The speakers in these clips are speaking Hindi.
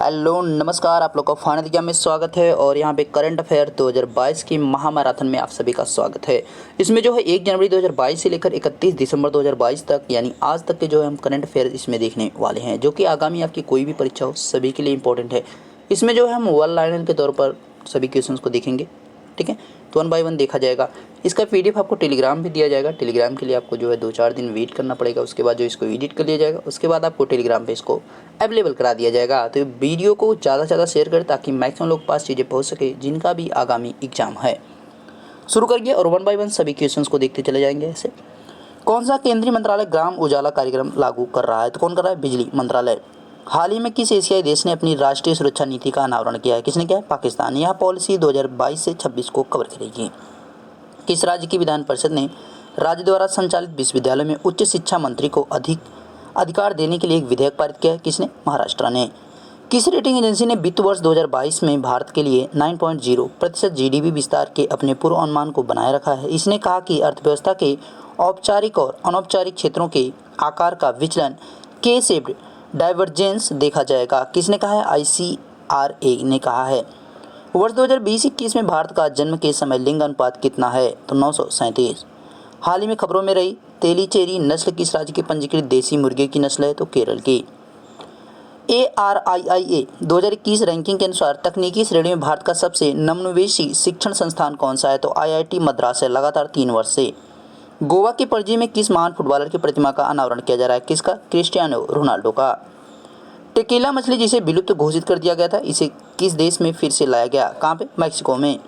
हेलो नमस्कार, आप लोग का फाइनल एग्जाम में स्वागत है। और यहाँ पे करंट अफेयर 2022 की महामैराथन में आप सभी का स्वागत है। इसमें जो है 1 जनवरी 2022 से लेकर 31 दिसंबर 2022 तक यानी आज तक के जो है हम करंट अफेयर इसमें देखने वाले हैं, जो कि आगामी आपकी कोई भी परीक्षा हो सभी के लिए इंपॉर्टेंट है। इसमें जो है हम वन लाइनर के तौर पर सभी क्वेश्चन को देखेंगे, ठीक है। तो 1 बाय 1 देखा जाएगा। इसका पीडीएफ आपको टेलीग्राम भी दिया जाएगा। टेलीग्राम के लिए आपको जो है 2-4 दिन वेट करना पड़ेगा। उसके बाद जो इसको एडिट कर लिया जाएगा, उसके बाद आपको टेलीग्राम पे इसको अवेलेबल करा दिया जाएगा। तो वीडियो को ज़्यादा से ज़्यादा शेयर करें ताकि मैक्सिमम लोग पास चीज़ें पहुँच सके जिनका भी आगामी एग्जाम है। शुरू करिए और 1 बाय 1 सभी क्वेश्चन को देखते चले जाएंगे। ऐसे कौन सा केंद्रीय मंत्रालय ग्राम उजाला कार्यक्रम लागू कर रहा है? तो कौन कर रहा है? बिजली मंत्रालय। हाल ही में किस एशियाई देश ने अपनी राष्ट्रीय सुरक्षा नीति का अनावरण किया है? किसने किया है? पाकिस्तान। यह पॉलिसी 2022 से 26 को कवर करेगी। किस राज्य की विधान परिषद ने राज्य द्वारा संचालित विश्वविद्यालय में उच्च शिक्षा मंत्री को अधिकार देने के लिए एक विधेयक पारित किया है? किसने? महाराष्ट्र ने। किस रेटिंग एजेंसी ने वित्त वर्ष 2022 में भारत के लिए 9.0% जीडीपी विस्तार के अपने पूर्व अनुमान को बनाए रखा है? इसने कहा कि अर्थव्यवस्था के औपचारिक और अनौपचारिक क्षेत्रों के आकार का विचलन के शेप्ड डाइवर्जेंस देखा जाएगा। किसने कहा है? ICRA ने कहा है। वर्ष 2020-21 में भारत का जन्म के समय लिंग अनुपात कितना है? तो 937। हाल ही में खबरों में रही तेलीचेरी नस्ल किस राज्य की पंजीकृत देसी मुर्गे की नस्ल है? तो केरल की। ARIIA 2021 रैंकिंग के अनुसार तकनीकी श्रेणी में भारत का सबसे नवोन्मेषी शिक्षण संस्थान कौन सा है? तो IIT मद्रास है, लगातार 3 वर्ष से। गोवा के पणजी में किस महान फुटबॉलर की प्रतिमा का अनावरण किया जा रहा है? किसका? क्रिस्टियानो रोनाल्डो का। टेकीला मछली जिसे विलुप्त घोषित कर दिया गया था, इसे किस देश में फिर से लाया गया? कहाँ पे? मैक्सिको में।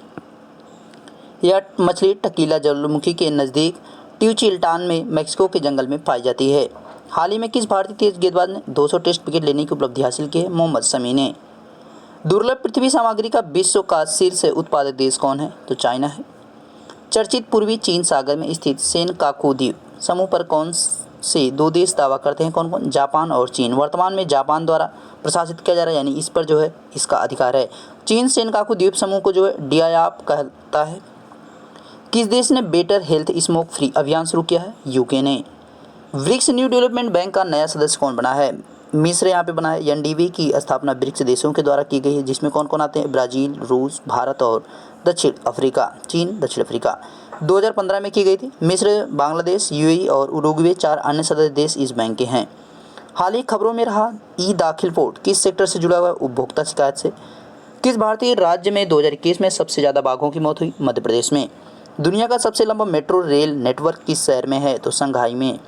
यह मछली टकीला ज्वालामुखी के नज़दीक टिउचिल्टान में मैक्सिको के जंगल में पाई जाती है। हाल ही में किस भारतीय तेज गेंदबाज ने 200 टेस्ट विकेट लेने की उपलब्धि हासिल की है? मोहम्मद शमी ने। दुर्लभ पृथ्वी सामग्री का विश्व का शीर्ष उत्पादक देश कौन है? तो चाइना है। चर्चित पूर्वी चीन सागर में स्थित सेनकाकू द्वीप समूह पर कौन से 2 देश दावा करते हैं? कौन कौन? जापान और चीन। वर्तमान में जापान द्वारा प्रशासित किया जा रहा है, यानी इस पर जो है इसका अधिकार है। चीन सेनकाकू द्वीप समूह को जो है डियायाप कहता है। किस देश ने बेटर हेल्थ स्मोक फ्री अभियान शुरू किया है? यूके ने। ब्रिक्स न्यू डेवलपमेंट बैंक का नया सदस्य कौन बना है? मिस्र यहाँ पे बना है। NDB की स्थापना ब्रिक्स देशों के द्वारा की गई है, जिसमें कौन कौन आते हैं? ब्राज़ील, रूस, भारत और दक्षिण अफ्रीका। चीन, दक्षिण अफ्रीका 2015 में की गई थी। मिस्र, बांग्लादेश, UAE और उरुग्वे 4 अन्य सदस्य देश इस बैंक के हैं। हाल ही खबरों में रहा दाखिल पोर्ट किस सेक्टर से जुड़ा हुआ है? उपभोक्ता शिकायत से। किस भारतीय राज्य में 2021 में सबसे ज़्यादा बाघों की मौत हुई? मध्य प्रदेश में। दुनिया का सबसे लंबा मेट्रो रेल नेटवर्क किस शहर में है? तो शंघाई में।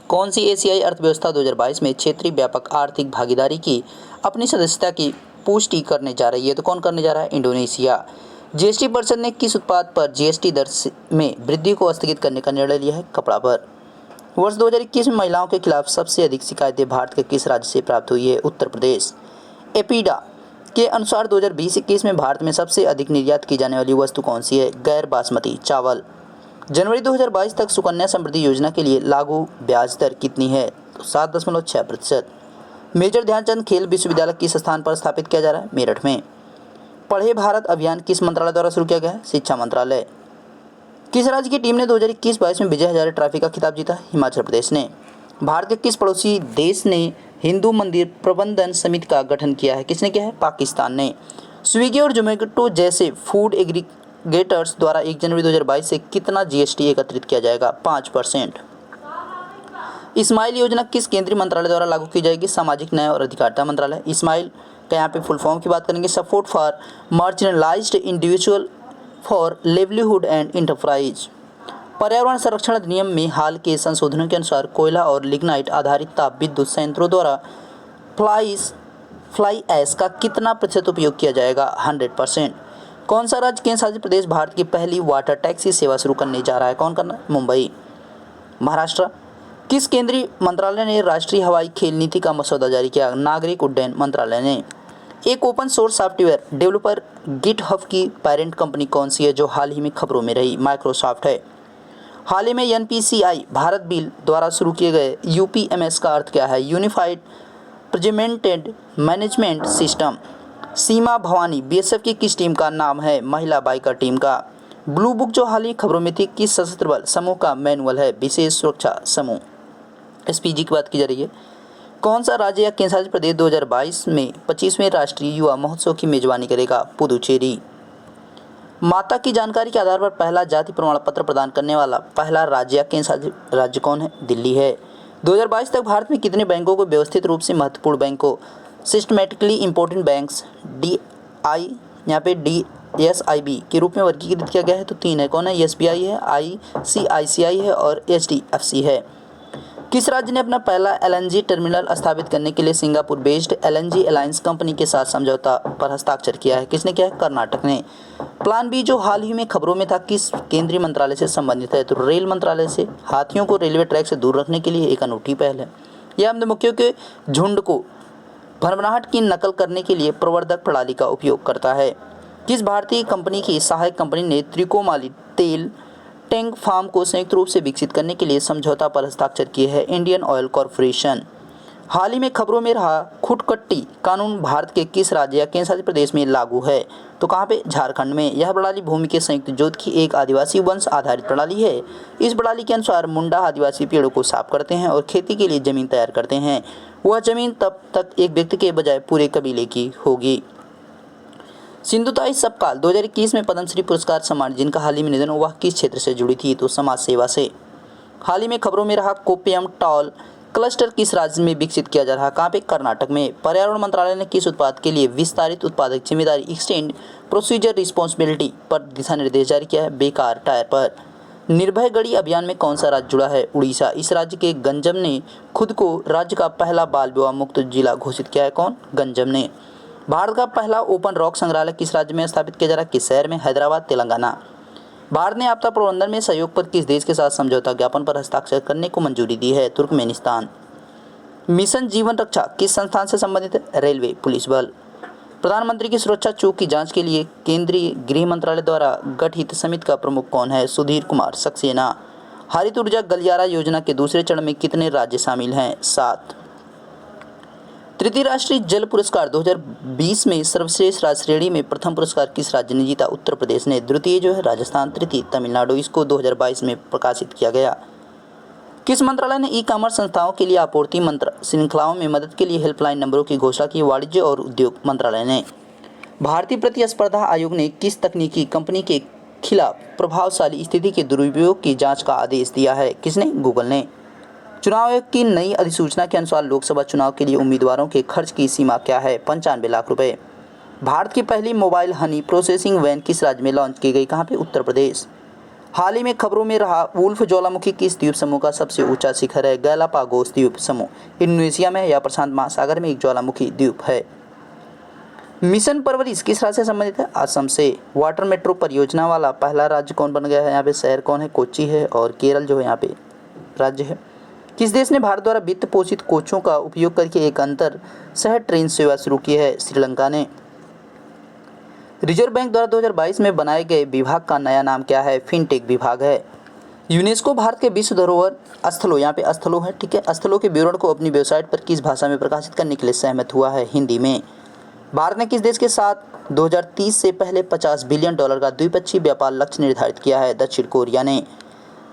कौन सी एशियाई अर्थव्यवस्था 2022 में क्षेत्रीय व्यापक आर्थिक भागीदारी की अपनी सदस्यता की पुष्टि करने जा रही है? तो कौन करने जा रहा है? इंडोनेशिया। GST परिषद ने किस उत्पाद पर GST दर में वृद्धि को स्थगित करने का निर्णय लिया है? कपड़ा पर। वर्ष 2021 में महिलाओं के खिलाफ सबसे अधिक शिकायतें भारत के किस राज्य से प्राप्त हुई है? उत्तर प्रदेश। एपीडा के अनुसार 2020-21 में भारत में सबसे अधिक निर्यात की जाने वाली वस्तु कौन सी है? गैर बासमती चावल। जनवरी 2022 तक सुकन्या समृद्धि योजना के लिए लागू ब्याज दर कितनी है? तो 7.6%। मेजर ध्यानचंद खेल विश्वविद्यालय किस स्थान पर स्थापित किया जा रहा है? मेरठ में। पढ़े भारत अभियान किस मंत्रालय द्वारा शुरू किया गया है? शिक्षा मंत्रालय। किस राज्य की टीम ने 2021-22 में विजय हजारे ट्रॉफी का खिताब जीता? हिमाचल प्रदेश ने। भारत के किस पड़ोसी देश ने हिंदू मंदिर प्रबंधन समिति का गठन किया है? किसने किया है? पाकिस्तान ने। स्विगी और जोमेटो जैसे फूड एग्रीगेटर्स द्वारा 1 जनवरी 2022 से कितना GST एकत्रित किया जाएगा? 5%। इस्माइल योजना किस केंद्रीय मंत्रालय द्वारा लागू की जाएगी? सामाजिक न्याय और अधिकारिता मंत्रालय। इस्माइल का यहाँ पे फुल फॉर्म की बात करेंगे, support for marginalised individual for livelihood and enterprise. पर्यावरण संरक्षण अधिनियम में हाल के संशोधनों के अनुसार कोयला और लिग्नाइट आधारित ताप विद्युत संयंत्रों द्वारा फ्लाई ऐश का कितना प्रतिशत उपयोग किया जाएगा? 100%। कौन सा राज्य केंद्र शासित प्रदेश भारत की पहली वाटर टैक्सी सेवा शुरू करने जा रहा है? कौन करना? मुंबई। महाराष्ट्र। किस केंद्रीय मंत्रालय ने राष्ट्रीय हवाई खेल नीति का मसौदा जारी किया? नागरिक उड्डयन मंत्रालय ने। एक open source software developer GitHub की पेरेंट कंपनी कौन सी है जो हाल ही में खबरों में रही? माइक्रोसॉफ्ट है। हाल ही में NPCI भारत बिल द्वारा शुरू किए गए UPMS का अर्थ क्या है? Unified project management system. Seema Bhavani BSF की किस टीम का नाम है? महिला बाइकर टीम का। ब्लू बुक जो हाल ही खबरों में थी किस सशस्त्र बल समूह का मैनुअल है? विशेष सुरक्षा समूह SPG की बात की जा रही है। कौन सा राज्य या केंद्रशासित प्रदेश 2022 में 25वें राष्ट्रीय युवा महोत्सव की मेजबानी करेगा? पुदुचेरी। माता की जानकारी के आधार पर पहला जाति प्रमाण पत्र प्रदान करने वाला पहला राज्य या केंद्रशासित राज्य कौन है? दिल्ली है। 2022 तक भारत में कितने बैंकों को व्यवस्थित रूप से महत्वपूर्ण बैंकों सिस्टमेटिकली इंपॉर्टेंट बैंक्स DSIB के रूप में वर्गीकृत किया गया है? तो 3 है। कौन है? SBI है, ICICI है और HDFC है। किस राज्य ने अपना पहला LNG टर्मिनल स्थापित करने के लिए Singapore based LNG alliance company के साथ समझौता पर हस्ताक्षर किया है? किसने किया है? कर्नाटक ने। प्लान बी जो हाल ही में खबरों में था किस केंद्रीय मंत्रालय से संबंधित है? तो रेल मंत्रालय से। हाथियों को रेलवे ट्रैक से दूर रखने के लिए एक अनूठी पहल है। यह मधुमक्खियों के झुंड को भरभराहट की नकल करने के लिए प्रवर्धक प्रणाली का उपयोग करता है। किस भारतीय कंपनी की सहायक कंपनी ने त्रिकोमाली तेल टैंक फार्म को संयुक्त रूप से विकसित करने के लिए समझौता पर हस्ताक्षर किए हैं? Indian oil corporation. हाल ही में खबरों में रहा खुटकट्टी कानून भारत के किस राज्य या केंद्रशासित प्रदेश में लागू है? तो कहाँ पे? झारखंड में। यह प्रणाली भूमि के संयुक्त जोत की एक आदिवासी वंश आधारित प्रणाली है। इस प्रणाली के अनुसार मुंडा आदिवासी पेड़ों को साफ करते हैं और खेती के लिए जमीन तैयार करते हैं। वह जमीन तब तक एक व्यक्ति के बजाय पूरे कबीले की होगी। सिंधुताई सपकाल 2021 में पद्मश्री पुरस्कार सम्मानित जिनका हाल ही में निधन हुआ किस क्षेत्र से जुड़ी थी? तो समाज सेवा से। हाल ही में खबरों में रहा कोप्पियम टॉल क्लस्टर किस राज्य में विकसित किया जा रहा? कहाँ पे? कर्नाटक में। पर्यावरण मंत्रालय ने किस उत्पाद के लिए विस्तारित उत्पादक जिम्मेदारी एक्सटेंड प्रोसीजर रिस्पॉन्सिबिलिटी पर दिशा निर्देश जारी किया है? बेकार टायर पर। निर्भय गढ़ी अभियान में कौन सा राज्य जुड़ा है? उड़ीसा। इस राज्य के गंजम ने खुद को राज्य का पहला बाल विवाह मुक्त जिला घोषित किया है। कौन? गंजम ने। भारत का पहला ओपन रॉक संग्रहालय किस राज्य में स्थापित किया जा रहा है? किस शहर में? हैदराबाद, तेलंगाना। भारत ने आपदा प्रबंधन में सहयोग पर किस देश के साथ समझौता ज्ञापन पर हस्ताक्षर करने को मंजूरी दी है? तुर्कमेनिस्तान। मिशन जीवन रक्षा किस संस्थान से संबंधित है? रेलवे पुलिस बल। प्रधानमंत्री की सुरक्षा चूक की जांच के लिए केंद्रीय गृह मंत्रालय द्वारा गठित समिति का प्रमुख कौन है? सुधीर कुमार सक्सेना। हरित ऊर्जा गलियारा योजना के दूसरे चरण में कितने राज्य शामिल हैं? 7। तृतीय राष्ट्रीय जल पुरस्कार 2020 में सर्वश्रेष्ठ राज्य श्रेणी में प्रथम पुरस्कार किस राज्य ने जीता? उत्तर प्रदेश ने। द्वितीय जो है राजस्थान, तृतीय तमिलनाडु। इसको 2022 में प्रकाशित किया गया। किस मंत्रालय ने ई-कॉमर्स संस्थाओं के लिए आपूर्ति श्रृंखलाओं में मदद के लिए हेल्पलाइन नंबरों की घोषणा की? वाणिज्य और उद्योग मंत्रालय ने। भारतीय प्रतिस्पर्धा आयोग ने किस तकनीकी कंपनी के खिलाफ प्रभावशाली स्थिति के दुरुपयोग की जाँच का आदेश दिया है? किसने? गूगल ने। चुनाव आयोग की नई अधिसूचना के अनुसार लोकसभा चुनाव के लिए उम्मीदवारों के खर्च की सीमा क्या है? 95 लाख रुपए। भारत की पहली मोबाइल हनी प्रोसेसिंग वैन किस राज्य में लॉन्च की गई? कहाँ पे? उत्तर प्रदेश। हाल ही में खबरों में रहा वुल्फ ज्वालामुखी किस द्वीप समूह का सबसे ऊंचा शिखर है? गैलापागोस द्वीप समूह इंडोनेशिया में या प्रशांत महासागर में एक ज्वालामुखी द्वीप है। मिशन परवरिश किस राज्य से संबंधित है? असम से। वाटर मेट्रो परियोजना वाला पहला राज्य कौन बन गया है? यहाँ पे शहर कौन है? कोच्चि है और केरल जो है यहाँ पे राज्य है। किस देश ने भारत द्वारा वित्त पोषित कोचों का उपयोग करके एक अंतर शहर ट्रेन सेवा शुरू की है? श्रीलंका ने। रिजर्व बैंक द्वारा 2022 में बनाए गए विभाग का नया नाम क्या है? फिनटेक विभाग है। यूनेस्को भारत के विश्व धरोहर स्थलों, यहाँ पे स्थलों है, ठीक है, स्थलों के विवरण को अपनी वेबसाइट पर किस भाषा में प्रकाशित करने के लिए सहमत हुआ है? हिंदी में। भारत ने किस देश के साथ 2030 से पहले $50 बिलियन का द्विपक्षीय व्यापार लक्ष्य निर्धारित किया है? दक्षिण कोरिया ने।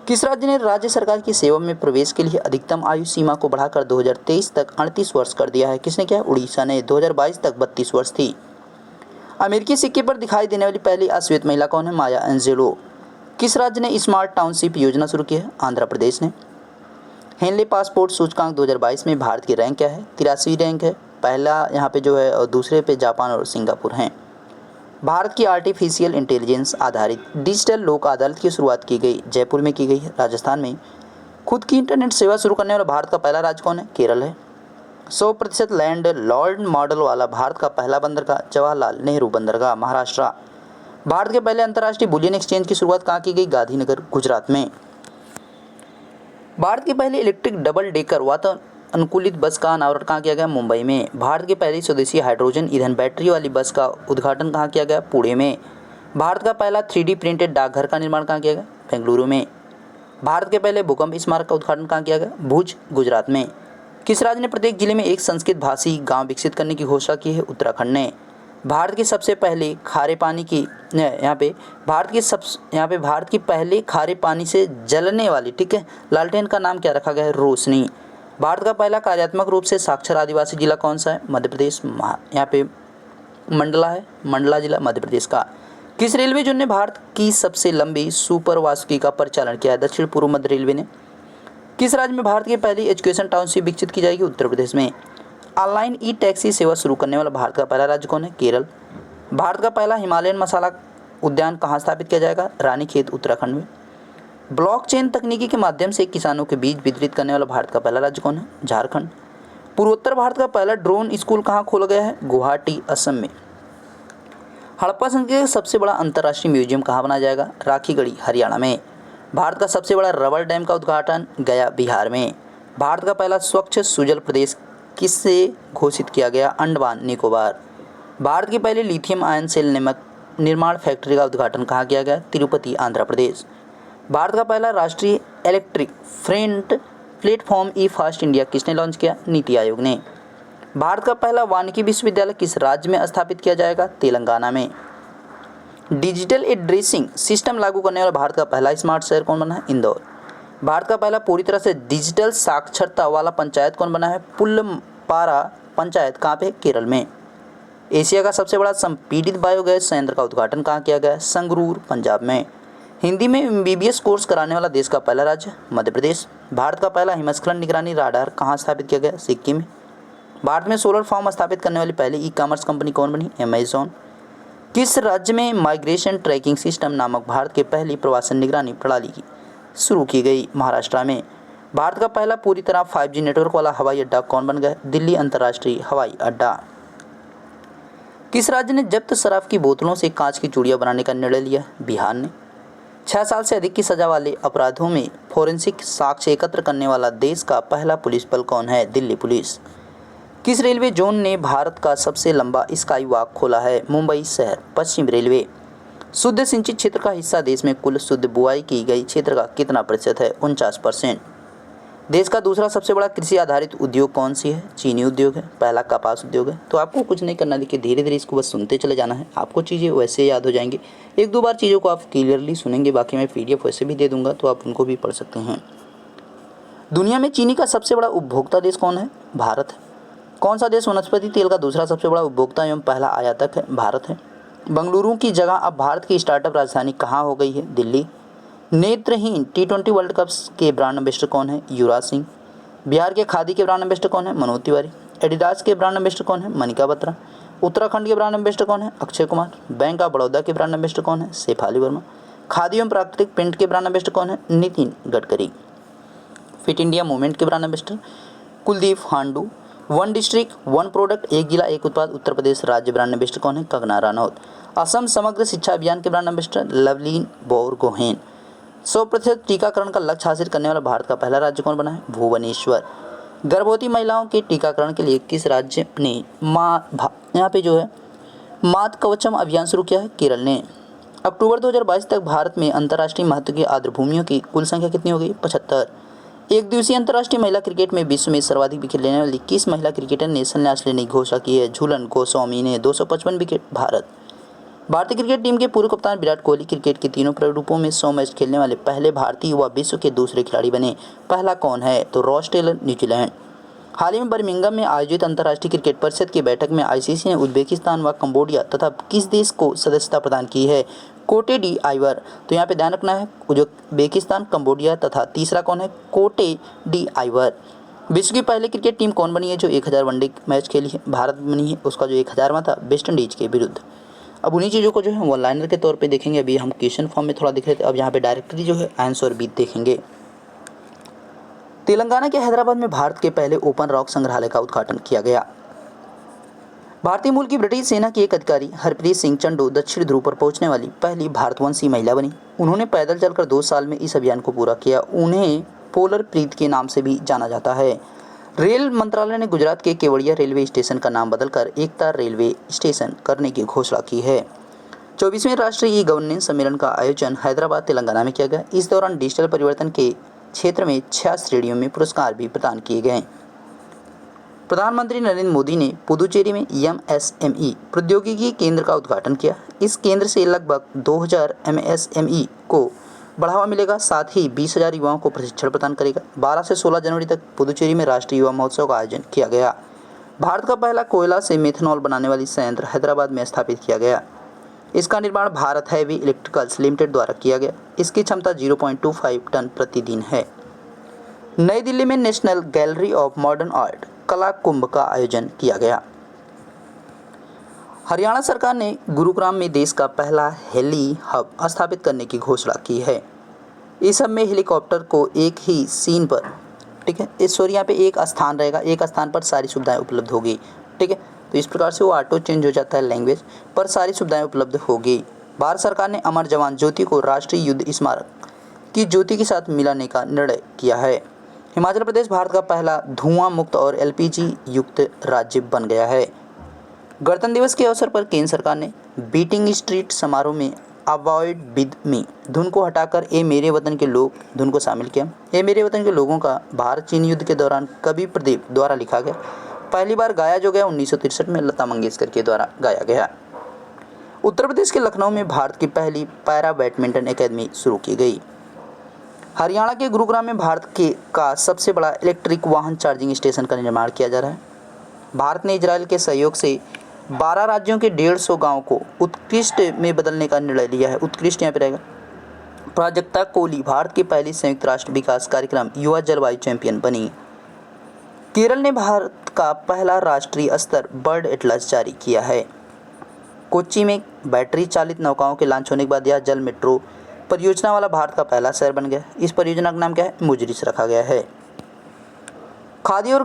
किस राज्य ने राज्य सरकार की सेवा में प्रवेश के लिए अधिकतम आयु सीमा को बढ़ाकर 2023 तक 38 वर्ष कर दिया है? किसने किया? उड़ीसा ने। 2022 तक 32 वर्ष थी। अमेरिकी सिक्के पर दिखाई देने वाली पहली अश्वेत महिला कौन है? माया एंजेलो। किस राज्य ने स्मार्ट टाउनशिप योजना शुरू की है? आंध्र प्रदेश ने। हेनले पासपोर्ट सूचकांक 2022 में भारत की रैंक क्या है? 83 रैंक है। पहला यहाँ पे जो है और दूसरे पे जापान और सिंगापुर हैं। भारत की आर्टिफिशियल इंटेलिजेंस आधारित डिजिटल लोक अदालत की शुरुआत की गई? जयपुर में की गई है, राजस्थान में। खुद की इंटरनेट सेवा शुरू करने वाला भारत का पहला राज्य कौन है? केरल है। 100% लैंड लॉर्ड मॉडल वाला भारत का पहला बंदरगाह? जवाहरलाल नेहरू बंदरगाह, महाराष्ट्र। भारत के पहले अंतर्राष्ट्रीय बुलियन एक्सचेंज की शुरुआत कहाँ की गई? गांधीनगर, गुजरात में। भारत की पहली इलेक्ट्रिक डबल डेकर वातानुकूलित बस का अनावरण कहाँ किया गया? मुंबई में। भारत की पहली स्वदेशी हाइड्रोजन ईंधन बैटरी वाली बस का उद्घाटन कहाँ किया गया? पुणे में। भारत का पहला 3D प्रिंटेड डाकघर का निर्माण कहाँ किया गया? बेंगलुरु में। भारत के पहले भूकंप स्मारक का उद्घाटन कहाँ किया गया? भुज, गुजरात में। किस राज्य ने प्रत्येक जिले में एक संस्कृत भाषी गांव विकसित करने की घोषणा की है? उत्तराखंड ने। भारत की सबसे पहले खारे पानी की भारत की पहले खारे पानी से जलने वाली, ठीक है, लालटेन का नाम क्या रखा गया है? रोशनी। भारत का पहला कार्यात्मक रूप से साक्षर आदिवासी जिला कौन सा है? मध्य प्रदेश। यहाँ पे मंडला है, मंडला जिला मध्य प्रदेश का। किस रेलवे जोन ने भारत की सबसे लंबी सुपर वासुकी का परिचालन किया है? दक्षिण पूर्व मध्य रेलवे ने। किस राज्य में भारत की पहली एजुकेशन टाउनशिप विकसित की जाएगी? उत्तर प्रदेश में। ऑनलाइन ई टैक्सी सेवा शुरू करने वाला भारत का पहला राज्य कौन है? केरल। भारत का पहला हिमालयन मसाला उद्यान कहाँ स्थापित किया जाएगा? रानीखेत उत्तराखंड में। ब्लॉकचेन तकनीकी के माध्यम से किसानों के बीच वितरित करने वाला भारत का पहला राज्य कौन है? झारखंड। पूर्वोत्तर भारत का पहला ड्रोन स्कूल कहाँ खोला गया है? गुवाहाटी असम में। हड़प्पा संस्कृति का सबसे बड़ा अंतर्राष्ट्रीय म्यूजियम कहाँ बनाया जाएगा? राखीगढ़ी हरियाणा में। भारत का सबसे बड़ा रबर डैम का उद्घाटन गया बिहार में। भारत का पहला स्वच्छ सुजल प्रदेश किससे घोषित किया गया? अंडमान निकोबार। भारत की पहली लिथियम आयन सेल निर्माण फैक्ट्री का उद्घाटन कहाँ किया गया? तिरुपति आंध्र प्रदेश। भारत का पहला राष्ट्रीय इलेक्ट्रिक फ्रंट प्लेटफॉर्म ई फास्ट इंडिया किसने लॉन्च किया? नीति आयोग ने। भारत का पहला वानिकी विश्वविद्यालय किस राज्य में स्थापित किया जाएगा? तेलंगाना में। डिजिटल एड्रेसिंग सिस्टम लागू करने वाला भारत का पहला स्मार्ट शहर कौन बना है? इंदौर। भारत का पहला पूरी तरह से डिजिटल साक्षरता वाला पंचायत कौन बना है? पुल्लपारा पंचायत कहाँ पे? केरल में। एशिया का सबसे बड़ा संपीड़ित बायोगैस संयंत्र का उद्घाटन कहाँ किया गया? संगरूर पंजाब में। हिंदी में MBBS कोर्स कराने वाला देश का पहला राज्य? मध्य प्रदेश। भारत का पहला हिमस्खलन निगरानी राडार कहाँ स्थापित किया गया? सिक्किम में। भारत में सोलर फार्म स्थापित करने वाली पहली ई-कॉमर्स कंपनी कौन बनी? अमेज़न। किस राज्य में माइग्रेशन ट्रैकिंग सिस्टम नामक भारत के पहली प्रवासन निगरानी प्रणाली शुरू की गई? महाराष्ट्र में। भारत का पहला पूरी तरह 5G नेटवर्क वाला हवाई अड्डा कौन बन गया? दिल्ली अंतर्राष्ट्रीय हवाई अड्डा। किस राज्य ने जब्त शराब की बोतलों से कांच की चूड़ियां बनाने का निर्णय लिया? बिहार ने। 6 साल से अधिक की सजा वाले अपराधों में फोरेंसिक साक्ष्य एकत्र करने वाला देश का पहला पुलिस बल कौन है? दिल्ली पुलिस। किस रेलवे जोन ने भारत का सबसे लंबा स्काई वॉक खोला है? मुंबई शहर। पश्चिम रेलवे। शुद्ध सिंचित क्षेत्र का हिस्सा देश में कुल शुद्ध बुआई की गई क्षेत्र का कितना प्रतिशत है? 49%। देश का दूसरा सबसे बड़ा कृषि आधारित उद्योग कौन सी है? चीनी उद्योग है। पहला कपास उद्योग है। तो आपको कुछ नहीं करना, देखिए धीरे धीरे इसको बस सुनते चले जाना है, आपको चीज़ें वैसे याद हो जाएंगी। 1-2 बार चीज़ों को आप क्लियरली सुनेंगे, बाकी मैं PDF वैसे भी दे दूंगा तो आप उनको भी पढ़ सकते हैं। दुनिया में चीनी का सबसे बड़ा उपभोक्ता देश कौन है? भारत है। कौन सा देश वनस्पति तेल का दूसरा सबसे बड़ा उपभोक्ता एवं पहला आयातक है? भारत है। बंगलुरु की जगह अब भारत की स्टार्टअप राजधानी कहाँ हो गई है? दिल्ली। नेत्रहीन T20 वर्ल्ड कप के ब्रांड एम्बेसडर कौन है? युवराज सिंह। बिहार के खादी के ब्रांड एम्बेसडर कौन है? मनोज तिवारी। एडिडास के ब्रांड एम्बेसडर कौन है? मनिका बत्रा। उत्तराखंड के ब्रांड एम्बेसडर कौन है? अक्षय कुमार। बैंक ऑफ बड़ौदा के ब्रांड एम्बेसडर कौन है? शेफाली वर्मा। खादी एवं प्राकृतिक पेंट के ब्रांड एम्बेसडर कौन है? Nitin Gadkari. Fit India movement के brand ambassador Kuldeep हांडू। One district one product एक जिला एक उत्पाद उत्तर प्रदेश राज्य ब्रांड एम्बेसडर कौन है? कंगना रनौत। असम समग्र शिक्षा अभियान के ब्रांड एम्बेसडर लवलीन बोरगोहेन। 100% टीकाकरण का लक्ष्य हासिल करने वाला भारत का पहला राज्य कौन बना है? भुवनेश्वर। गर्भवती महिलाओं के टीकाकरण के लिए किस राज्य ने यहाँ पे जो है मात कवचम अभियान शुरू किया है? केरल ने। अक्टूबर 2022 तक भारत में अंतर्राष्ट्रीय महत्व की आर्द्रभूमियों की कुल संख्या कितनी हो गई? 75। एक दिवसीय अंतर्राष्ट्रीय महिला क्रिकेट में विश्व में सर्वाधिक विकेट लेने वाली किस महिला क्रिकेटर ने संन्यास लेने की घोषणा की है? झूलन गोस्वामी ने 255 विकेट। भारत। भारतीय क्रिकेट टीम के पूर्व कप्तान विराट कोहली क्रिकेट के तीनों प्रारूपों में 100 मैच खेलने वाले पहले भारतीय व विश्व के दूसरे खिलाड़ी बने। पहला कौन है? तो रॉस टेलर न्यूजीलैंड। हाल ही में बर्मिंघम में आयोजित अंतर्राष्ट्रीय क्रिकेट परिषद की बैठक में ICC ने उज्बेकिस्तान व कंबोडिया तथा किस देश को सदस्यता प्रदान की है? कोटे डी आइवर। तो यहाँ पे ध्यान रखना है उज्बेकिस्तान, कंबोडिया तथा तीसरा कौन है? कोटे डी आइवर। विश्व की पहली क्रिकेट टीम कौन बनी है जो 1000 वनडे मैच खेली है? भारत बनी है। उसका जो 1000वां था वेस्ट इंडीज के विरुद्ध। अब उन्हीं चीज़ों को जो है वन लाइनर के तौर पे देखेंगे। अभी हम क्वेश्चन फॉर्म में थोड़ा देख रहे थे, अब यहाँ पे डायरेक्टली जो है आंसर भी देखेंगे। तेलंगाना के हैदराबाद में भारत के पहले ओपन रॉक संग्रहालय का उद्घाटन किया गया। भारतीय मूल की ब्रिटिश सेना की एक अधिकारी हरप्रीत सिंह चंडू दक्षिण ध्रुव पर पहुंचने वाली पहली भारतवंशी महिला बनी। उन्होंने पैदल चलकर 2 साल में इस अभियान को पूरा किया। उन्हें पोलर प्रीत के नाम से भी जाना जाता है। रेल मंत्रालय ने गुजरात के केवड़िया रेलवे स्टेशन का नाम बदलकर एकता रेलवे स्टेशन करने की घोषणा की है। 24वें राष्ट्रीय ई गवर्नेंस सम्मेलन का आयोजन हैदराबाद तेलंगाना में किया गया। इस दौरान डिजिटल परिवर्तन के क्षेत्र में 6 श्रेणियों में पुरस्कार भी प्रदान किए गए। प्रधानमंत्री नरेंद्र मोदी ने पुदुचेरी में MSME प्रौद्योगिकी केंद्र का उद्घाटन किया। इस केंद्र से लगभग 2000 MSME को बढ़ावा मिलेगा। साथ ही 20,000 युवाओं को प्रशिक्षण प्रदान करेगा। 12 से 16 जनवरी तक पुदुचेरी में राष्ट्रीय युवा महोत्सव का आयोजन किया गया। भारत का पहला कोयला से मेथनॉल बनाने वाली संयंत्र हैदराबाद में स्थापित किया गया। इसका निर्माण भारत हैवी इलेक्ट्रिकल्स लिमिटेड द्वारा किया गया। इसकी क्षमता 0.25 टन प्रतिदिन है। नई दिल्ली में national gallery of modern art कला कुंभ का आयोजन किया गया। हरियाणा सरकार ने गुरुग्राम में देश का पहला हेली हब स्थापित करने की घोषणा की है। इस हब में हेलीकॉप्टर को एक ही सीन पर, ठीक है, यहाँ पे एक स्थान रहेगा, एक स्थान पर सारी सुविधाएं उपलब्ध होगी, ठीक है। तो इस प्रकार से वो ऑटो चेंज हो जाता है लैंग्वेज, पर सारी सुविधाएं उपलब्ध होगी। भारत सरकार ने अमर जवान ज्योति को राष्ट्रीय युद्ध स्मारक की ज्योति के साथ मिलाने का निर्णय किया है। हिमाचल प्रदेश भारत का पहला धुआं मुक्त और एलपीजी युक्त राज्य बन गया है। गणतंत्र दिवस के अवसर पर केंद्र सरकार ने बीटिंग स्ट्रीट समारोह में अवॉइड विद मी धुन को हटाकर ए मेरे वतन के लोग धुन को शामिल किया। ए मेरे वतन के लोगों का भारत चीन युद्ध के दौरान कवि प्रदीप द्वारा लिखा गया। पहली बार गाया जो गया 1963 में लता मंगेशकर के द्वारा गाया गया। उत्तर प्रदेश के लखनऊ में भारत की पहली पैरा बैडमिंटन एकेडमी शुरू की गई। हरियाणा के गुरुग्राम में भारत का सबसे बड़ा इलेक्ट्रिक वाहन चार्जिंग स्टेशन का निर्माण किया जा रहा है। भारत ने इजराइल के सहयोग से 12 राज्यों के 150 गाँव को उत्कृष्ट में बदलने का निर्णय लिया है। उत्कृष्ट यहाँ पे रहेगा। प्राजक्ता कोहली भारत की पहली संयुक्त राष्ट्र विकास कार्यक्रम युवा जलवायु चैंपियन बनी। केरल ने भारत का पहला राष्ट्रीय स्तर बर्ड एटलस जारी किया है। कोच्चि में बैटरी चालित नौकाओं के लॉन्च होने के बाद यह जल मेट्रो परियोजना वाला भारत का पहला शहर बन गया। इस परियोजना का नाम क्या है? मुजरिस रखा गया है। खादी और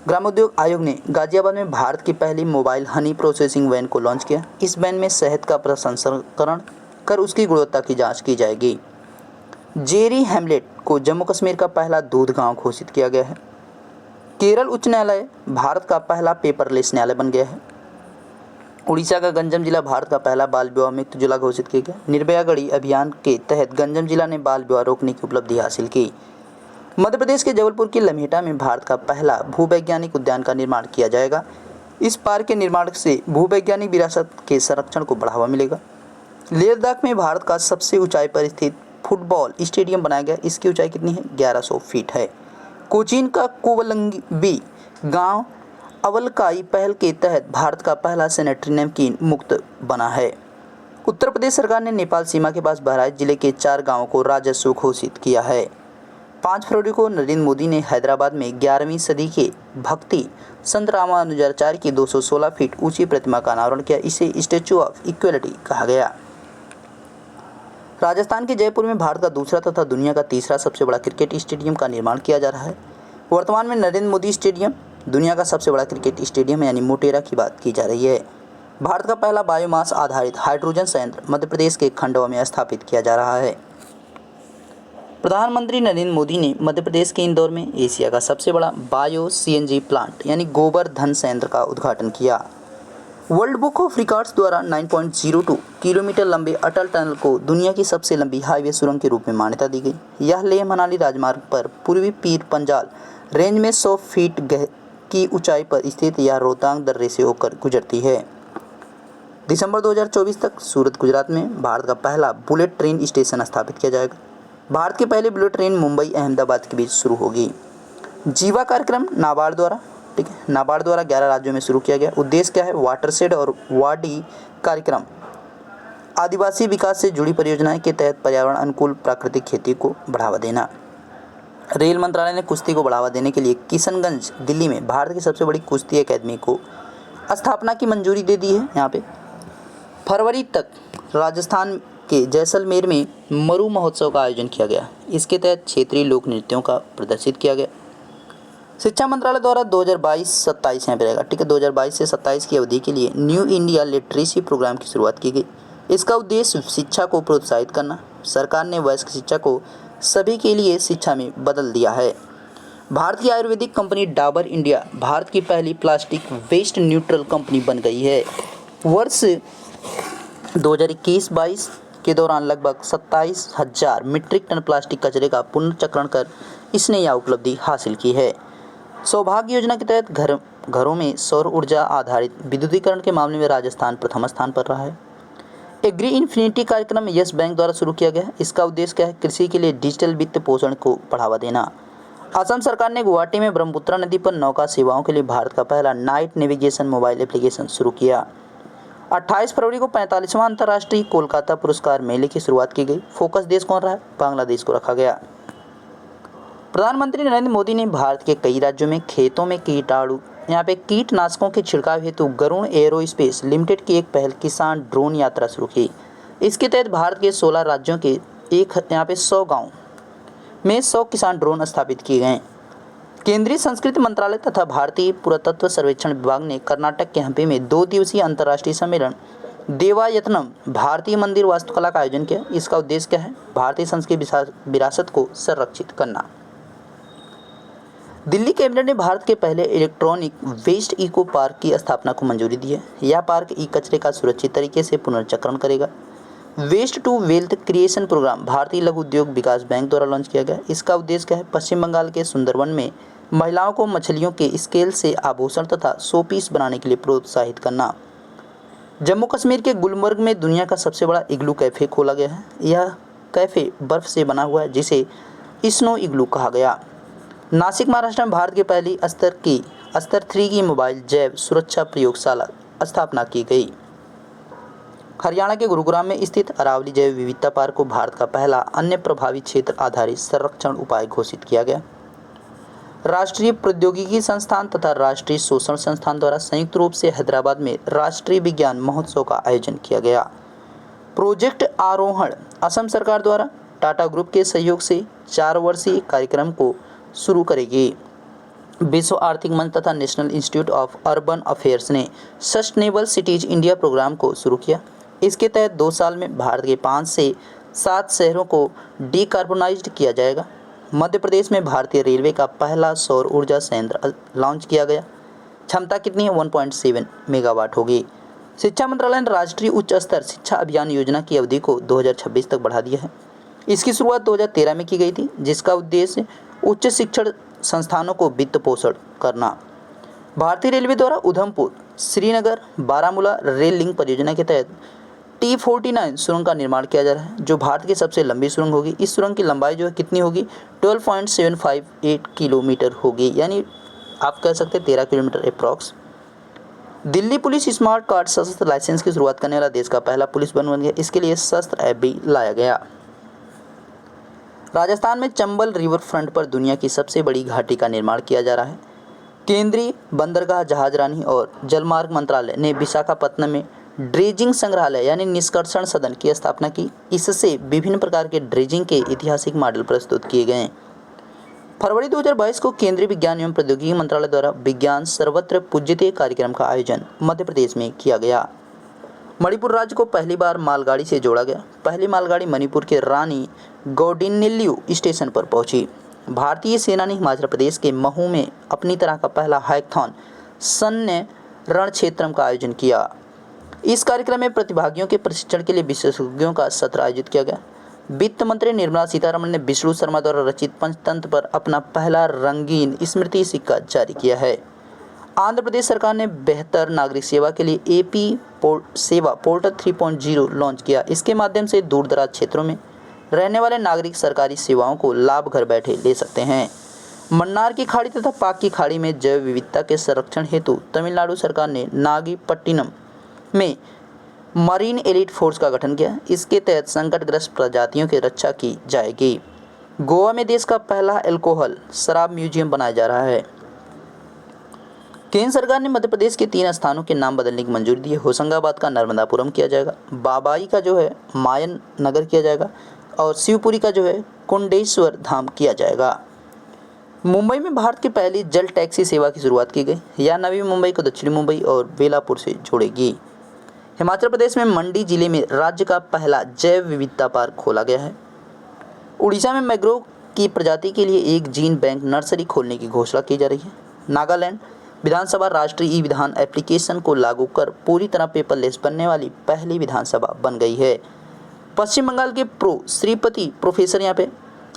ग्रामोद्योग आयोग ने गाजियाबाद में भारत की पहली मोबाइल हनी प्रोसेसिंग वैन को लॉन्च किया। इस वैन में शहद का प्रसंस्करण कर उसकी गुणवत्ता की जांच की जाएगी। जेरी हैमलेट को जम्मू कश्मीर का पहला दूध गांव घोषित किया गया है। केरल उच्च न्यायालय भारत का पहला पेपरलेस न्यायालय बन गया है। उड़ीसा का गंजम जिला भारत का पहला बाल विवाह मुक्त जिला घोषित किया गया। निर्भया गढ़ी अभियान के तहत गंजम जिला ने बाल विवाह रोकने की उपलब्धि हासिल की। मध्य प्रदेश के जबलपुर की लम्हेटा में भारत का पहला भूवैज्ञानिक उद्यान का निर्माण किया जाएगा। इस पार्क के निर्माण से भूवैज्ञानिक विरासत के संरक्षण को बढ़ावा मिलेगा। लेह लद्दाख में भारत का सबसे ऊंचाई पर स्थित फुटबॉल स्टेडियम बनाया गया। इसकी ऊंचाई कितनी है? 1100 फीट है। कोचीन का कोवलंगी गांव अवलकाई पहल के तहत भारत का पहला सैनिटरी नैपकिन मुक्त बना है। उत्तर प्रदेश सरकार ने नेपाल सीमा के पास बहराइच जिले के 4 गांवों को राजस्व घोषित किया है। 5 फरवरी को नरेंद्र मोदी ने हैदराबाद में 11वीं सदी के भक्ति संत रामानुजाचार्य की 216 फीट ऊंची प्रतिमा का अनावरण किया। इसे स्टैच्यू ऑफ इक्वलिटी कहा गया। राजस्थान के जयपुर में भारत का दूसरा तथा दुनिया का तीसरा सबसे बड़ा क्रिकेट स्टेडियम का निर्माण किया जा रहा है। वर्तमान में नरेंद्र मोदी स्टेडियम दुनिया का सबसे बड़ा क्रिकेट स्टेडियम है, यानी मोटेरा की बात की जा रही है। भारत का पहला बायोमास आधारित हाइड्रोजन संयंत्र मध्य प्रदेश के खंडवा में स्थापित किया जा रहा है। प्रधानमंत्री नरेंद्र मोदी ने मध्य प्रदेश के इंदौर में एशिया का सबसे बड़ा बायो सीएनजी प्लांट यानी गोबरधन संयंत्र का उद्घाटन किया। वर्ल्ड बुक ऑफ रिकॉर्ड्स द्वारा 9.02 किलोमीटर लंबे अटल टनल को दुनिया की सबसे लंबी हाईवे सुरंग के रूप में मान्यता दी गई। यह लेह मनाली राजमार्ग पर पूर्वी पीर पंजाल रेंज में 100 फीट की ऊंचाई पर स्थित यह रोहतांग दर्रे से होकर गुजरती है। दिसंबर 2024 तक सूरत गुजरात में भारत का पहला बुलेट ट्रेन स्टेशन स्थापित किया जाएगा। भारत की पहली बुलेट ट्रेन मुंबई अहमदाबाद के बीच शुरू होगी। जीवा कार्यक्रम नाबार्ड द्वारा, ठीक है, नाबार्ड द्वारा 11 राज्यों में शुरू किया गया। उद्देश्य क्या है? वाटरशेड और वाडी कार्यक्रम आदिवासी विकास से जुड़ी परियोजनाएं के तहत पर्यावरण अनुकूल प्राकृतिक खेती को बढ़ावा देना। रेल मंत्रालय ने कुश्ती को बढ़ावा देने के लिए किशनगंज दिल्ली में भारत की सबसे बड़ी कुश्ती अकादमी को स्थापना की मंजूरी दे दी है। यहाँ पे फरवरी तक राजस्थान के जैसलमेर में मरु महोत्सव का आयोजन किया गया। इसके तहत क्षेत्रीय लोक नृत्यों का प्रदर्शित किया गया। शिक्षा मंत्रालय द्वारा 2022-27 यहाँ पे रहेगा, ठीक है, 2022 से 27 की अवधि के लिए न्यू इंडिया लिटरेसी प्रोग्राम की शुरुआत की गई। इसका उद्देश्य शिक्षा को प्रोत्साहित करना। सरकार ने वयस्क शिक्षा को सभी के लिए शिक्षा में बदल दिया है। भारत की आयुर्वेदिक कंपनी डाबर इंडिया भारत की पहली प्लास्टिक वेस्ट न्यूट्रल कंपनी बन गई है। वर्ष 2021-22 के दौरान लगभग 27,000 मीट्रिक टन प्लास्टिक कचरे का पुनर्चक्रण कर इसने यह उपलब्धि हासिल की है। सौभाग्य योजना के तहत घरों में सौर ऊर्जा आधारित विद्युतीकरण के मामले में राजस्थान प्रथम स्थान पर रहा है। एग्री इन्फिनिटी कार्यक्रम यस बैंक द्वारा शुरू किया गया है। इसका उद्देश्य क्या है? कृषि के लिए डिजिटल वित्त पोषण को बढ़ावा देना। असम सरकार ने गुवाहाटी में ब्रह्मपुत्रा नदी पर नौका सेवाओं के लिए भारत का पहला नाइट नेविगेशन मोबाइल एप्लीकेशन शुरू किया। 28 फरवरी को 45वां अंतर्राष्ट्रीय कोलकाता पुरस्कार मेले की शुरुआत की गई। फोकस देश कौन रहा? बांग्लादेश को रखा गया। प्रधानमंत्री नरेंद्र मोदी ने भारत के कई राज्यों में खेतों में कीटनाशकों के छिड़काव हेतु गरुण एरोस्पेस लिमिटेड की एक पहल किसान ड्रोन यात्रा शुरू की। इसके तहत भारत के 16 राज्यों के 100 गाँव में 100 किसान ड्रोन स्थापित किए गए। केंद्रीय संस्कृति मंत्रालय तथा भारतीय पुरातत्व सर्वेक्षण विभाग ने कर्नाटक के हम्पी में 2 दिवसीय अंतर्राष्ट्रीय सम्मेलन देवायतनम भारतीय मंदिर वास्तुकला का आयोजन किया। इसका उद्देश्य क्या है? भारतीय संस्कृति विरासत को संरक्षित करना। दिल्ली कैबिनेट ने भारत के पहले इलेक्ट्रॉनिक वेस्ट इको पार्क की स्थापना को मंजूरी दी है। यह पार्क ई कचरे का सुरक्षित तरीके से पुनर्चक्रण करेगा। Waste to wealth creation programme भारतीय लघु उद्योग विकास बैंक द्वारा लॉन्च किया गया। इसका उद्देश्य क्या है? पश्चिम बंगाल के सुंदरवन में महिलाओं को मछलियों के स्केल से आभूषण तथा शोपीस बनाने के लिए प्रोत्साहित करना। जम्मू कश्मीर के गुलमर्ग में दुनिया का सबसे बड़ा इग्लू कैफ़े खोला गया है। यह कैफ़े बर्फ़ से बना हुआ है जिसे स्नो इग्लू कहा गया। नासिक महाराष्ट्र में भारत की पहली स्तर 3 की मोबाइल जैव सुरक्षा प्रयोगशाला स्थापना की गई। हरियाणा के गुरुग्राम में स्थित अरावली जैव विविधता पार्क को भारत का पहला अन्य प्रभावी क्षेत्र आधारित संरक्षण उपाय घोषित किया गया। राष्ट्रीय प्रौद्योगिकी संस्थान तथा राष्ट्रीय शोषण संस्थान द्वारा संयुक्त रूप से हैदराबाद में राष्ट्रीय विज्ञान महोत्सव का आयोजन किया गया। प्रोजेक्ट आरोहण असम सरकार द्वारा टाटा ग्रुप के सहयोग से 4 वर्षीय कार्यक्रम को शुरू करेगी। विश्व आर्थिक मंच तथा national institute of urban affairs ने सस्टेनेबल सिटीज इंडिया प्रोग्राम को शुरू किया। इसके तहत 2 साल में भारत के 5 से 7 शहरों को डीकार्बोनाइज्ड किया जाएगा। मध्य प्रदेश में भारतीय रेलवे का पहला सौर ऊर्जा संयंत्र लॉन्च किया गया। क्षमता कितनी है? 1.7 मेगावाट होगी। शिक्षा मंत्रालय ने राष्ट्रीय उच्च स्तर शिक्षा अभियान योजना की अवधि को 2026 तक बढ़ा दिया है। इसकी शुरुआत 2013 में की गई थी, जिसका उद्देश्य उच्च शिक्षण संस्थानों को वित्त पोषण करना। भारतीय रेलवे द्वारा उधमपुर श्रीनगर बारामूला रेल लिंक परियोजना के तहत T49 सुरंग का निर्माण किया जा रहा है, जो भारत की सबसे लंबी सुरंग होगी। इस सुरंग की लंबाई जो है कितनी होगी? 12.758 किलोमीटर होगी, यानी आप कह सकते हैं 13 kilometre approx. Delhi police smart card सशस्त्र लाइसेंस की शुरुआत करने वाला देश का पहला पुलिस बन गया। इसके लिए शस्त्र ऐप भी लाया गया। राजस्थान में चंबल रिवर फ्रंट पर दुनिया की सबसे बड़ी घाटी का निर्माण किया जा रहा है। केंद्रीय बंदरगाह जहाजरानी और जलमार्ग मंत्रालय ने विशाखापत्तनम में ड्रेजिंग संग्रहालय यानी निष्कर्षण सदन की स्थापना की। इससे विभिन्न प्रकार के ड्रेजिंग के ऐतिहासिक मॉडल प्रस्तुत किए गए। फरवरी 2022 को केंद्रीय विज्ञान एवं प्रौद्योगिकी मंत्रालय द्वारा विज्ञान सर्वत्र पूज्यते कार्यक्रम का आयोजन मध्य प्रदेश में किया गया। मणिपुर राज्य को पहली बार मालगाड़ी से जोड़ा गया। पहली मालगाड़ी मणिपुर के रानी गौडिन्यल्लू स्टेशन पर पहुंची। भारतीय सेना ने हिमाचल प्रदेश के महू में अपनी तरह का पहला हैकाथॉन सैन्य रण क्षेत्रम का आयोजन किया। इस कार्यक्रम में प्रतिभागियों के प्रशिक्षण के लिए विशेषज्ञों का सत्र आयोजित किया गया। वित्त मंत्री निर्मला सीतारमण ने विष्णु शर्मा द्वारा रचित पंचतंत्र पर अपना पहला रंगीन स्मृति सिक्का जारी किया है। आंध्र प्रदेश सरकार ने बेहतर नागरिक सेवा के लिए एपी सेवा पोर्टल 3.0 लॉन्च किया। इसके माध्यम से दूर दराज क्षेत्रों में रहने वाले नागरिक सरकारी सेवाओं को लाभ घर बैठे ले सकते हैं। मन्नार की खाड़ी तथा पाक की खाड़ी में जैव विविधता के संरक्षण हेतु तमिलनाडु सरकार ने नागपट्टिनम में मरीन एलिट फोर्स का गठन किया। इसके तहत संकटग्रस्त प्रजातियों की रक्षा की जाएगी। गोवा में देश का पहला अल्कोहल शराब म्यूजियम बनाया जा रहा है। केंद्र सरकार ने मध्य प्रदेश के 3 स्थानों के नाम बदलने की मंजूरी दी है। होशंगाबाद का नर्मदापुरम किया जाएगा, बाबाई का जो है मायन नगर किया जाएगा और शिवपुरी का जो है कुंडेश्वर धाम किया जाएगा। मुंबई में भारत की पहली जल टैक्सी सेवा की शुरुआत की गई। यह नवी मुंबई को दक्षिणी मुंबई और बेलापुर से जोड़ेगी। हिमाचल प्रदेश में मंडी जिले में राज्य का पहला जैव विविधता पार्क खोला गया है। उड़ीसा में मैंग्रोव की प्रजाति के लिए एक जीन बैंक नर्सरी खोलने की घोषणा की जा रही है। नागालैंड विधानसभा राष्ट्रीय ई विधान एप्लीकेशन को लागू कर पूरी तरह पेपरलेस बनने वाली पहली विधानसभा बन गई है। पश्चिम बंगाल के प्रोफेसर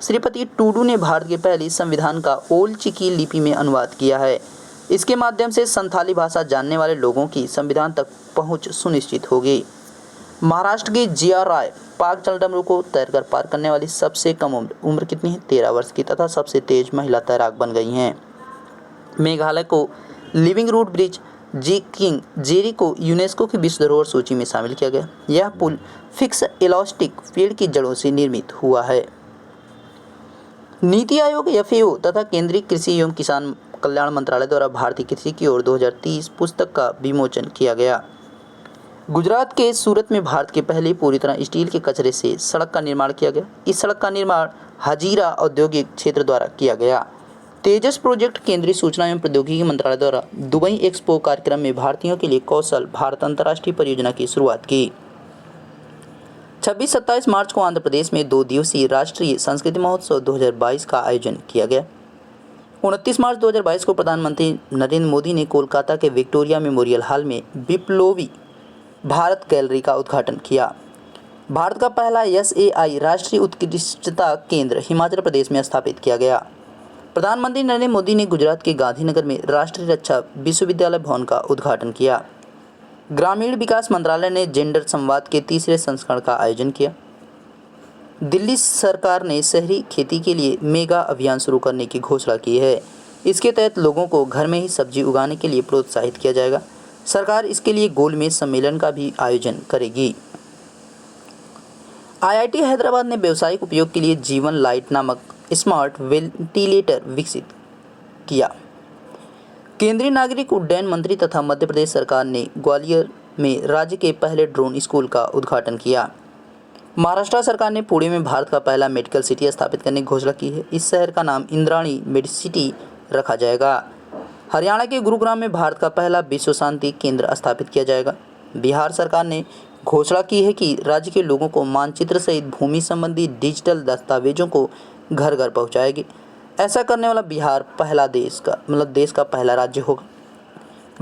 श्रीपति टूडू ने भारत के पहली संविधान का ओल चिकी लिपि में अनुवाद किया है। इसके माध्यम से संथाली भाषा जानने वाले लोगों की संविधान तक पहुंच सुनिश्चित होगी। महाराष्ट्र की जिया राय पाक जलडमरू को तैरकर पार करने वाली सबसे कम उम्र कितनी है? 13 वर्ष की तथा सबसे तेज महिला तैराक बन गई हैं। मेघालय को लिविंग रूट ब्रिज जी किंग जेरी को यूनेस्को की विश्व धरोहर सूची में शामिल किया गया। यह पुल फिक्स इलास्टिक पेड़ की जड़ों से निर्मित हुआ है। नीति आयोग एफएओ तथा केंद्रीय कृषि एवं किसान कल्याण मंत्रालय द्वारा भारतीय कृषि की ओर 2030 पुस्तक का विमोचन किया गया। गुजरात के सूरत में भारत के पहले पूरी तरह स्टील के कचरे से सड़क का निर्माण किया गया। इस सड़क का निर्माण हजीरा औद्योगिक क्षेत्र द्वारा किया गया। तेजस प्रोजेक्ट केंद्रीय सूचना एवं प्रौद्योगिकी मंत्रालय द्वारा दुबई एक्सपो कार्यक्रम में भारतीयों के लिए कौशल भारत अंतर्राष्ट्रीय परियोजना की शुरुआत की। 26-27 मार्च को आंध्र प्रदेश में 2 दिवसीय राष्ट्रीय संस्कृति महोत्सव 2022 का आयोजन किया गया। 29 मार्च 2022 को प्रधानमंत्री नरेंद्र मोदी ने कोलकाता के विक्टोरिया मेमोरियल हॉल में विप्लवी भारत गैलरी का उद्घाटन किया। भारत का पहला एसएआई राष्ट्रीय उत्कृष्टता केंद्र हिमाचल प्रदेश में स्थापित किया गया। प्रधानमंत्री नरेंद्र मोदी ने गुजरात के गांधीनगर में राष्ट्रीय रक्षा विश्वविद्यालय भवन का उद्घाटन किया। ग्रामीण विकास मंत्रालय ने जेंडर संवाद के तीसरे संस्करण का आयोजन किया। दिल्ली सरकार ने शहरी खेती के लिए मेगा अभियान शुरू करने की घोषणा की है। इसके तहत लोगों को घर में ही सब्जी उगाने के लिए प्रोत्साहित किया जाएगा। सरकार इसके लिए गोलमेज सम्मेलन का भी आयोजन करेगी। आईआईटी हैदराबाद ने व्यावसायिक उपयोग के लिए जीवन लाइट नामक स्मार्ट वेंटिलेटर विकसित किया। केंद्रीय नागरिक उड्डयन मंत्री तथा मध्य प्रदेश सरकार ने ग्वालियर में राज्य के पहले ड्रोन स्कूल का उद्घाटन किया। महाराष्ट्र सरकार ने पुणे में भारत का पहला मेडिकल सिटी स्थापित करने की घोषणा की है। इस शहर का नाम इंद्राणी मेडिसिटी रखा जाएगा। हरियाणा के गुरुग्राम में भारत का पहला विश्व शांति केंद्र स्थापित किया जाएगा। बिहार सरकार ने घोषणा की है कि राज्य के लोगों को मानचित्र सहित भूमि संबंधी डिजिटल दस्तावेजों को घर घर पहुंचाएगी। ऐसा करने वाला बिहार देश का पहला राज्य होगा।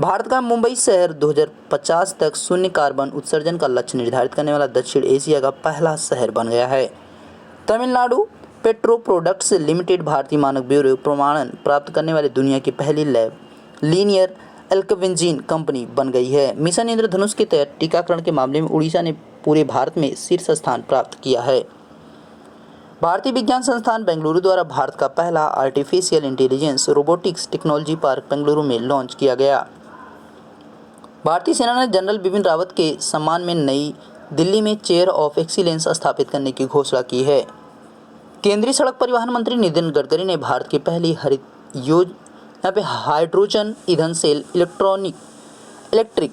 भारत का मुंबई शहर 2050 तक शून्य कार्बन उत्सर्जन का लक्ष्य निर्धारित करने वाला दक्षिण एशिया का पहला शहर बन गया है। तमिलनाडु पेट्रो प्रोडक्ट्स लिमिटेड भारतीय मानक ब्यूरो प्रमाणन प्राप्त करने वाली दुनिया की पहली लैब लीनियर एल्केवेंजीन कंपनी बन गई है। मिशन इंद्रधनुष के तहत टीकाकरण के मामले में उड़ीसा ने पूरे भारत में शीर्ष स्थान प्राप्त किया है। भारतीय विज्ञान संस्थान बेंगलुरु द्वारा भारत का पहला artificial intelligence robotics technology park Bengaluru में लॉन्च किया गया। भारतीय सेना ने जनरल बिपिन रावत के सम्मान में नई दिल्ली में चेयर ऑफ एक्सीलेंस स्थापित करने की घोषणा की है। केंद्रीय सड़क परिवहन मंत्री नितिन गडकरी ने भारत की पहली हाइड्रोजन ईंधन सेल इलेक्ट्रिक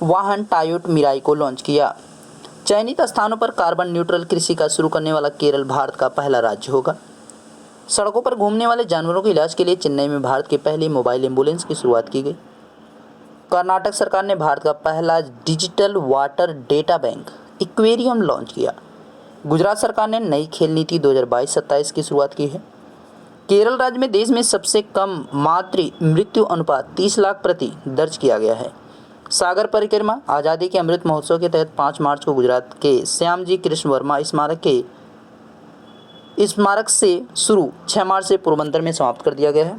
वाहन टोयोटा मिराई को लॉन्च किया। चयनित स्थानों पर कार्बन न्यूट्रल कृषि का शुरू करने वाला केरल भारत का पहला राज्य होगा। सड़कों पर घूमने वाले जानवरों के इलाज के लिए चेन्नई में भारत की पहली मोबाइल एम्बुलेंस की शुरुआत की गई। कर्नाटक सरकार ने भारत का पहला digital water data bank aquarium launch किया। गुजरात सरकार ने नई खेल नीति 2022-27 की शुरुआत की है। केरल राज्य में देश में सबसे कम मातृ मृत्यु अनुपात 30 लाख प्रति दर्ज किया गया है। सागर परिक्रमा आज़ादी के अमृत महोत्सव के तहत 5 मार्च को गुजरात के श्यामजी कृष्ण वर्मा स्मारक से शुरू 6 मार्च से पोरबंदर में समाप्त कर दिया गया है।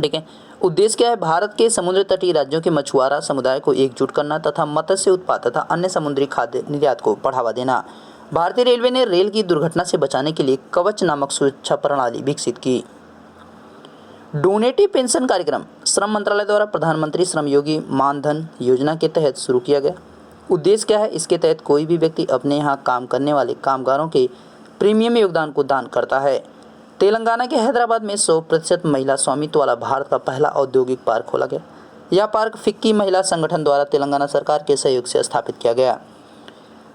ठीक है, उद्देश्य क्या है? भारत के समुद्र तटीय राज्यों के मछुआरा समुदाय को एकजुट करना तथा मत्स्य उत्पाद तथा अन्य समुद्री खाद्य निर्यात को बढ़ावा देना। भारतीय रेलवे ने रेल की दुर्घटना से बचाने के लिए कवच नामक सुरक्षा प्रणाली विकसित की। डोनेटिव पेंशन कार्यक्रम श्रम मंत्रालय द्वारा प्रधानमंत्री श्रम योगी मानधन योजना के तहत शुरू किया गया। उद्देश्य क्या है? इसके तहत कोई भी व्यक्ति अपने यहाँ काम करने वाले कामगारों के प्रीमियम योगदान को दान करता है। तेलंगाना के हैदराबाद में 100% महिला स्वामित्व वाला भारत का पहला औद्योगिक पार्क खोला गया। यह पार्क फिक्की महिला संगठन द्वारा तेलंगाना सरकार के सहयोग से स्थापित किया गया।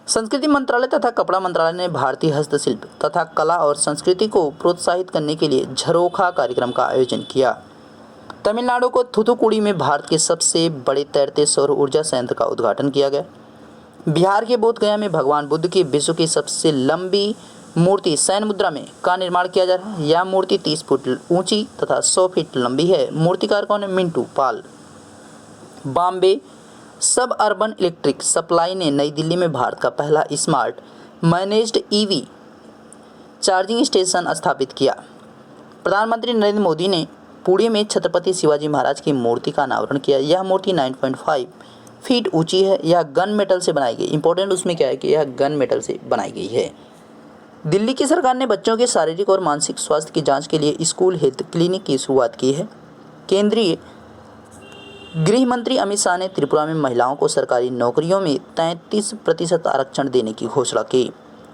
संस्कृति मंत्रालय तथा कपड़ा मंत्रालय ने भारतीय हस्तशिल्प तथा कला और संस्कृति को प्रोत्साहित करने के लिए झरोखा कार्यक्रम का आयोजन किया। तमिलनाडु को थूथुकुडी में भारत के सबसे बड़े तैरते सौर ऊर्जा संयंत्र का उद्घाटन किया गया। बिहार के बोधगया में भगवान बुद्ध की विश्व की सबसे लंबी मूर्ति शयन मुद्रा में का निर्माण किया जा रहा है। यह मूर्ति 30 फुट ऊंची तथा 100 फीट लंबी है। मूर्तिकार कौन है? मिंटू पाल। बॉम्बे सब अर्बन इलेक्ट्रिक सप्लाई ने नई दिल्ली में भारत का पहला smart managed EV charging station स्थापित किया। प्रधानमंत्री नरेंद्र मोदी ने पुणे में छत्रपति शिवाजी महाराज की मूर्ति का अनावरण किया। यह मूर्ति 9.5 फीट ऊंची है। यह गन मेटल से बनाई गई, इंपॉर्टेंट उसमें क्या है कि यह गन मेटल से बनाई गई है। दिल्ली की सरकार ने बच्चों के शारीरिक और मानसिक स्वास्थ्य की जांच के लिए स्कूल हेल्थ क्लिनिक की शुरुआत की है। केंद्रीय गृह मंत्री अमित शाह ने त्रिपुरा में महिलाओं को सरकारी नौकरियों में 33% आरक्षण देने की घोषणा की।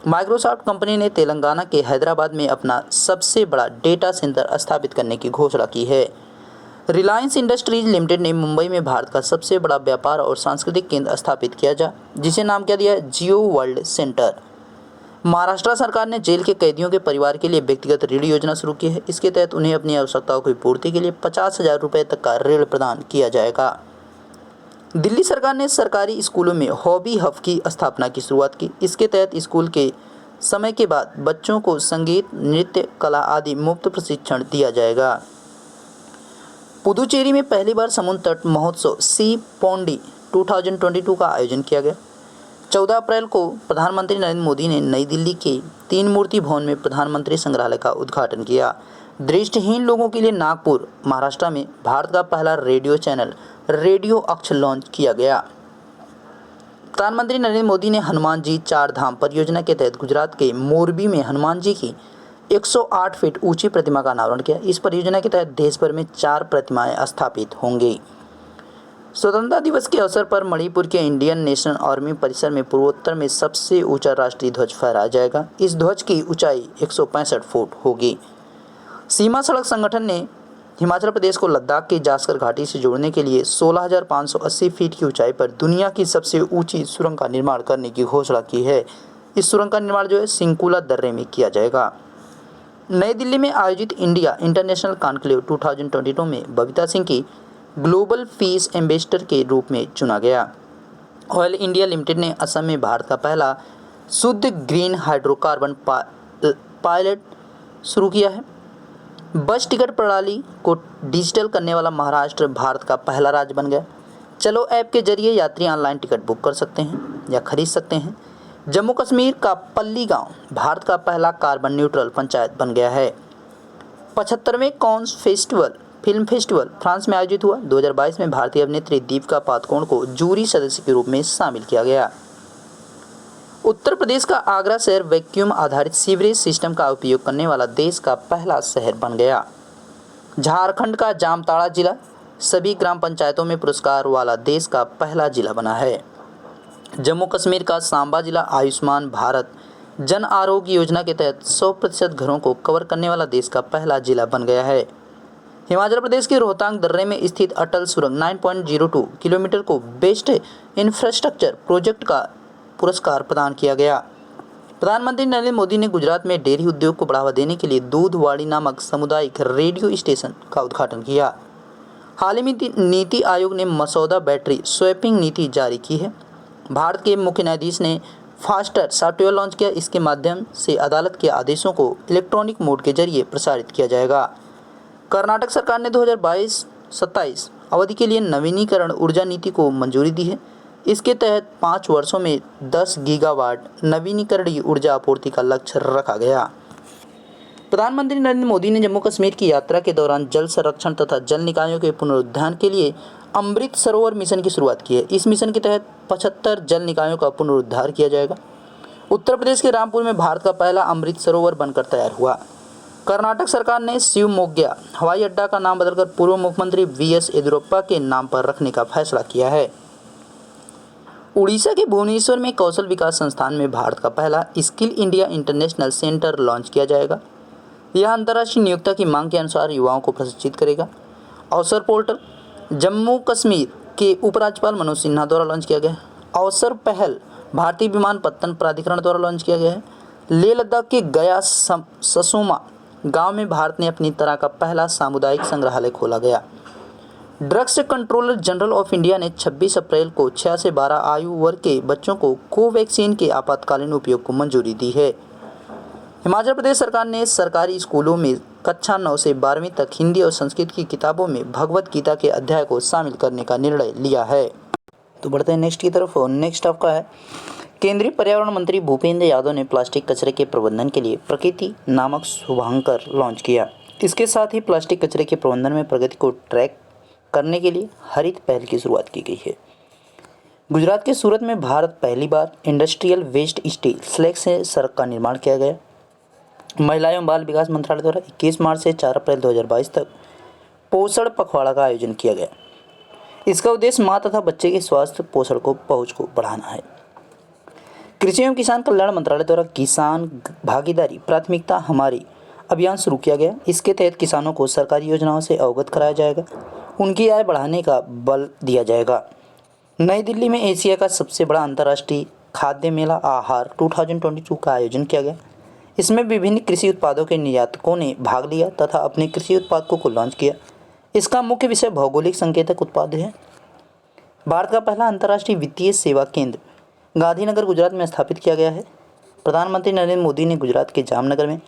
माइक्रोसॉफ्ट कंपनी ने तेलंगाना के हैदराबाद में अपना सबसे बड़ा डेटा सेंटर स्थापित करने की घोषणा की है। रिलायंस इंडस्ट्रीज लिमिटेड ने मुंबई में भारत का सबसे बड़ा व्यापार और सांस्कृतिक केंद्र स्थापित किया जिसे नाम क्या दिया, जियो वर्ल्ड सेंटर। महाराष्ट्र सरकार ने जेल के कैदियों के परिवार के लिए व्यक्तिगत ऋण योजना शुरू की है। इसके तहत उन्हें अपनी आवश्यकताओं की पूर्ति के लिए 50,000 रुपये तक का ऋण प्रदान किया जाएगा। दिल्ली सरकार ने सरकारी स्कूलों में हॉबी हब की स्थापना की शुरुआत की। इसके तहत स्कूल के समय के बाद बच्चों को संगीत, नृत्य, कला आदि मुफ्त प्रशिक्षण दिया जाएगा। पुदुचेरी में पहली बार समुद्र तट महोत्सव सी पोंडी 2022 का आयोजन किया गया। 14 अप्रैल को प्रधानमंत्री नरेंद्र मोदी ने नई दिल्ली के 3 मूर्ति भवन में प्रधानमंत्री संग्रहालय का उद्घाटन किया। दृष्टिहीन लोगों के लिए नागपुर, महाराष्ट्र में भारत का पहला रेडियो चैनल रेडियो अक्ष लॉन्च किया गया। प्रधानमंत्री नरेंद्र मोदी ने हनुमान जी 4 धाम परियोजना के तहत गुजरात के मोरबी में हनुमान जी की 108 फीट ऊंची प्रतिमा का अनावरण किया। इस परियोजना के तहत देश भर में 4 प्रतिमाएं स्थापित होंगी। स्वतंत्रता दिवस के अवसर पर मणिपुर के इंडियन नेशनल आर्मी परिसर में पूर्वोत्तर में सबसे ऊंचा राष्ट्रीय ध्वज फहराया जाएगा। इस ध्वज की ऊंचाई 165 फुट होगी। सीमा सड़क संगठन ने हिमाचल प्रदेश को लद्दाख की जास्कर घाटी से जोड़ने के लिए 16,580 फीट की ऊंचाई पर दुनिया की सबसे ऊंची सुरंग का निर्माण करने की घोषणा की है। इस सुरंग का निर्माण जो है सिंकुला दर्रे में किया जाएगा। नई दिल्ली में आयोजित इंडिया इंटरनेशनल कॉन्क्लेव 2022 में बबीता सिंह की ग्लोबल पीस एम्बेसडर के रूप में चुना गया। ऑयल इंडिया लिमिटेड ने असम में भारत का पहला शुद्ध ग्रीन हाइड्रोकार्बन पायलट शुरू किया है। बस टिकट प्रणाली को डिजिटल करने वाला महाराष्ट्र भारत का पहला राज्य बन गया। चलो ऐप के जरिए यात्री ऑनलाइन टिकट बुक कर सकते हैं या खरीद सकते हैं। जम्मू कश्मीर का पल्ली गांव भारत का पहला कार्बन न्यूट्रल पंचायत बन गया है। 75वें कॉन्स फिल्म फेस्टिवल फ्रांस में आयोजित हुआ। 2022 में भारतीय अभिनेत्री दीपिका पादुकोण को जूरी सदस्य के रूप में शामिल किया गया। उत्तर प्रदेश का आगरा शहर वैक्यूम आधारित सीवरेज सिस्टम का उपयोग करने वाला देश का पहला शहर बन गया। झारखंड का जामताड़ा जिला सभी ग्राम पंचायतों में पुरस्कार वाला देश का पहला जिला बना है। जम्मू कश्मीर का सांबा जिला आयुष्मान भारत जन आरोग्य योजना के तहत 100% घरों को कवर करने वाला देश का पहला जिला बन गया है। हिमाचल प्रदेश के रोहतांग दर्रे में स्थित अटल सुरंग 9.02 किलोमीटर को बेस्ट इंफ्रास्ट्रक्चर प्रोजेक्ट का पुरस्कार प्रदान किया गया। प्रधानमंत्री नरेंद्र मोदी ने गुजरात में डेयरी उद्योग को बढ़ावा देने के लिए दूधवाड़ी नामक सामुदायिक रेडियो स्टेशन का उद्घाटन किया। हाल ही में नीति आयोग ने मसौदा बैटरी स्वैपिंग नीति जारी की है। भारत के मुख्य न्यायाधीश ने फास्टर सॉफ्टवेयर लॉन्च किया। इसके माध्यम से अदालत के आदेशों को इलेक्ट्रॉनिक मोड के जरिए प्रसारित किया जाएगा। कर्नाटक सरकार ने 2022-27 अवधि के लिए नवीनीकरण ऊर्जा नीति को मंजूरी दी है। इसके तहत 5 वर्षों में 10 गीगावाट नवीनीकरणीय ऊर्जा आपूर्ति का लक्ष्य रखा गया। प्रधानमंत्री नरेंद्र मोदी ने जम्मू कश्मीर की यात्रा के दौरान जल संरक्षण तथा जल निकायों के पुनरुद्धार के लिए अमृत सरोवर मिशन की शुरुआत की है। इस मिशन के तहत 75 जल निकायों का पुनरुद्धार किया जाएगा। उत्तर प्रदेश के रामपुर में भारत का पहला अमृत सरोवर बनकर तैयार हुआ। कर्नाटक सरकार ने शिवमोग्गा हवाई अड्डा का नाम बदलकर पूर्व मुख्यमंत्री वीएस येदियुरप्पा के नाम पर रखने का फैसला किया है। उड़ीसा के भुवनेश्वर में कौशल विकास संस्थान में भारत का पहला skill India international centre launch किया जाएगा। यह अंतर्राष्ट्रीय नियोक्ता की मांग के अनुसार युवाओं को प्रशिक्षित करेगा। अवसर पोर्टल जम्मू कश्मीर के उपराज्यपाल मनोज सिन्हा द्वारा लॉन्च किया गया है। अवसर पहल भारतीय विमानपत्तन प्राधिकरण द्वारा लॉन्च किया गया है। लेह लद्दाख के गया ससोमा गांव में भारत ने अपनी तरह का पहला सामुदायिक संग्रहालय खोला गया। Drugs controller general of India ने 26 अप्रैल को 6 से 12 आयु वर्ग के बच्चों को कोवैक्सीन के आपातकालीन उपयोग को मंजूरी दी है। हिमाचल प्रदेश सरकार ने सरकारी स्कूलों में कक्षा 9 से 12वीं तक हिंदी और संस्कृत की किताबों में भगवत गीता के अध्याय को शामिल करने का निर्णय लिया है। तो बढ़ते हैं नेक्स्ट की तरफ। नेक्स्ट आपका है केंद्रीय पर्यावरण मंत्री भूपेंद्र यादव ने प्लास्टिक कचरे के प्रबंधन के लिए प्रकृति नामक शुभांकर लॉन्च किया। इसके साथ ही प्लास्टिक कचरे के प्रबंधन में प्रगति को ट्रैक करने के लिए हरित पहल की शुरुआत की गई है। गुजरात के सूरत में भारत पहली बार इंडस्ट्रियल वेस्ट स्टील स्लैग से सड़क का निर्माण किया गया। महिला एवं बाल विकास मंत्रालय द्वारा 21 मार्च से 4 अप्रैल 2022 तक पोषण पखवाड़ा का आयोजन किया गया। इसका उद्देश्य माँ तथा बच्चे के स्वास्थ्य पोषण को पहुँच को बढ़ाना है। कृषि एवं किसान कल्याण मंत्रालय द्वारा किसान भागीदारी प्राथमिकता हमारी अभियान शुरू किया गया। इसके तहत किसानों को सरकारी योजनाओं से अवगत कराया जाएगा, उनकी आय बढ़ाने का बल दिया जाएगा। नई दिल्ली में एशिया का सबसे बड़ा अंतर्राष्ट्रीय खाद्य मेला आहार 2022 का आयोजन किया गया। इसमें विभिन्न कृषि उत्पादों के निर्यातकों ने भाग लिया तथा अपने कृषि उत्पादों को लॉन्च किया। इसका मुख्य विषय भौगोलिक संकेतक उत्पाद है। भारत का पहला अंतर्राष्ट्रीय वित्तीय सेवा केंद्र गांधीनगर गुजरात में स्थापित किया गया है। प्रधानमंत्री नरेंद्र मोदी ने गुजरात के जामनगर में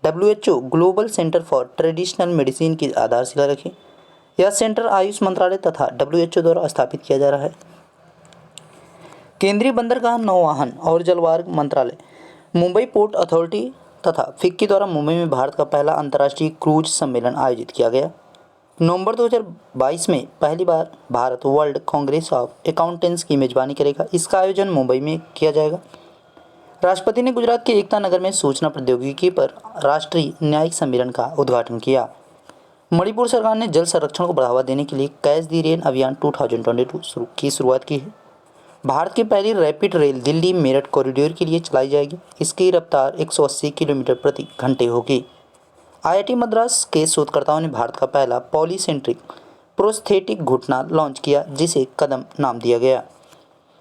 WHO global centre for traditional medicine की आधारशिला रखी। यह सेंटर आयुष मंत्रालय तथा WHO द्वारा स्थापित किया जा रहा है। केंद्रीय बंदरगाह नौवहन और जलमार्ग मंत्रालय मुंबई पोर्ट अथॉरिटी तथा फिक्की द्वारा मुंबई में भारत का पहला अंतर्राष्ट्रीय क्रूज सम्मेलन आयोजित किया गया। नवंबर 2022 में पहली बार Bharat world congress of accountants की मेजबानी करेगा। इसका आयोजन मुंबई में किया जाएगा। राष्ट्रपति ने गुजरात के एकता नगर में सूचना प्रौद्योगिकी पर राष्ट्रीय न्यायिक सम्मेलन का उद्घाटन किया। मणिपुर सरकार ने जल संरक्षण को बढ़ावा देने के लिए कैच द रेन अभियान 2022 की शुरुआत की है। भारत की पहली rapid rail Delhi Meerut corridor के लिए चलाई जाएगी। इसकी रफ्तार 180 किलोमीटर प्रति घंटे होगी। IIT मद्रास के शोधकर्ताओं ने भारत का पहला पॉलीसेंट्रिक प्रोस्थेटिक घुटना लॉन्च किया, जिसे कदम नाम दिया गया।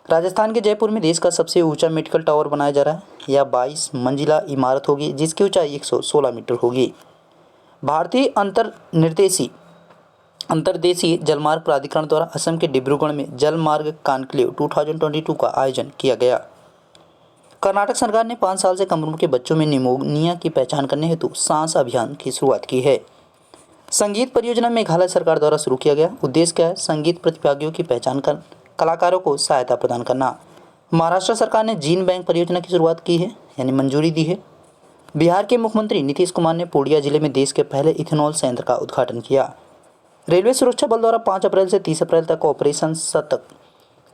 राजस्थान के जयपुर में देश का सबसे ऊंचा मेडिकल टावर बनाया जा रहा है। यह 22 मंजिला इमारत होगी, जिसकी ऊंचाई 116 मीटर होगी। भारतीय अंतर्देशीय जलमार्ग प्राधिकरण द्वारा असम के डिब्रूगढ़ में जलमार्ग कॉन्क्लेव 2022 का आयोजन किया गया। कर्नाटक सरकार ने 5 साल से कम उम्र के बच्चों में निमोनिया की पहचान करने हेतु सांस अभियान की शुरुआत की है। संगीत परियोजना मेघालय सरकार द्वारा शुरू किया गया। उद्देश्य क्या है? संगीत प्रतिभागियों की पहचान कर कलाकारों को सहायता प्रदान करना। महाराष्ट्र सरकार ने जीन बैंक परियोजना की शुरुआत की है, यानी मंजूरी दी है। बिहार के मुख्यमंत्री नीतीश कुमार ने पूर्णिया जिले में देश के पहले इथेनॉल संयंत्र का उद्घाटन किया। रेलवे सुरक्षा बल द्वारा 5 अप्रैल से 30 अप्रैल तक ऑपरेशन शतक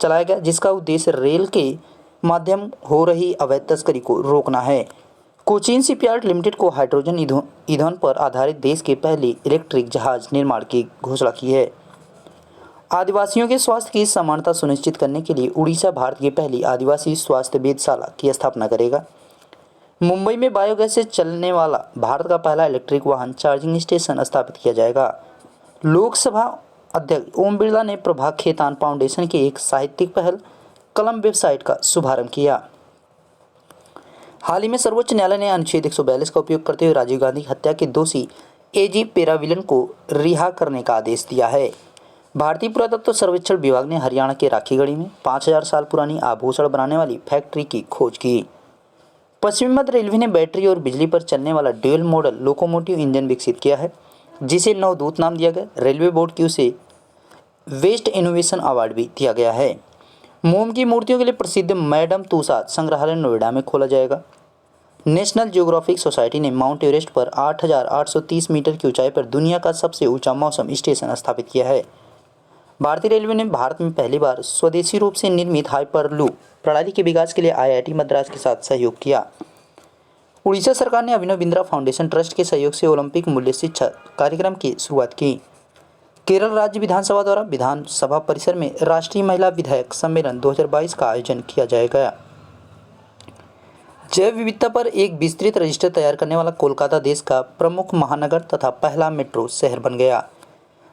चलाया गया, जिसका उद्देश्य रेल के माध्यम हो रही अवैध तस्करी को रोकना है। कोचीन शिपयार्ड लिमिटेड को हाइड्रोजन ईंधन पर आधारित देश के पहले इलेक्ट्रिक जहाज निर्माण की घोषणा की है। आदिवासियों के स्वास्थ्य की समानता सुनिश्चित करने के लिए उड़ीसा भारत की पहली आदिवासी स्वास्थ्य वेधशाला की स्थापना करेगा। मुंबई में बायोगैस से चलने वाला भारत का पहला इलेक्ट्रिक वाहन चार्जिंग स्टेशन स्थापित किया जाएगा। लोकसभा अध्यक्ष ओम बिरला ने प्रभा खेतान फाउंडेशन की एक साहित्यिक पहल कलम वेबसाइट का शुभारंभ किया। हाल ही में सर्वोच्च न्यायालय ने अनुच्छेद 142 का उपयोग करते हुए राजीव गांधी हत्या के दोषी AG पेराविलन को रिहा करने का आदेश दिया है। भारतीय पुरातत्व सर्वेक्षण विभाग ने हरियाणा के राखीगढ़ी में 5000 साल पुरानी आभूषण बनाने वाली फैक्ट्री की खोज की। पश्चिमी मध्य रेलवे ने बैटरी और बिजली पर चलने वाला ड्यूल मॉडल लोकोमोटिव इंजन विकसित किया है, जिसे नवदूत नाम दिया गया। रेलवे बोर्ड की उसे वेस्ट इनोवेशन अवार्ड भी दिया गया है। मोम की मूर्तियों के लिए प्रसिद्ध मैडम तुसाद संग्रहालय नोएडा में खोला जाएगा। नेशनल ज्योग्राफिक सोसाइटी ने माउंट एवरेस्ट पर 8830 मीटर की ऊंचाई पर दुनिया का सबसे ऊंचा मौसम स्टेशन स्थापित किया है। भारतीय रेलवे ने भारत में पहली बार स्वदेशी रूप से निर्मित हाइपरलूप प्रणाली के विकास के लिए IIT मद्रास के साथ सहयोग किया। उड़ीसा सरकार ने अभिनव बिंद्रा फाउंडेशन ट्रस्ट के सहयोग से ओलंपिक मूल्य शिक्षा कार्यक्रम की शुरुआत की। केरल राज्य विधानसभा द्वारा विधानसभा परिसर में राष्ट्रीय महिला विधायक सम्मेलन 2022 का आयोजन किया जाएगा। जैव विविधता पर एक विस्तृत रजिस्टर तैयार करने वाला कोलकाता देश का प्रमुख महानगर तथा पहला मेट्रो शहर बन गया।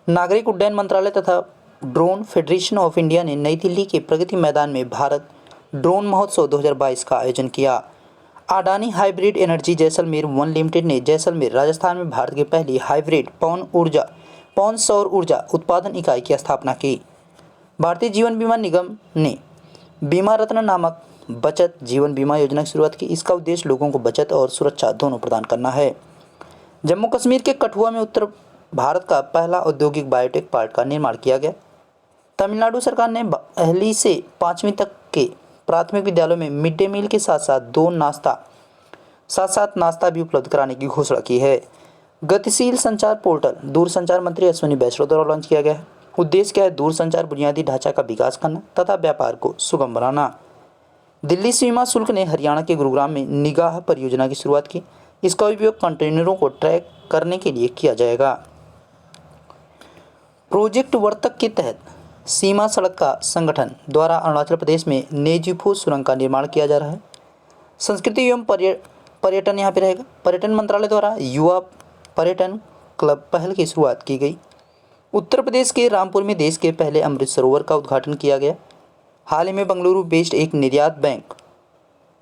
नागरिक उड्डयन मंत्रालय तथा ड्रोन फेडरेशन ऑफ इंडिया ने नई दिल्ली के प्रगति मैदान में भारत ड्रोन महोत्सव 2022 का आयोजन किया। Adani hybrid energy Jaisalmer 1 limited ने जैसलमेर राजस्थान में भारत की पहली हाइब्रिड पवन सौर ऊर्जा उत्पादन इकाई की स्थापना की। भारतीय जीवन बीमा निगम ने बीमा रत्न नामक बचत जीवन बीमा योजना की शुरुआत की। इसका उद्देश्य लोगों को बचत और सुरक्षा दोनों प्रदान करना है। जम्मू कश्मीर के कठुआ में उत्तर भारत का पहला औद्योगिक बायोटेक पार्क का निर्माण किया गया। तमिलनाडु सरकार ने पहली से 5वीं तक के प्राथमिक विद्यालयों में मिड डे मील के साथ साथ नाश्ता भी उपलब्ध कराने की घोषणा की है। गतिशील संचार पोर्टल दूरसंचार मंत्री अश्विनी वैष्णव द्वारा लॉन्च किया गया है। उद्देश्य क्या है? दूरसंचार बुनियादी ढांचा का विकास करना तथा व्यापार को सुगम बनाना। दिल्ली सीमा शुल्क ने हरियाणा के गुरुग्राम में निगाह परियोजना की शुरुआत की। इसका उपयोग कंटेनरों को ट्रैक करने के लिए किया जाएगा। प्रोजेक्ट वर्तक के तहत सीमा सड़क का संगठन द्वारा अरुणाचल प्रदेश में नेजिफो सुरंग का निर्माण किया जा रहा है। संस्कृति एवं पर्यटन यहाँ पे रहेगा। पर्यटन मंत्रालय द्वारा युवा पर्यटन क्लब पहल की शुरुआत की गई। उत्तर प्रदेश के रामपुर में देश के पहले अमृत सरोवर का उद्घाटन किया गया। हाल ही में बेंगलुरु बेस्ड एक निर्यात bank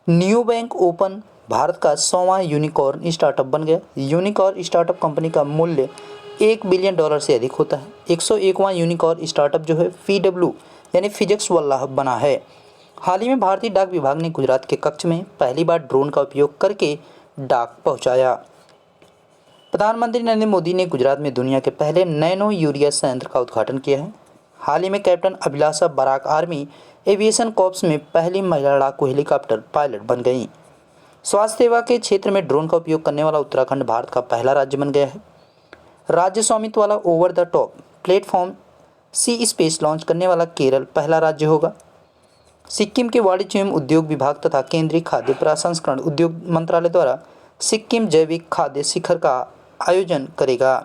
neo bank open Bharat का 100वां यूनिकॉर्न स्टार्टअप बन गया। यूनिकॉर्न स्टार्टअप कंपनी का मूल्य $1 बिलियन से अधिक होता है। 101वां यूनिकॉर्न स्टार्टअप जो है FW यानी फिजिक्स वाला बना है। हाल ही में भारतीय डाक विभाग ने गुजरात के कच्छ में पहली बार ड्रोन का उपयोग करके डाक पहुंचाया। प्रधानमंत्री नरेंद्र मोदी ने गुजरात में दुनिया के पहले नैनो यूरिया संयंत्र का उद्घाटन किया है। हाल ही में कैप्टन अभिलाषा बराक आर्मी एविएशन कॉर्प्स में पहली महिला लड़ाकू हेलीकॉप्टर पायलट बन गई। स्वास्थ्य सेवा के क्षेत्र में ड्रोन का उपयोग करने वाला उत्तराखंड भारत का पहला राज्य बन गया है। राज्य स्वामित्व वाला over the top platform C space launch करने वाला केरल पहला राज्य होगा। सिक्किम के वाणिज्य एवं उद्योग विभाग तथा केंद्रीय खाद्य प्रसंस्करण उद्योग मंत्रालय द्वारा सिक्किम जैविक खाद्य शिखर का आयोजन करेगा।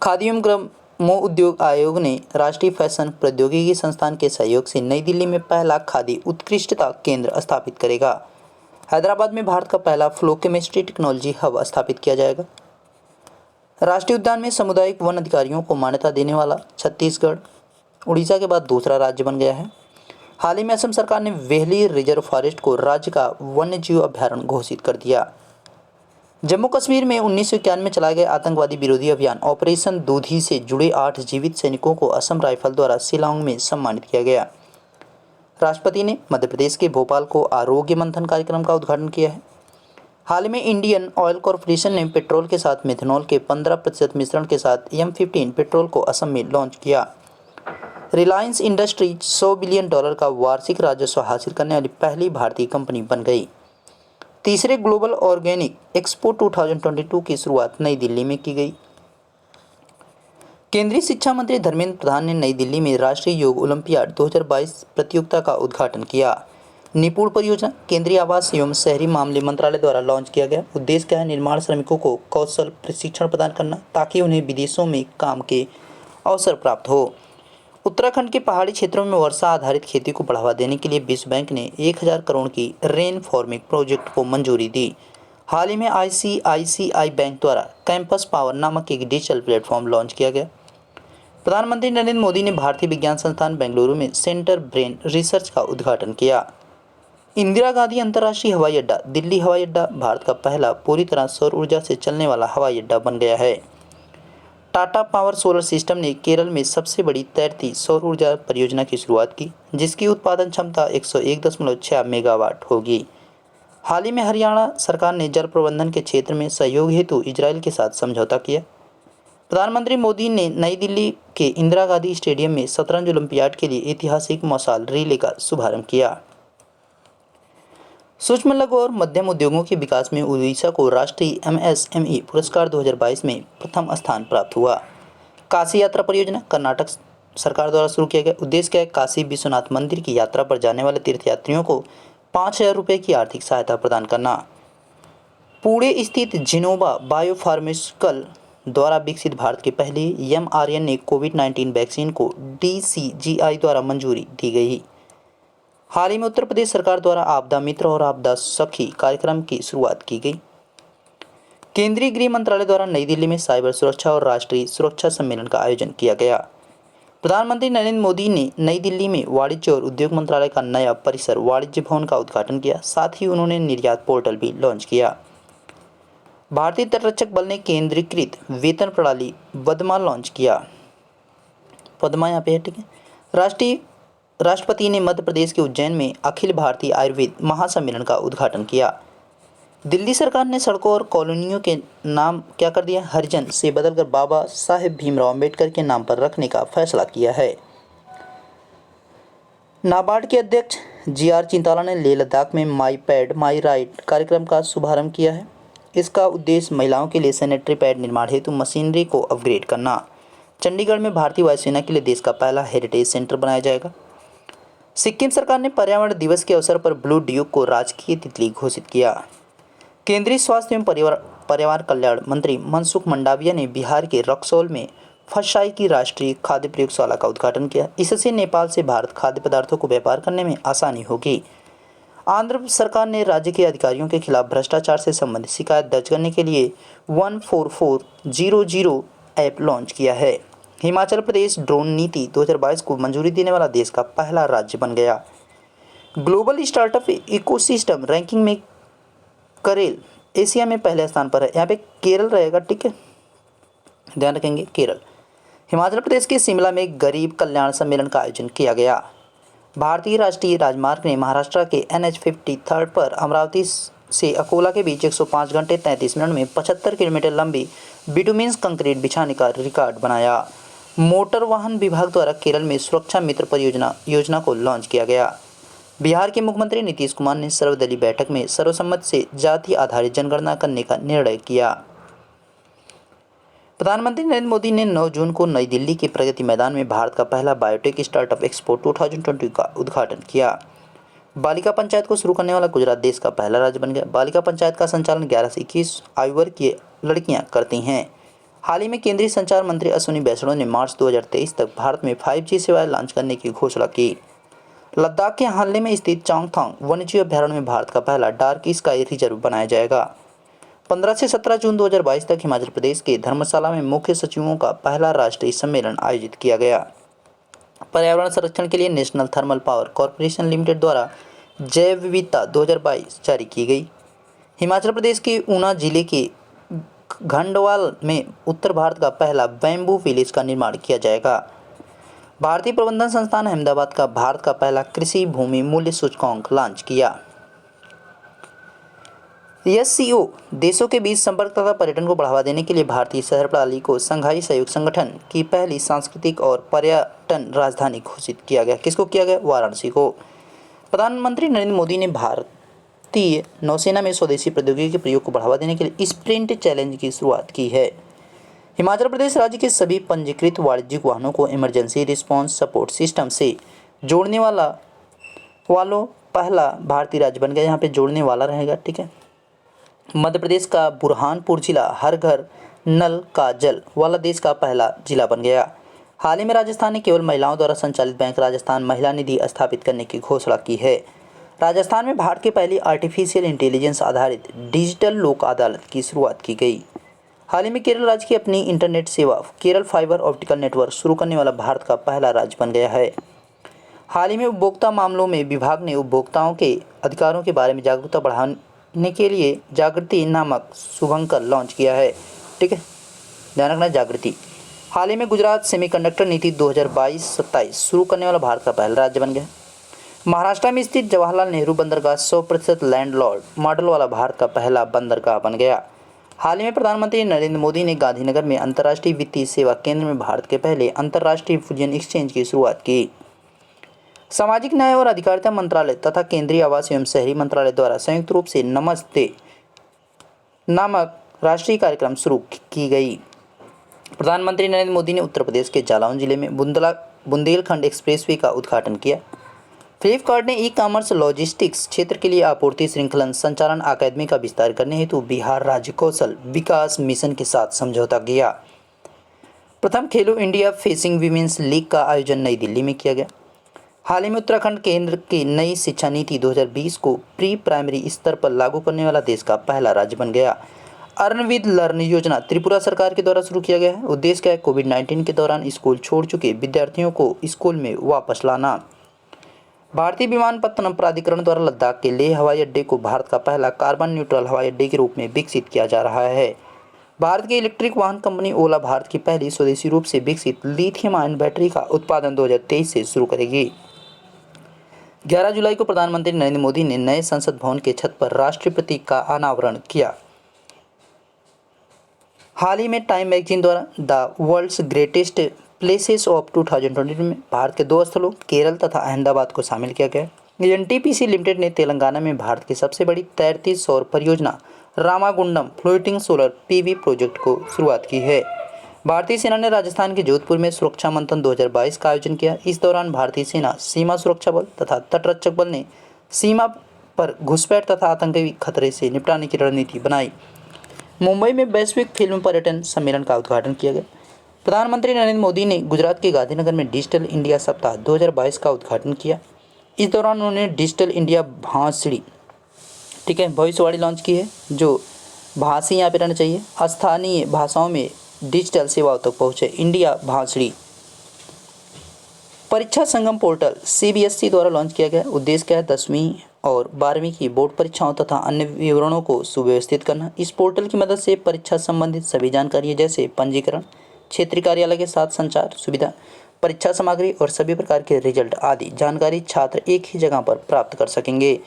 खाद्य एवं ग्रामोद्योग उद्योग आयोग ने राष्ट्रीय फैशन प्रौद्योगिकी संस्थान के सहयोग से नई दिल्ली में पहला खाद्य उत्कृष्टता केंद्र स्थापित करेगा। हैदराबाद में भारत का पहला फ्लो केमिस्ट्री टेक्नोलॉजी हब स्थापित किया जाएगा। राष्ट्रीय उद्यान में सामुदायिक वन अधिकारियों को मान्यता देने वाला छत्तीसगढ़ उड़ीसा के बाद दूसरा राज्य बन गया है। हाल ही में असम सरकार ने वेहली रिजर्व फॉरेस्ट को राज्य का वन्यजीव अभ्यारण्य घोषित कर दिया। जम्मू कश्मीर में 1991 में चलाए गए आतंकवादी विरोधी अभियान ऑपरेशन दूधी से जुड़े 8 जीवित सैनिकों को असम राइफल द्वारा शिलांग में सम्मानित किया गया। राष्ट्रपति ने मध्य प्रदेश के भोपाल को आरोग्य मंथन कार्यक्रम का उद्घाटन किया है। हाल ही में इंडियन ऑयल कॉरपोरेशन ने पेट्रोल के साथ मेथनॉल के 15% मिश्रण के साथ M15 पेट्रोल को असम में लॉन्च किया। रिलायंस इंडस्ट्रीज $100 बिलियन का वार्षिक राजस्व हासिल करने वाली पहली भारतीय कंपनी बन गई। तीसरे ग्लोबल ऑर्गेनिक एक्सपो 2022 की शुरुआत नई दिल्ली में की गई। केंद्रीय शिक्षा मंत्री धर्मेंद्र प्रधान ने नई दिल्ली में राष्ट्रीय योग ओलंपियाड 2022 प्रतियोगिता का उद्घाटन किया। निपुण परियोजना केंद्रीय आवास एवं शहरी मामले मंत्रालय द्वारा लॉन्च किया गया। उद्देश्य क्या है? निर्माण श्रमिकों को कौशल प्रशिक्षण प्रदान करना ताकि उन्हें विदेशों में काम के अवसर प्राप्त हो। उत्तराखंड के पहाड़ी क्षेत्रों में वर्षा आधारित खेती को बढ़ावा देने के लिए विश्व बैंक ने 1000 करोड़ की रेन फार्मिंग प्रोजेक्ट को मंजूरी दी। हाल ही में ICICI बैंक द्वारा कैंपस पावर नामक एक डिजिटल प्लेटफॉर्म लॉन्च किया गया। प्रधानमंत्री नरेंद्र मोदी ने भारतीय विज्ञान संस्थान बेंगलुरु में सेंटर ब्रेन रिसर्च का उद्घाटन किया। इंदिरा गांधी अंतर्राष्ट्रीय हवाई अड्डा दिल्ली हवाई अड्डा भारत का पहला पूरी तरह सौर ऊर्जा से चलने वाला हवाई अड्डा बन गया है। टाटा पावर सोलर सिस्टम ने केरल में सबसे बड़ी तैरती सौर ऊर्जा परियोजना की शुरुआत की, जिसकी उत्पादन क्षमता 101.6 मेगावाट होगी। हाल ही में हरियाणा सरकार ने जल प्रबंधन के क्षेत्र में सहयोग हेतु इजरायल के साथ समझौता किया। प्रधानमंत्री मोदी ने नई दिल्ली के इंदिरा गांधी स्टेडियम में शतरंज ओलंपियाड के लिए ऐतिहासिक मशाल रिले का शुभारंभ किया। सूक्ष्म लघु और मध्यम उद्योगों के विकास में उड़ीसा को राष्ट्रीय MSME पुरस्कार 2022 में प्रथम स्थान प्राप्त हुआ। काशी यात्रा परियोजना कर्नाटक सरकार द्वारा शुरू किया गया। उद्देश्य क्या है? काशी विश्वनाथ मंदिर की यात्रा पर जाने वाले तीर्थयात्रियों को 5000 रुपये की आर्थिक सहायता प्रदान करना। पुणे स्थित जिनोवा बायोफार्मास्यूटिकल द्वारा विकसित भारत की पहली mRNA कोविड-19 वैक्सीन को DCGI द्वारा मंजूरी दी गई। हाल ही में उत्तर प्रदेश सरकार द्वारा आपदा मित्र और आपदा सखी कार्यक्रम की शुरुआत की गई। केंद्रीय गृह मंत्रालय द्वारा नई दिल्ली में साइबर सुरक्षा और राष्ट्रीय सुरक्षा सम्मेलन का आयोजन किया गया। प्रधानमंत्री नरेंद्र मोदी ने नई दिल्ली में वाणिज्य और उद्योग मंत्रालय का नया परिसर वाणिज्य भवन का उद्घाटन किया। साथ ही उन्होंने निर्यात पोर्टल भी लॉन्च किया। भारतीय तटरक्षक बल ने केंद्रीकृत वेतन प्रणाली पद्मा लॉन्च किया। पद्मा यहाँ पे है, ठीक है। राष्ट्रपति ने मध्य प्रदेश के उज्जैन में अखिल भारतीय आयुर्वेद महासम्मेलन का उद्घाटन किया। दिल्ली सरकार ने सड़कों और कॉलोनियों के नाम क्या कर दिया? हरिजन से बदलकर बाबा साहेब भीमराव अम्बेडकर के नाम पर रखने का फैसला किया है। नाबार्ड के अध्यक्ष GR चिंताला ने लेह लद्दाख में माई पैड माई राइट कार्यक्रम का शुभारंभ किया है। इसका उद्देश्य महिलाओं के लिए सैनिटरी पैड निर्माण हेतु मशीनरी को अपग्रेड करना, चंडीगढ़ में भारतीय वायुसेना के लिए देश का पहला हेरिटेज सेंटर बनाया जाएगा। सिक्किम सरकार ने पर्यावरण दिवस के अवसर पर ब्लू ड्यूक को राजकीय तितली घोषित किया। केंद्रीय स्वास्थ्य एवं परिवार कल्याण मंत्री मनसुख मंडाविया ने बिहार के रक्सौल में फसाई की राष्ट्रीय खाद्य प्रयोगशाला का उद्घाटन किया। इससे नेपाल से भारत खाद्य पदार्थों को व्यापार करने में आसानी होगी। आंध्र सरकार ने राज्य के अधिकारियों के खिलाफ भ्रष्टाचार से संबंधित शिकायत दर्ज करने के लिए 14400 ऐप लॉन्च किया है। हिमाचल प्रदेश ड्रोन नीति 2022 को मंजूरी देने वाला देश का पहला राज्य बन गया। ग्लोबल स्टार्टअप इकोसिस्टम रैंकिंग में केरल एशिया में पहले स्थान पर है। यहाँ पे केरल रहेगा, ठीक है, ध्यान रखेंगे केरल। हिमाचल प्रदेश के शिमला में गरीब कल्याण सम्मेलन का आयोजन किया गया। भारतीय राष्ट्रीय राजमार्ग ने महाराष्ट्र के NH-53 पर अमरावती से अकोला के बीच 105 घंटे 33 मिनट में 75 किलोमीटर लंबी बिटुमिन्स कंक्रीट बिछाने का रिकॉर्ड बनाया। मोटर वाहन विभाग द्वारा केरल में सुरक्षा मित्र योजना को लॉन्च किया गया। बिहार के मुख्यमंत्री नीतीश कुमार ने सर्वदलीय बैठक में सर्वसम्मति से जाति आधारित जनगणना करने का निर्णय किया। प्रधानमंत्री नरेंद्र मोदी ने 9 जून को नई दिल्ली के प्रगति मैदान में भारत का पहला बायोटेक स्टार्टअप एक्सपो 2020 का उद्घाटन किया। बालिका पंचायत को शुरू करने वाला गुजरात देश का पहला राज्य बन गया। बालिका पंचायत का संचालन 11 से 21 आयु वर्ग की लड़कियां करती हैं। हाल ही में केंद्रीय संचार मंत्री अश्विनी वैष्णव ने मार्च 2023 तक भारत में 5G सेवाएं लॉन्च करने की घोषणा की। लद्दाख के हानले में स्थित चोंगथोंग वन्यजीव अभ्यारण्य में भारत का पहला डार्क स्काई रिजर्व बनाया जाएगा। 15 से 17 जून 2022 तक हिमाचल प्रदेश के धर्मशाला में मुख्य सचिवों का पहला राष्ट्रीय सम्मेलन आयोजित किया गया। पर्यावरण संरक्षण के लिए national thermal power corporation limited द्वारा जैव विविधता 2022 जारी की गई। हिमाचल प्रदेश के ऊना जिले के घंडवाल में उत्तर भारत का पहला बैम्बू विलेज का निर्माण किया जाएगा। भारतीय प्रबंधन संस्थान अहमदाबाद का भारत का पहला कृषि भूमि मूल्य सूचकांक लॉन्च किया। SCO देशों के बीच संपर्क तथा पर्यटन को बढ़ावा देने के लिए भारतीय शहर प्रणाली को संघाई सहयोग संगठन की पहली सांस्कृतिक और पर्यटन राजधानी घोषित किया गया। किसको किया गया? वाराणसी को। प्रधानमंत्री नरेंद्र मोदी ने भारतीय नौसेना में स्वदेशी प्रौद्योगिकी के प्रयोग को बढ़ावा देने के लिए स्प्रिंट चैलेंज की शुरुआत की है। हिमाचल प्रदेश राज्य के सभी पंजीकृत वाणिज्यिक वाहनों को इमरजेंसी रिस्पॉन्स सपोर्ट सिस्टम से जोड़ने वालों पहला भारतीय राज्य बन गया। यहाँ पे जोड़ने वाला रहेगा, ठीक है। मध्य प्रदेश का बुरहानपुर जिला हर घर नल का जल वाला देश का पहला जिला बन गया। हाल ही में राजस्थान ने केवल महिलाओं द्वारा संचालित बैंक राजस्थान महिला निधि स्थापित करने की घोषणा की है। राजस्थान में भारत की पहली आर्टिफिशियल इंटेलिजेंस आधारित डिजिटल लोक अदालत की शुरुआत की गई। हाल ही में केरल राज्य की अपनी इंटरनेट सेवा केरल फाइबर ऑप्टिकल नेटवर्क शुरू करने वाला भारत का पहला राज्य बन गया है। हाल ही में उपभोक्ता मामलों में विभाग ने उपभोक्ताओं के अधिकारों के बारे में जागरूकता बढ़ाने के लिए जागृति नामक शुभंकर लॉन्च किया है, ठीक है, ध्यान रखना जागृति। हाल ही में गुजरात सेमीकंडक्टर नीति 2022-27 शुरू करने वाला भारत का पहला राज्य बन गया। महाराष्ट्र में स्थित जवाहरलाल नेहरू बंदरगाह 100% लैंडलॉर्ड मॉडल वाला भारत का पहला बंदरगाह बन गया। हाल ही में प्रधानमंत्री नरेंद्र मोदी ने गांधीनगर में अंतर्राष्ट्रीय वित्तीय सेवा केंद्र में भारत के पहले अंतर्राष्ट्रीय फ्यूजन एक्सचेंज की शुरुआत की। सामाजिक न्याय और अधिकारिता मंत्रालय तथा केंद्रीय आवास एवं शहरी मंत्रालय द्वारा संयुक्त रूप से नमस्ते नामक राष्ट्रीय कार्यक्रम शुरू की गई। प्रधानमंत्री नरेंद्र मोदी ने उत्तर प्रदेश के जालौन जिले में बुंदेलखंड एक्सप्रेसवे का उद्घाटन किया। फ्लिपकार्ट ने ई कॉमर्स लॉजिस्टिक्स क्षेत्र के लिए आपूर्ति श्रृंखला संचालन अकादमी का विस्तार करने हेतु बिहार राज्य कौशल विकास मिशन के साथ समझौता किया। प्रथम खेलो इंडिया फेसिंग वीमेंस लीग का आयोजन नई दिल्ली में किया गया। हाल ही में उत्तराखंड केंद्र की नई शिक्षा नीति 2020 को प्री प्राइमरी स्तर पर लागू करने वाला देश का पहला राज्य बन गया। अर्न विद लर्न योजना त्रिपुरा सरकार के द्वारा शुरू किया गया है। उद्देश्य क्या है? कोविड-19 के दौरान स्कूल छोड़ चुके विद्यार्थियों को स्कूल में वापस लाना। भारतीय विमानपत्तनम प्राधिकरण द्वारा लद्दाख के लेह हवाई अड्डे को भारत का पहला कार्बन न्यूट्रल हवाई अड्डे के रूप में विकसित किया जा रहा है। भारत की इलेक्ट्रिक वाहन कंपनी ओला भारत की पहली स्वदेशी रूप से विकसित लिथियम आयन बैटरी का उत्पादन 2023 से शुरू करेगी। 11 जुलाई को प्रधानमंत्री नरेंद्र मोदी ने नए संसद भवन के छत पर राष्ट्रीय प्रतीक का अनावरण किया। हाल ही में टाइम मैगजीन द्वारा the world's greatest places of 2020 में भारत के 2 स्थलों केरल तथा अहमदाबाद को शामिल किया गया। एनटीपीसी लिमिटेड ने तेलंगाना में भारत की सबसे बड़ी तैरती सौर परियोजना Ramagundam floating solar PV project को शुरुआत की है। भारतीय सेना ने राजस्थान के जोधपुर में सुरक्षा मंथन 2022 का आयोजन किया। इस दौरान भारतीय सेना, सीमा सुरक्षा बल तथा तटरक्षक बल ने सीमा पर घुसपैठ तथा आतंकी खतरे से निपटने की रणनीति बनाई। मुंबई में वैश्विक फिल्म पर्यटन सम्मेलन का उद्घाटन किया गया। प्रधानमंत्री नरेंद्र मोदी ने गुजरात के गांधीनगर में डिजिटल इंडिया सप्ताह 2022 का उद्घाटन किया। इस दौरान उन्होंने डिजिटल इंडिया भाषणी भविष्यवाणी लॉन्च की है, जो भाषी यहाँ पे रहना चाहिए, स्थानीय भाषाओं में डिजिटल सेवाओं तक पहुँचे इंडिया भाषणी। परीक्षा संगम पोर्टल CBSE द्वारा लॉन्च किया गया। उद्देश्य क्या है? 10वीं और 12वीं की बोर्ड परीक्षाओं तथा अन्य विवरणों को सुव्यवस्थित करना। इस पोर्टल की मदद से परीक्षा संबंधित सभी जानकारियाँ जैसे पंजीकरण, क्षेत्रीय कार्यालय के साथ संचार सुविधा, परीक्षा सामग्री और सभी प्रकार के रिजल्ट आदि जानकारी छात्र एक ही जगह पर प्राप्त कर सकेंगे।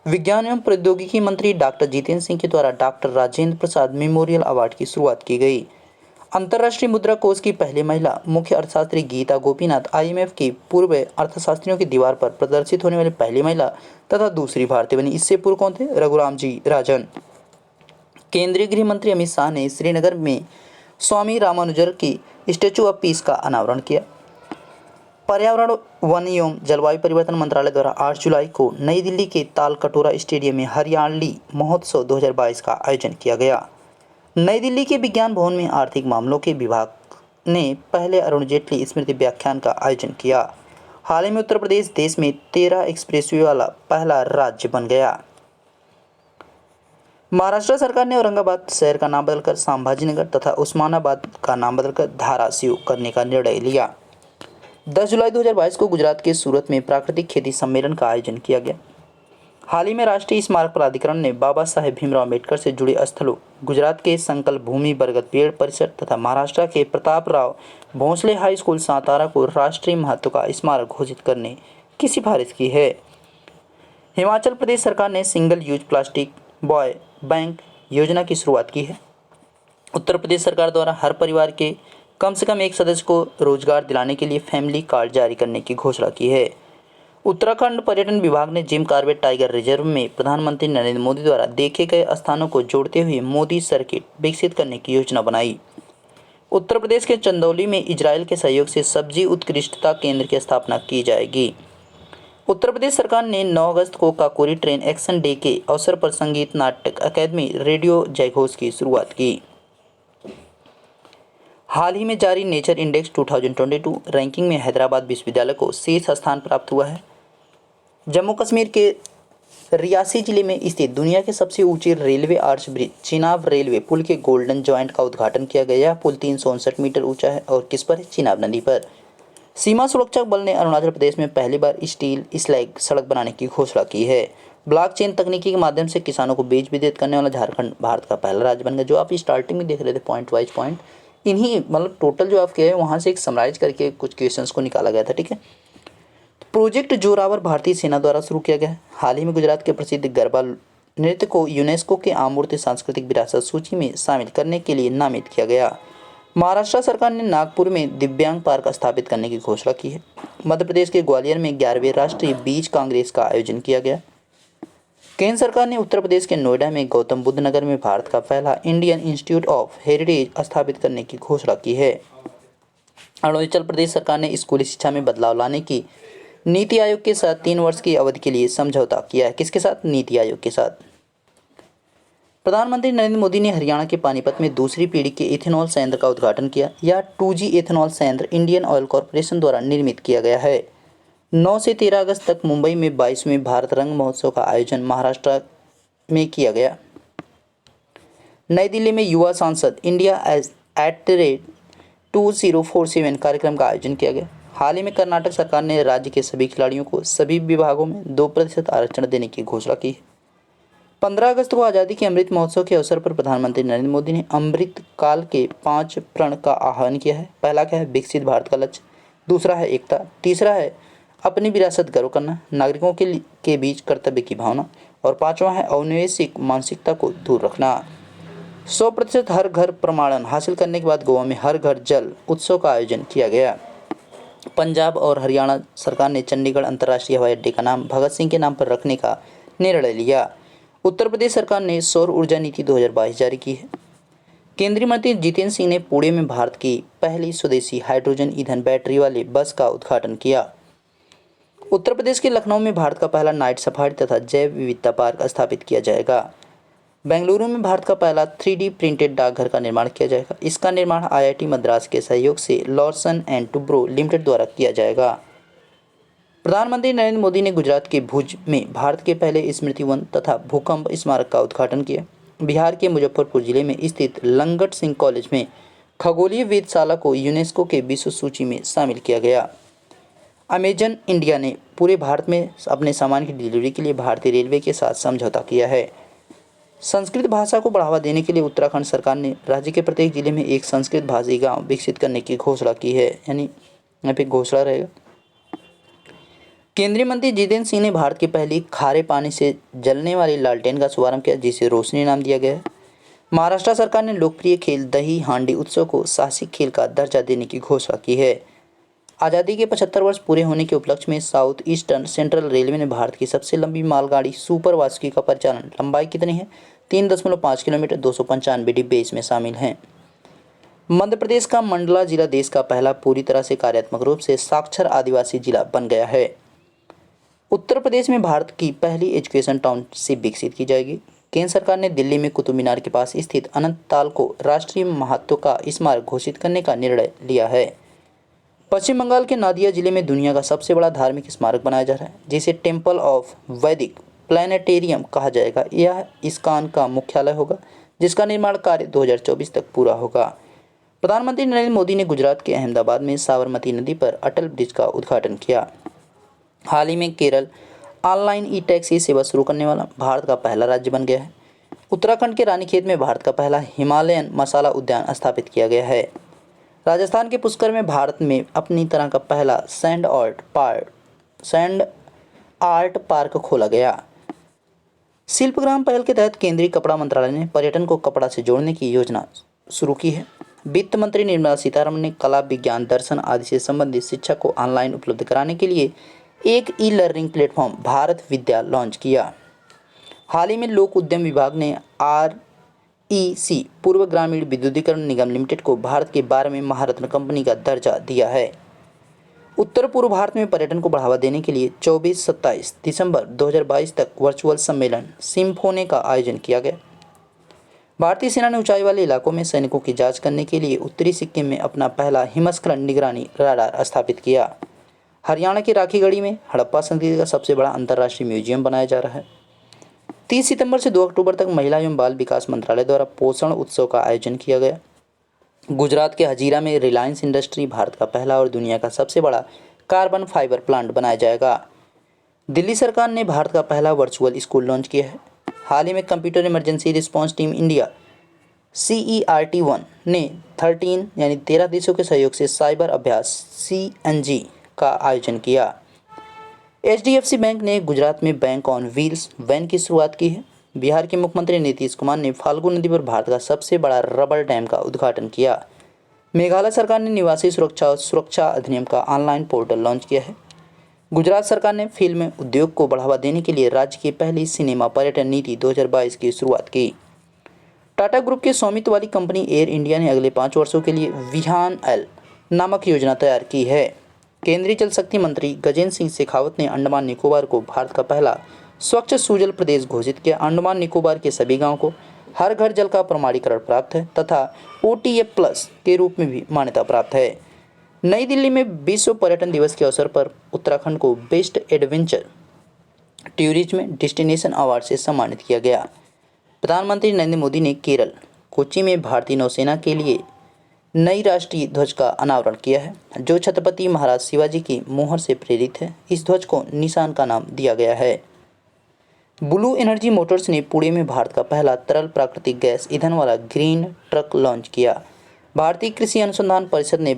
विज्ञान एवं प्रौद्योगिकी मंत्री डॉक्टर जितेंद्र सिंह के द्वारा doctor Rajendra Prasad memorial award की शुरुआत की गई। अंतर्राष्ट्रीय मुद्रा कोष की पहली महिला मुख्य अर्थशास्त्री गीता गोपीनाथ IMF की पूर्व अर्थशास्त्रियों की दीवार पर प्रदर्शित होने वाली पहली महिला तथा दूसरी भारतीय बनी। इससे पूर्व कौन थे? रघुराम जी राजन। केंद्रीय गृह मंत्री अमित शाह ने श्रीनगर में स्वामी रामानुजर की स्टैचू ऑफ पीस का अनावरण किया। पर्यावरण, वन एवं जलवायु परिवर्तन मंत्रालय द्वारा 8 जुलाई को नई दिल्ली के तालकटोरा स्टेडियम में हरियाणवी महोत्सव 2022 का आयोजन किया गया। नई दिल्ली के विज्ञान भवन में आर्थिक मामलों के विभाग ने पहले अरुण जेटली स्मृति व्याख्यान का आयोजन किया। हाल ही में उत्तर प्रदेश देश में 13 एक्सप्रेसवे वाला पहला राज्य बन गया। महाराष्ट्र सरकार ने औरंगाबाद शहर का नाम बदलकर संभाजीनगर तथा उस्मानाबाद का नाम बदलकर धाराशिव करने का निर्णय लिया। 10 जुलाई 2022 को गुजरात के सूरत में प्राकृतिक खेती सम्मेलन का आयोजन किया गया। हाल ही में राष्ट्रीय स्मारक प्राधिकरण ने बाबा साहेब भीमराव अम्बेडकर से जुड़े स्थलों, गुजरात के संकल्प भूमि बरगद पेड़ परिसर तथा महाराष्ट्र के प्रतापराव भोंसले हाई स्कूल सातारा को राष्ट्रीय महत्व का स्मारक घोषित करने की सिफारिश की है। हिमाचल प्रदेश सरकार ने single use plastic boy bank योजना की शुरुआत की है। उत्तर प्रदेश सरकार द्वारा हर परिवार के कम से कम एक सदस्य को रोजगार दिलाने के लिए फैमिली कार्ड जारी करने की घोषणा की है। उत्तराखंड पर्यटन विभाग ने जिम कॉर्बेट टाइगर रिजर्व में प्रधानमंत्री नरेंद्र मोदी द्वारा देखे गए स्थानों को जोड़ते हुए मोदी सर्किट विकसित करने की योजना बनाई। उत्तर प्रदेश के चंदौली में इजराइल के सहयोग से सब्जी उत्कृष्टता केंद्र की स्थापना की जाएगी। उत्तर प्रदेश सरकार ने 9 अगस्त को काकोरी ट्रेन एक्शन डे के अवसर पर संगीत नाटक अकादमी रेडियो जयघोष की शुरुआत की। हाल ही में जारी नेचर इंडेक्स 2022 रैंकिंग में हैदराबाद विश्वविद्यालय को शीर्ष स्थान प्राप्त हुआ है। जम्मू कश्मीर के रियासी जिले में स्थित दुनिया के सबसे ऊंचे railway arch bridge Chenab railway पुल के गोल्डन जॉइंट का उद्घाटन किया गया। यह पुल 359 मीटर ऊंचा है और किस पर है? चिनाब नदी पर। सीमा सुरक्षा बल ने अरुणाचल प्रदेश में पहली बार स्टील स्लैग सड़क बनाने की घोषणा की है। ब्लॉकचेन तकनीकी के माध्यम से किसानों को बीज वितरित करने वाला झारखंड भारत का पहला राज्य बन गया। जो आप स्टार्टिंग में देख रहे थे पॉइंट वाइज पॉइंट, इन्हीं मतलब टोटल जो आपके है वहाँ से एक समराइज करके कुछ क्वेश्चंस को निकाला गया था। ठीक है, प्रोजेक्ट जोरावर भारतीय सेना द्वारा शुरू किया गया है। हाल ही में गुजरात के प्रसिद्ध गरबा नृत्य को यूनेस्को के अमूर्त सांस्कृतिक विरासत सूची में शामिल करने के लिए नामित किया गया। महाराष्ट्र सरकार ने नागपुर में दिव्यांग पार्क स्थापित करने की घोषणा की है। मध्य प्रदेश के ग्वालियर में 11वें राष्ट्रीय बीज कांग्रेस का आयोजन किया गया। केंद्र सरकार ने उत्तर प्रदेश के नोएडा में गौतम बुद्ध नगर में भारत का पहला इंडियन इंस्टीट्यूट ऑफ हेरिटेज स्थापित करने की घोषणा की है। अरुणाचल प्रदेश सरकार ने स्कूली शिक्षा में बदलाव लाने की नीति आयोग के साथ 3 वर्ष की अवधि के लिए समझौता किया है। किसके साथ? नीति आयोग के साथ। प्रधानमंत्री नरेंद्र मोदी ने हरियाणा के पानीपत में दूसरी पीढ़ी के इथेनॉल संयंत्र का उद्घाटन किया। यह 2G इथेनॉल संयंत्र इंडियन ऑयल कॉरपोरेशन द्वारा निर्मित किया गया है। 9 से 13 अगस्त तक मुंबई में 22वें भारत रंग महोत्सव का आयोजन महाराष्ट्र में किया गया। नई दिल्ली में युवा सांसद इंडिया @2047 कार्यक्रम का आयोजन किया गया। हाल ही में कर्नाटक सरकार ने राज्य के सभी खिलाड़ियों को सभी विभागों में 2% आरक्षण देने की घोषणा की है। 15 अगस्त को आज़ादी के अमृत महोत्सव के अवसर पर प्रधानमंत्री नरेंद्र मोदी ने अमृत काल के 5 प्रण का आह्वान किया है। पहला क्या है? विकसित भारत का लक्ष्य। दूसरा है एकता। तीसरा है अपनी विरासत गर्व करना, नागरिकों के बीच कर्तव्य की भावना, और 5वां है औपनिवेशिक मानसिकता को दूर रखना। 100% हर घर प्रमाणन हासिल करने के बाद गोवा में हर घर जल उत्सव का आयोजन किया गया। पंजाब और हरियाणा सरकार ने चंडीगढ़ अंतर्राष्ट्रीय हवाई अड्डे का नाम भगत सिंह के नाम पर रखने का निर्णय लिया। उत्तर प्रदेश सरकार ने सौर ऊर्जा नीति 2022 जारी की है। केंद्रीय मंत्री जितेंद्र सिंह ने पुणे में भारत की पहली स्वदेशी हाइड्रोजन ईंधन बैटरी वाली बस का उद्घाटन किया। उत्तर प्रदेश के लखनऊ में भारत का पहला नाइट सफारी तथा जैव विविधता पार्क स्थापित किया जाएगा। बेंगलुरु में भारत का पहला 3D प्रिंटेड डाकघर का निर्माण किया जाएगा। इसका निर्माण IIT मद्रास के सहयोग से लॉर्सन एंड टुब्रो लिमिटेड द्वारा किया जाएगा। प्रधानमंत्री नरेंद्र मोदी ने गुजरात के भुज में भारत के पहले स्मृति वन तथा भूकंप स्मारक का उद्घाटन किया। बिहार के मुजफ्फरपुर जिले में स्थित लंगट सिंह कॉलेज में खगोलीय वेधशाला को यूनेस्को के विश्व सूची में शामिल किया गया। अमेजन इंडिया ने पूरे भारत में अपने सामान की डिलीवरी के लिए भारतीय रेलवे के साथ समझौता किया है। संस्कृत भाषा को बढ़ावा देने के लिए उत्तराखंड सरकार ने राज्य के प्रत्येक जिले में एक संस्कृत भाषी गांव विकसित करने की घोषणा की है। यानी यहाँ पे घोषणा रहेगा। केंद्रीय मंत्री जितेंद्र सिंह ने भारत की पहली खारे पानी से जलने वाली लालटेन का शुभारंभ किया, जिसे रोशनी नाम दिया गया है। महाराष्ट्र सरकार ने लोकप्रिय खेल दही हांडी उत्सव को साहसिक खेल का दर्जा देने की घोषणा की है। आज़ादी के 75 वर्ष पूरे होने के उपलक्ष्य में साउथ ईस्टर्न सेंट्रल रेलवे ने भारत की सबसे लंबी मालगाड़ी सुपर वासुकी का परिचालन, लंबाई कितनी है 3.5 किलोमीटर, 295 डिब्बे इसमें शामिल हैं। मध्य प्रदेश का मंडला जिला देश का पहला पूरी तरह से कार्यात्मक रूप से साक्षर आदिवासी जिला बन गया है। उत्तर प्रदेश में भारत की पहली एजुकेशन टाउनशिप विकसित की जाएगी। केंद्र सरकार ने दिल्ली में कुतुब मीनार के पास स्थित अनंत ताल को राष्ट्रीय महत्व का स्मारक घोषित करने का निर्णय लिया है। पश्चिम बंगाल के नादिया जिले में दुनिया का सबसे बड़ा धार्मिक स्मारक बनाया जा रहा है, जिसे टेम्पल ऑफ वैदिक प्लानिटेरियम कहा जाएगा। यह इस्कॉन का मुख्यालय होगा, जिसका निर्माण कार्य 2024 तक पूरा होगा। प्रधानमंत्री नरेंद्र मोदी ने गुजरात के अहमदाबाद में साबरमती नदी पर अटल ब्रिज का उद्घाटन किया। हाल ही में केरल ऑनलाइन ई टैक्सी सेवा शुरू करने वाला भारत का पहला राज्य बन गया है। उत्तराखंड के रानीखेत में भारत का पहला हिमालयन मसाला उद्यान स्थापित किया गया है। राजस्थान के पुष्कर में भारत में अपनी तरह का पहला सैंड आर्ट पार्क खोला गया। शिल्पग्राम पहल के तहत केंद्रीय कपड़ा मंत्रालय ने पर्यटन को कपड़ा से जोड़ने की योजना शुरू की है। वित्त मंत्री निर्मला सीतारमण ने कला, विज्ञान, दर्शन आदि से संबंधित शिक्षा को ऑनलाइन उपलब्ध कराने के लिए एक ई लर्निंग प्लेटफॉर्म भारत विद्या लॉन्च किया। हाल ही में लोक उद्यम विभाग ने REC पूर्व ग्रामीण विद्युतीकरण निगम लिमिटेड को भारत के 12वें महारत्न कंपनी का दर्जा दिया है। उत्तर पूर्व भारत में पर्यटन को बढ़ावा देने के लिए 24-27 दिसंबर 2022 तक वर्चुअल सम्मेलन सिम्फोनी का आयोजन किया गया। भारतीय सेना ने ऊंचाई वाले इलाकों में सैनिकों की जांच करने के लिए उत्तरी सिक्किम में अपना पहला हिमस्खलन निगरानी राडार स्थापित किया। हरियाणा की राखीगढ़ी में हड़प्पा संस्कृति का सबसे बड़ा अंतर्राष्ट्रीय म्यूजियम बनाया जा रहा है। 30 सितंबर से 2 अक्टूबर तक महिला एवं बाल विकास मंत्रालय द्वारा पोषण उत्सव का आयोजन किया गया। गुजरात के हजीरा में रिलायंस इंडस्ट्री भारत का पहला और दुनिया का सबसे बड़ा कार्बन फाइबर प्लांट बनाया जाएगा। दिल्ली सरकार ने भारत का पहला वर्चुअल स्कूल लॉन्च किया है। हाल ही में computer emergency response team India CERT-1 ने 13 देशों के सहयोग से साइबर अभ्यास CNG का आयोजन किया। HDFC बैंक ने गुजरात में बैंक ऑन व्हील्स वैन की शुरुआत की है। बिहार के मुख्यमंत्री नीतीश कुमार ने फाल्गु नदी पर भारत का सबसे बड़ा रबर डैम का उद्घाटन किया। मेघालय सरकार ने निवासी सुरक्षा अधिनियम का ऑनलाइन पोर्टल लॉन्च किया है। गुजरात सरकार ने फिल्म उद्योग को बढ़ावा देने के लिए राज्य की पहली सिनेमा पर्यटन नीति 2022 की शुरुआत की। टाटा ग्रुप के स्वामित्व वाली कंपनी एयर इंडिया ने अगले 5 वर्षों के लिए विहान एल नामक योजना तैयार की है। केंद्रीय जल शक्ति मंत्री गजेंद्र सिंह शेखावत ने अंडमान निकोबार को भारत का पहला स्वच्छ सुजल प्रदेश घोषित किया। अंडमान निकोबार के सभी गांवों को हर घर जल का प्रमाणीकरण प्राप्त है तथा OTF+ के रूप में भी मान्यता प्राप्त है। नई दिल्ली में विश्व पर्यटन दिवस के अवसर पर उत्तराखंड को best adventure tourism destination award से सम्मानित किया गया। प्रधानमंत्री नरेंद्र मोदी ने केरल कोच्चि में भारतीय नौसेना के लिए नई राष्ट्रीय ध्वज का अनावरण किया है, जो छत्रपति महाराज शिवाजी की मोहर से प्रेरित है। इस ध्वज को निशान का नाम दिया गया है। ब्लू एनर्जी मोटर्स ने पुणे में भारत का पहला तरल प्राकृतिक गैस ईंधन वाला ग्रीन ट्रक लॉन्च किया। भारतीय कृषि अनुसंधान परिषद ने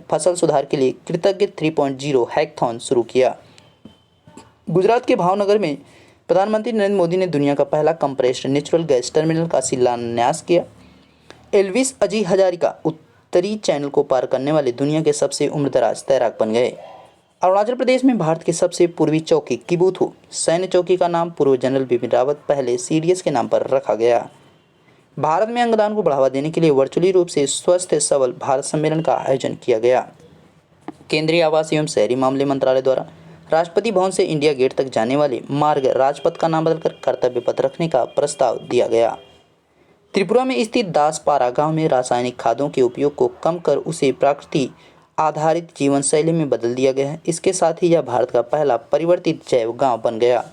फसल सुधार के लिए कृतज्ञ 3.0 हैकथॉन शुरू किया। गुजरात के भावनगर में प्रधानमंत्री नरेंद्र मोदी ने दुनिया का पहला कंप्रेस्ड नेचुरल गैस टर्मिनल का शिलान्यास किया। एल्विस अजी हजारिका उत्तरी चैनल को पार करने वाले दुनिया के सबसे उम्रदराज तैराक बन गए। अरुणाचल प्रदेश में भारत की सबसे पूर्वी चौकी किबुथु सैन्य चौकी का नाम पूर्व जनरल बिपिन रावत पहले CDS के नाम पर रखा गया। भारत में अंगदान को बढ़ावा देने के लिए वर्चुअली रूप से स्वस्थ सबल भारत सम्मेलन का आयोजन किया गया। केंद्रीय आवास एवं शहरी मामले मंत्रालय द्वारा राष्ट्रपति भवन से इंडिया गेट तक जाने वाले मार्ग राजपथ का नाम बदलकर कर्तव्य पथ रखने का प्रस्ताव दिया गया। त्रिपुरा में स्थित दासपारा गांव में रासायनिक खादों के उपयोग को कम कर उसे प्रकृति आधारित जीवन शैली में बदल दिया गया है। इसके साथ ही यह भारत का पहला परिवर्तित जैव गांव बन गया।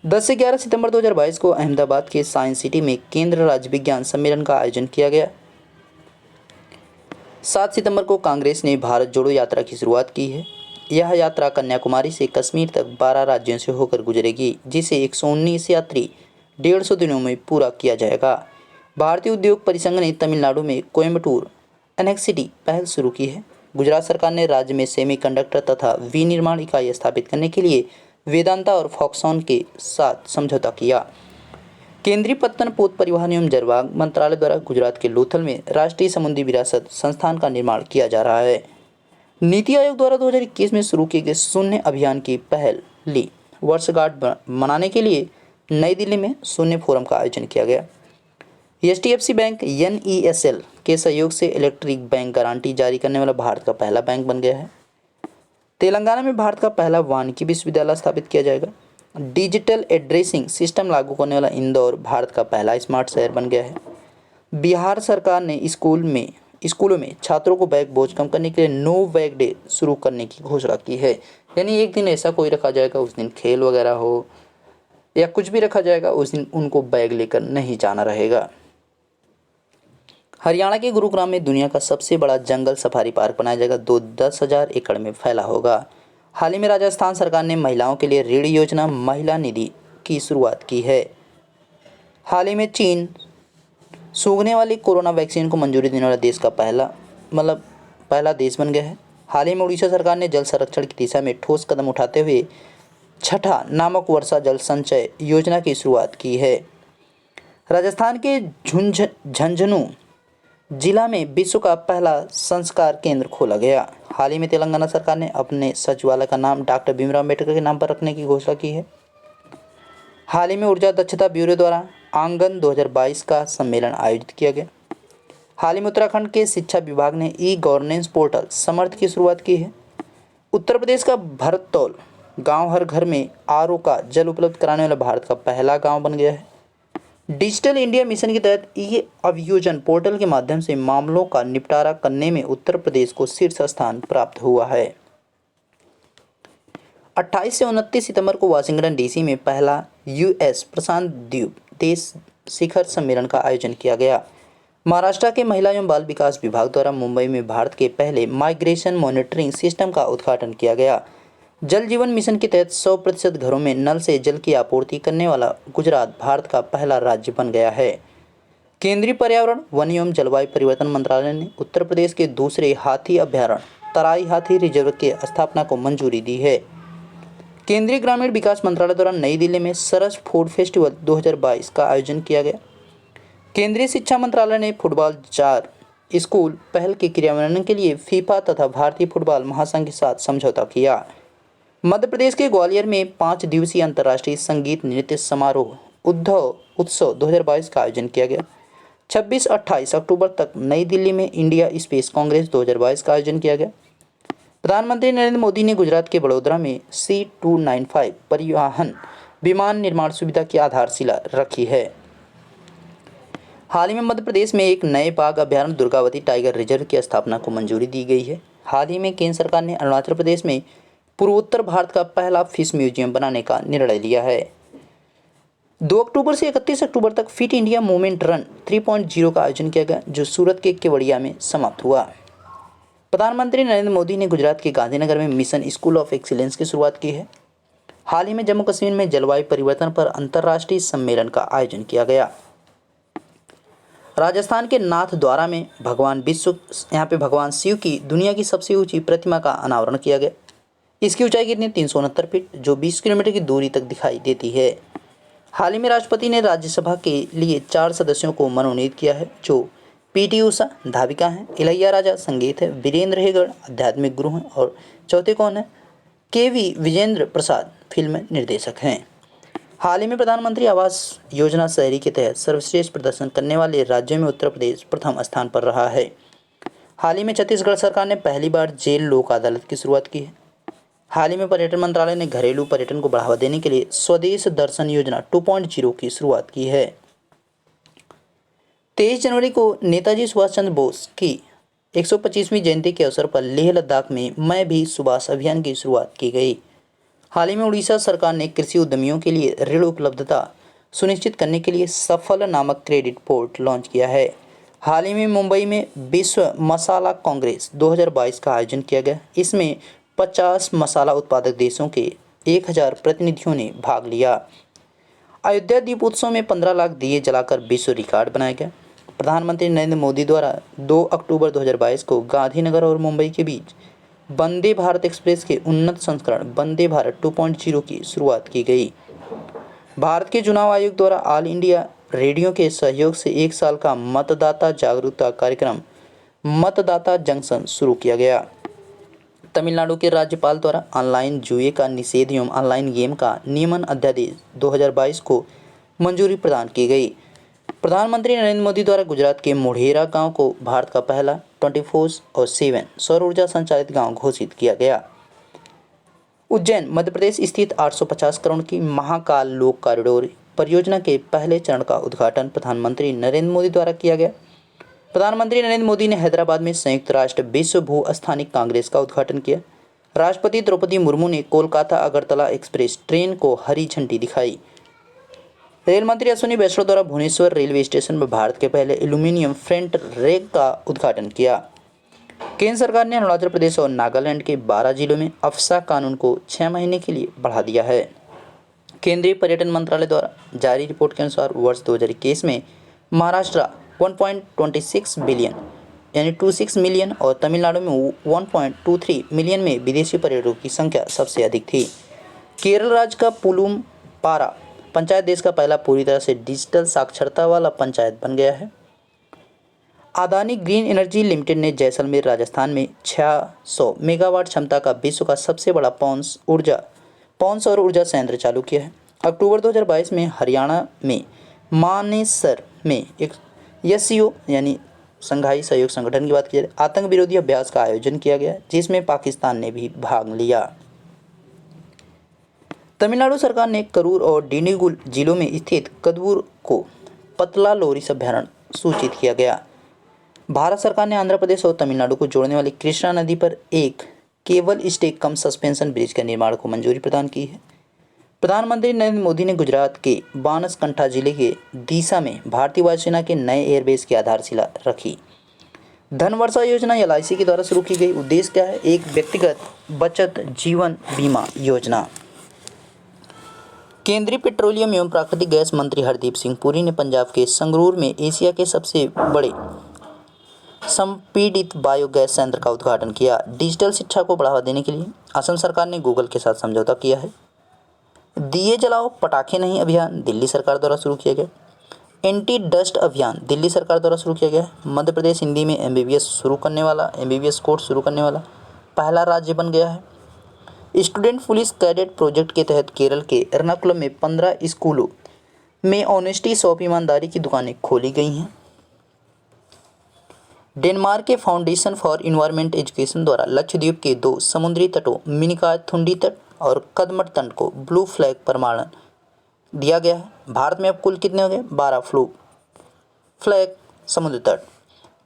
10 से 11 सितंबर 2022 को अहमदाबाद के साइंस सिटी में केंद्र राज्य विज्ञान सम्मेलन का आयोजन किया गया। 7 सितंबर को कांग्रेस ने भारत जोड़ो यात्रा की शुरुआत की है। यह यात्रा कन्याकुमारी से कश्मीर तक 12 राज्यों से होकर गुजरेगी, जिसे 119 यात्री 150 दिनों में पूरा किया जाएगा। भारतीय उद्योग परिसंघ ने तमिलनाडु में कोयम्बटूर एनेक्सिटी पहल शुरू की है। गुजरात सरकार ने राज्य में सेमीकंडक्टर तथा विनिर्माण इकाई स्थापित करने के लिए वेदांता और फॉक्सकॉन के साथ समझौता किया। केंद्रीय पत्तन पोत परिवहन एवं जलवाग मंत्रालय द्वारा गुजरात के लोथल में राष्ट्रीय समुद्री विरासत संस्थान का निर्माण किया जा रहा है। नीति आयोग द्वारा 2021 में शुरू किए गए शून्य अभियान की पहली वर्षगांठ मनाने के लिए नई दिल्ली में शून्य फोरम का आयोजन किया गया। HDFC बैंक NESL के सहयोग से इलेक्ट्रिक बैंक गारंटी जारी करने वाला भारत का पहला बैंक बन गया है। तेलंगाना में भारत का पहला वानिकी विश्वविद्यालय स्थापित किया जाएगा। डिजिटल एड्रेसिंग सिस्टम लागू करने वाला इंदौर भारत का पहला स्मार्ट शहर बन गया है। बिहार सरकार ने स्कूलों में छात्रों को बैग बोझ कम करने के लिए नो बैग डे शुरू करने की घोषणा की है। यानी एक दिन ऐसा कोई रखा जाएगा, उस दिन खेल वगैरह हो या कुछ भी रखा जाएगा, उस दिन उनको बैग लेकर नहीं जाना रहेगा। हरियाणा के गुरुग्राम में दुनिया का सबसे बड़ा जंगल सफारी पार्क बनाया जाएगा, 10,000 एकड़ में फैला होगा। हाल ही में राजस्थान सरकार ने महिलाओं के लिए ऋण योजना महिला निधि की शुरुआत की है। हाल ही में चीन सूंघने वाली कोरोना वैक्सीन को मंजूरी देने वाला देश का पहला देश बन गया है। हाल ही में उड़ीसा सरकार ने जल संरक्षण की दिशा में ठोस कदम उठाते हुए छठा नामक वर्षा जल संचय योजना की शुरुआत की है। राजस्थान के झुंझुनू जिला में विश्व का पहला संस्कार केंद्र खोला गया। हाल ही में तेलंगाना सरकार ने अपने सचिवालय का नाम डॉक्टर भीमराव अम्बेडकर के नाम पर रखने की घोषणा की है। हाल ही में ऊर्जा दक्षता ब्यूरो द्वारा आंगन 2022 का सम्मेलन आयोजित किया गया। हाल ही में उत्तराखंड के शिक्षा विभाग ने ई-गवर्नेंस पोर्टल समर्थ की शुरुआत की है। उत्तर प्रदेश का भरतौल गांव हर घर में RO का जल उपलब्ध कराने वाला भारत का पहला गांव बन गया है। डिजिटल इंडिया मिशन के तहत ई-अभियोजन पोर्टल के माध्यम से मामलों का निपटारा करने में उत्तर प्रदेश को शीर्ष स्थान प्राप्त हुआ है। 28 से 29 सितंबर को वाशिंगटन DC में पहला US प्रशांत द्वीप देश शिखर सम्मेलन का आयोजन किया गया। महाराष्ट्र के महिला एवं बाल विकास विभाग द्वारा मुंबई में भारत के पहले माइग्रेशन मॉनिटरिंग सिस्टम का उद्घाटन किया गया। जल जीवन मिशन के तहत 100% घरों में नल से जल की आपूर्ति करने वाला गुजरात भारत का पहला राज्य बन गया है। केंद्रीय पर्यावरण वन एवं जलवायु परिवर्तन मंत्रालय ने उत्तर प्रदेश के दूसरे हाथी अभ्यारण्य तराई हाथी रिजर्व के स्थापना को मंजूरी दी है। केंद्रीय ग्रामीण विकास मंत्रालय द्वारा नई दिल्ली में सरस फूड फेस्टिवल 2022 का आयोजन किया गया। केंद्रीय शिक्षा मंत्रालय ने फुटबॉल 4 स्कूल पहल के क्रियान्वयन के लिए फीफा तथा भारतीय फुटबॉल महासंघ के साथ समझौता किया। मध्य प्रदेश के ग्वालियर में 5 दिवसीय अंतर्राष्ट्रीय संगीत नृत्य समारोह उत्सव 2022 का आयोजन किया गया। 26-28 अक्टूबर तक नई दिल्ली में इंडिया स्पेस कांग्रेस 2022 का आयोजन किया गया। प्रधानमंत्री नरेंद्र मोदी ने गुजरात के बड़ोदरा में C295 परिवहन विमान निर्माण सुविधा की आधारशिला रखी है। हाल ही में मध्य प्रदेश में एक नए बाघ अभ्यारण्य दुर्गावती टाइगर रिजर्व की स्थापना को मंजूरी दी गई है। हाल ही में केंद्र सरकार ने अरुणाचल प्रदेश में पूर्वोत्तर भारत का पहला फिश म्यूजियम बनाने का निर्णय लिया है। 2 अक्टूबर से 31 अक्टूबर तक फिट इंडिया मूवमेंट रन 3.0 का आयोजन किया गया, जो सूरत के केवड़िया में समाप्त हुआ। प्रधानमंत्री नरेंद्र मोदी ने गुजरात के गांधीनगर में मिशन स्कूल ऑफ एक्सीलेंस की शुरुआत की है। हाल ही में जम्मू कश्मीर में जलवायु परिवर्तन पर अंतर्राष्ट्रीय सम्मेलन का आयोजन किया गया। राजस्थान के नाथ द्वारा में भगवान शिव की दुनिया की सबसे ऊंची प्रतिमा का अनावरण किया गया। इसकी ऊंचाई कितनी 369 फीट, जो 20 किलोमीटर की दूरी तक दिखाई देती है। हाल ही में राष्ट्रपति ने राज्यसभा के लिए 4 सदस्यों को मनोनीत किया है, जो PT उषा धाविका हैं, इलैया राजा संगीत है, वीरेंद्र हेगड़ आध्यात्मिक गुरु हैं और चौथे कौन है KV विजेंद्र प्रसाद फिल्म निर्देशक हैं। हाल ही में प्रधानमंत्री आवास योजना शहरी के तहत सर्वश्रेष्ठ प्रदर्शन करने वाले राज्यों में उत्तर प्रदेश प्रथम स्थान पर रहा है। हाल ही में छत्तीसगढ़ सरकार ने पहली बार जेल लोक अदालत की शुरुआत की है। हाल ही में पर्यटन मंत्रालय ने घरेलू पर्यटन को बढ़ावा देने के लिए स्वदेश दर्शन योजना 2.0 की शुरुआत की है। 23 जनवरी को नेताजी सुभाष चंद्र बोस की 125वीं जयंती के अवसर पर लेह लद्दाख में मैं भी सुभाष अभियान की शुरुआत की गई। हाल ही में उड़ीसा सरकार ने कृषि उद्यमियों के लिए ऋण उपलब्धता सुनिश्चित करने के लिए सफल नामक क्रेडिट पोर्ट लॉन्च किया है। हाल ही में मुंबई में विश्व मसाला कांग्रेस 2022 का आयोजन किया गया। इसमें 50 मसाला उत्पादक देशों के 1000 प्रतिनिधियों ने भाग लिया। अयोध्या दीप उत्सव में 15 लाख दिए जलाकर विश्व रिकॉर्ड बनाया गया। प्रधानमंत्री नरेंद्र मोदी द्वारा 2 अक्टूबर 2022 को गांधीनगर और मुंबई के बीच वंदे भारत एक्सप्रेस के उन्नत संस्करण वंदे भारत 2.0 की शुरुआत की गई। भारत के चुनाव आयोग द्वारा ऑल इंडिया रेडियो के सहयोग से 1 साल का मतदाता जागरूकता कार्यक्रम मतदाता जंक्शन शुरू किया गया। तमिलनाडु के राज्यपाल द्वारा ऑनलाइन जुए का निषेध एवं ऑनलाइन गेम का नियमन अध्यादेश 2022 को मंजूरी प्रदान की गई। प्रधानमंत्री नरेंद्र मोदी द्वारा गुजरात के मोढेरा गांव को भारत का पहला 24/7 सौर ऊर्जा संचालित गांव घोषित किया गया। उज्जैन मध्य प्रदेश स्थित 850 करोड़ की महाकाल लोक कॉरिडोर परियोजना के पहले चरण का उद्घाटन प्रधानमंत्री नरेंद्र मोदी द्वारा किया गया। प्रधानमंत्री नरेंद्र मोदी ने हैदराबाद में संयुक्त राष्ट्र विश्व भू स्थानिक कांग्रेस का उद्घाटन किया। राष्ट्रपति द्रौपदी मुर्मू ने कोलकाता अगरतला एक्सप्रेस ट्रेन को हरी झंडी दिखाई। रेल मंत्री अश्विनी वैष्णव द्वारा भुवनेश्वर रेलवे स्टेशन पर भारत के पहले एल्यूमीनियम फ्रंट रैक का उद्घाटन किया। केंद्र सरकार ने अरुणाचल प्रदेश और नागालैंड के 12 जिलों में अफसा कानून को 6 महीने के लिए बढ़ा दिया है। केंद्रीय पर्यटन मंत्रालय द्वारा जारी रिपोर्ट के अनुसार वर्ष 2021 में महाराष्ट्र 1.26 बिलियन यानी 26 मिलियन और तमिलनाडु में 1.23 मिलियन में विदेशी पर्यटकों की संख्या सबसे अधिक थी। केरल राज्य का पुलुमपारा पंचायत देश का पहला पूरी तरह से डिजिटल साक्षरता वाला पंचायत बन गया है। अदानी ग्रीन एनर्जी लिमिटेड ने जैसलमेर राजस्थान में 600 मेगावाट क्षमता का विश्व का सबसे बड़ा पवन सौर ऊर्जा संयंत्र चालू किया है। अक्टूबर 2022 में हरियाणा में मानेसर में एक SCO यानी संघाई सहयोग संगठन की बात की जाए आतंक विरोधी अभ्यास का आयोजन किया गया जिसमें पाकिस्तान ने भी भाग लिया। तमिलनाडु सरकार ने करूर और डिंडिगुल जिलों में स्थित कदवूर को पतला लोरिस अभयारण्य सूचित किया गया। भारत सरकार ने आंध्र प्रदेश और तमिलनाडु को जोड़ने वाली कृष्णा नदी पर एक केबल स्टे कम सस्पेंशन ब्रिज के निर्माण को मंजूरी प्रदान की है। प्रधानमंत्री नरेंद्र मोदी ने गुजरात के बानसकंठा जिले के दीसा में भारतीय वायुसेना के नए एयरबेस की आधारशिला रखी। धन वर्षा योजना LIC के द्वारा शुरू की गई उद्देश्य क्या है? एक व्यक्तिगत बचत जीवन बीमा योजना। केंद्रीय पेट्रोलियम एवं प्राकृतिक गैस मंत्री हरदीप सिंह पुरी ने पंजाब के संगरूर में एशिया के सबसे बड़े संपीड़ित बायोगैस संयंत्र का उद्घाटन किया। डिजिटल शिक्षा को बढ़ावा देने के लिए असम सरकार ने गूगल के साथ समझौता किया है। दिए जलाओ पटाखे नहीं अभियान दिल्ली सरकार द्वारा शुरू किया गया। एंटी डस्ट अभियान दिल्ली सरकार द्वारा शुरू किया गया। मध्य प्रदेश हिंदी में MBBS कोर्स शुरू करने वाला पहला राज्य बन गया है। स्टूडेंट पुलिस कैडेट प्रोजेक्ट के तहत केरल के एर्नाकुलम में 15 स्कूलों में ऑनेस्टी शॉप ईमानदारी की दुकानें खोली गई हैं। डेनमार्क के फाउंडेशन फॉर इन्वायरमेंट एजुकेशन द्वारा लक्षद्वीप के 2 समुद्री तटों मिनिकॉय थुंडी तट और कदमत तट को ब्लू फ्लैग प्रमाण दिया गया है। भारत में अब कुल कितने हो गए? 12 ब्लू फ्लैग समुद्री तट।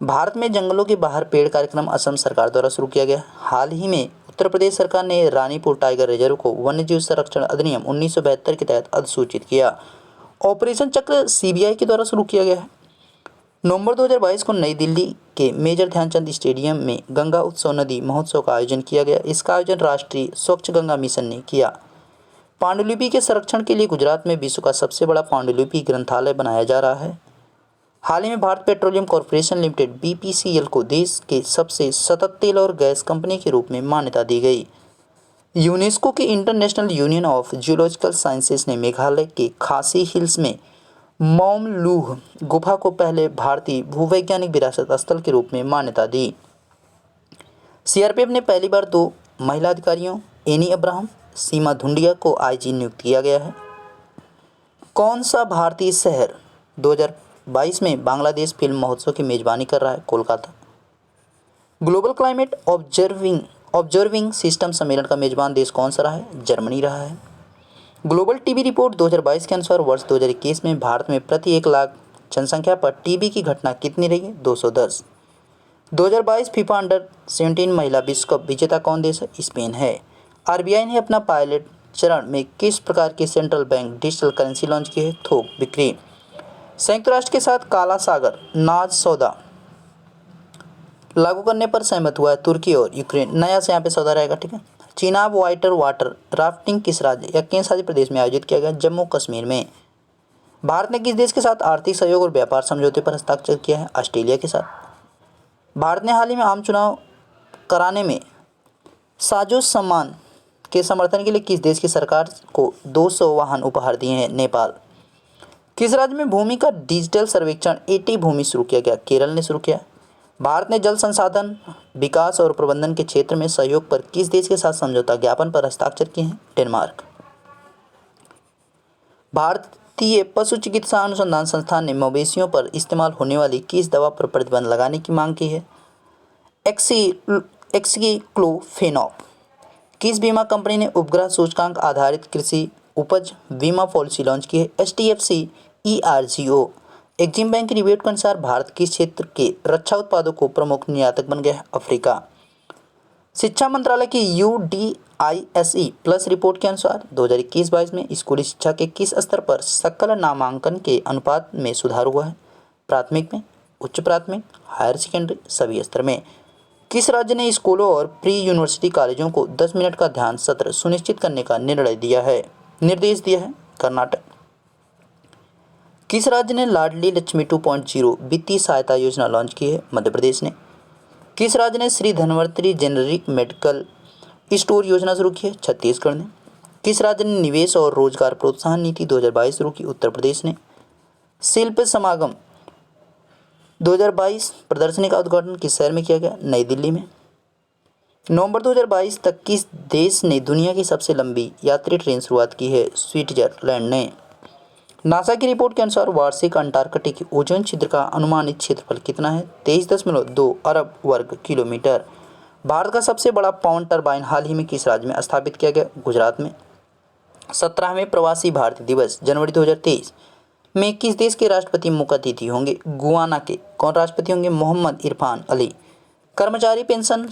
भारत में जंगलों के बाहर पेड़ कार्यक्रम असम सरकार द्वारा शुरू किया गया। हाल ही में उत्तर प्रदेश सरकार ने रानीपुर टाइगर रिजर्व को वन्यजीव संरक्षण अधिनियम 1972 के तहत अधिसूचित किया। ऑपरेशन चक्र CBI के द्वारा शुरू किया गया है। नवंबर 2022 को नई दिल्ली के मेजर ध्यानचंद स्टेडियम में गंगा उत्सव नदी महोत्सव का आयोजन किया गया। इसका आयोजन राष्ट्रीय स्वच्छ गंगा मिशन ने किया। पांडुलिपि के संरक्षण के लिए गुजरात में विश्व का सबसे बड़ा पांडुलिपि ग्रंथालय बनाया जा रहा है। हाल ही में Bharat petroleum corporation limited BPCL को देश के सबसे सतत तेल और गैस कंपनी के रूप में मान्यता दी गई। यूनेस्को के international union of geological sciences ने मेघालय के खासी हिल्स में मौमलुह गुफा को पहले भारतीय भूवैज्ञानिक विरासत स्थल के रूप में मान्यता दी। CRPF ने पहली बार 2 महिला अधिकारियों एनी अब्राहम, सीमा धुंडिया को IG नियुक्त किया गया है। कौन सा भारतीय शहर 2022 में बांग्लादेश फिल्म महोत्सव की मेजबानी कर रहा है? Kolkata. Global climate observing system सम्मेलन का मेजबान देश कौन सा रहा है? जर्मनी रहा है। ग्लोबल टीबी रिपोर्ट 2022 के अनुसार वर्ष 2021 में भारत में प्रति 1 लाख जनसंख्या पर टीबी की घटना कितनी रही? 210। 2022 फीफा अंडर-17 महिला विश्व कप विजेता कौन देश है? स्पेन है। आरबीआई ने अपना पायलट चरण में किस प्रकार की central bank digital currency launch की है? थोक बिक्री। संयुक्त राष्ट्र के साथ काला सागर नाज सौदा लागू करने पर सहमत हुआ है तुर्की और यूक्रेन। नया से यहाँ पे सौदा रहेगा, ठीक है। चिनाब वाटर राफ्टिंग किस राज्य या केंद्र शासित प्रदेश में आयोजित किया गया? जम्मू कश्मीर में। भारत ने किस देश के साथ आर्थिक सहयोग और व्यापार समझौते पर हस्ताक्षर किया है? ऑस्ट्रेलिया के साथ। भारत ने हाल ही में आम चुनाव कराने में साजो सामान के समर्थन के लिए किस देश की सरकार को 200 वाहन उपहार दिए हैं? नेपाल। किस राज्य में भूमि का डिजिटल सर्वेक्षण एटी भूमि शुरू किया गया? केरल ने शुरू किया। भारत ने जल संसाधन विकास और प्रबंधन के क्षेत्र में सहयोग पर किस देश के साथ समझौता ज्ञापन पर हस्ताक्षर किए हैं? डेनमार्क। भारतीय पशु चिकित्सा अनुसंधान संस्थान ने मवेशियों पर इस्तेमाल होने वाली किस दवा पर प्रतिबंध लगाने की मांग की है? एक्सिक्लोफेनॉक। किस बीमा कंपनी ने उपग्रह सूचकांक आधारित कृषि उपज बीमा पॉलिसी लॉन्च की है? HDFC ERGO। एक्जिम बैंक की रिपोर्ट के अनुसार भारत किस क्षेत्र के रक्षा उत्पादों को प्रमुख निर्यातक बन गया है? अफ्रीका। शिक्षा मंत्रालय की UDISE प्लस रिपोर्ट के अनुसार 2021-22 में स्कूली शिक्षा के किस स्तर पर सकल नामांकन के अनुपात में सुधार हुआ है? प्राथमिक में, उच्च प्राथमिक, हायर सेकेंडरी, सभी स्तर में। किस राज्य ने स्कूलों और प्री यूनिवर्सिटी कॉलेजों को 10 मिनट का ध्यान सत्र सुनिश्चित करने का निर्देश दिया है? कर्नाटक। किस राज्य ने लाडली लक्ष्मी 2.0 वित्तीय सहायता योजना लॉन्च की है? मध्य प्रदेश ने। किस राज्य ने Shri Dhanvantari generic medical store योजना शुरू की है? छत्तीसगढ़ ने। किस राज्य ने निवेश और रोजगार प्रोत्साहन नीति 2022 शुरू की? उत्तर प्रदेश ने। शिल्प समागम 2022 प्रदर्शनी का उद्घाटन किस शहर में किया गया? नई दिल्ली में। नवंबर 2022 तक किस देश ने दुनिया की सबसे लंबी यात्री ट्रेन शुरुआत की है? स्विट्जरलैंड ने। नासा की रिपोर्ट के अनुसार वार्षिक अंटार्कटिक ओजोन छिद्र का अनुमानित क्षेत्रफल कितना है? 23.2 अरब वर्ग किलोमीटर। भारत का सबसे बड़ा पवन टरबाइन हाल ही में किस राज्य में स्थापित किया गया? गुजरात में। 17वें प्रवासी भारतीय दिवस जनवरी 2023 में किस देश के राष्ट्रपति मुख्य अतिथि होंगे? गुयाना के। कौन राष्ट्रपति होंगे? मोहम्मद इरफान अली। कर्मचारी पेंशन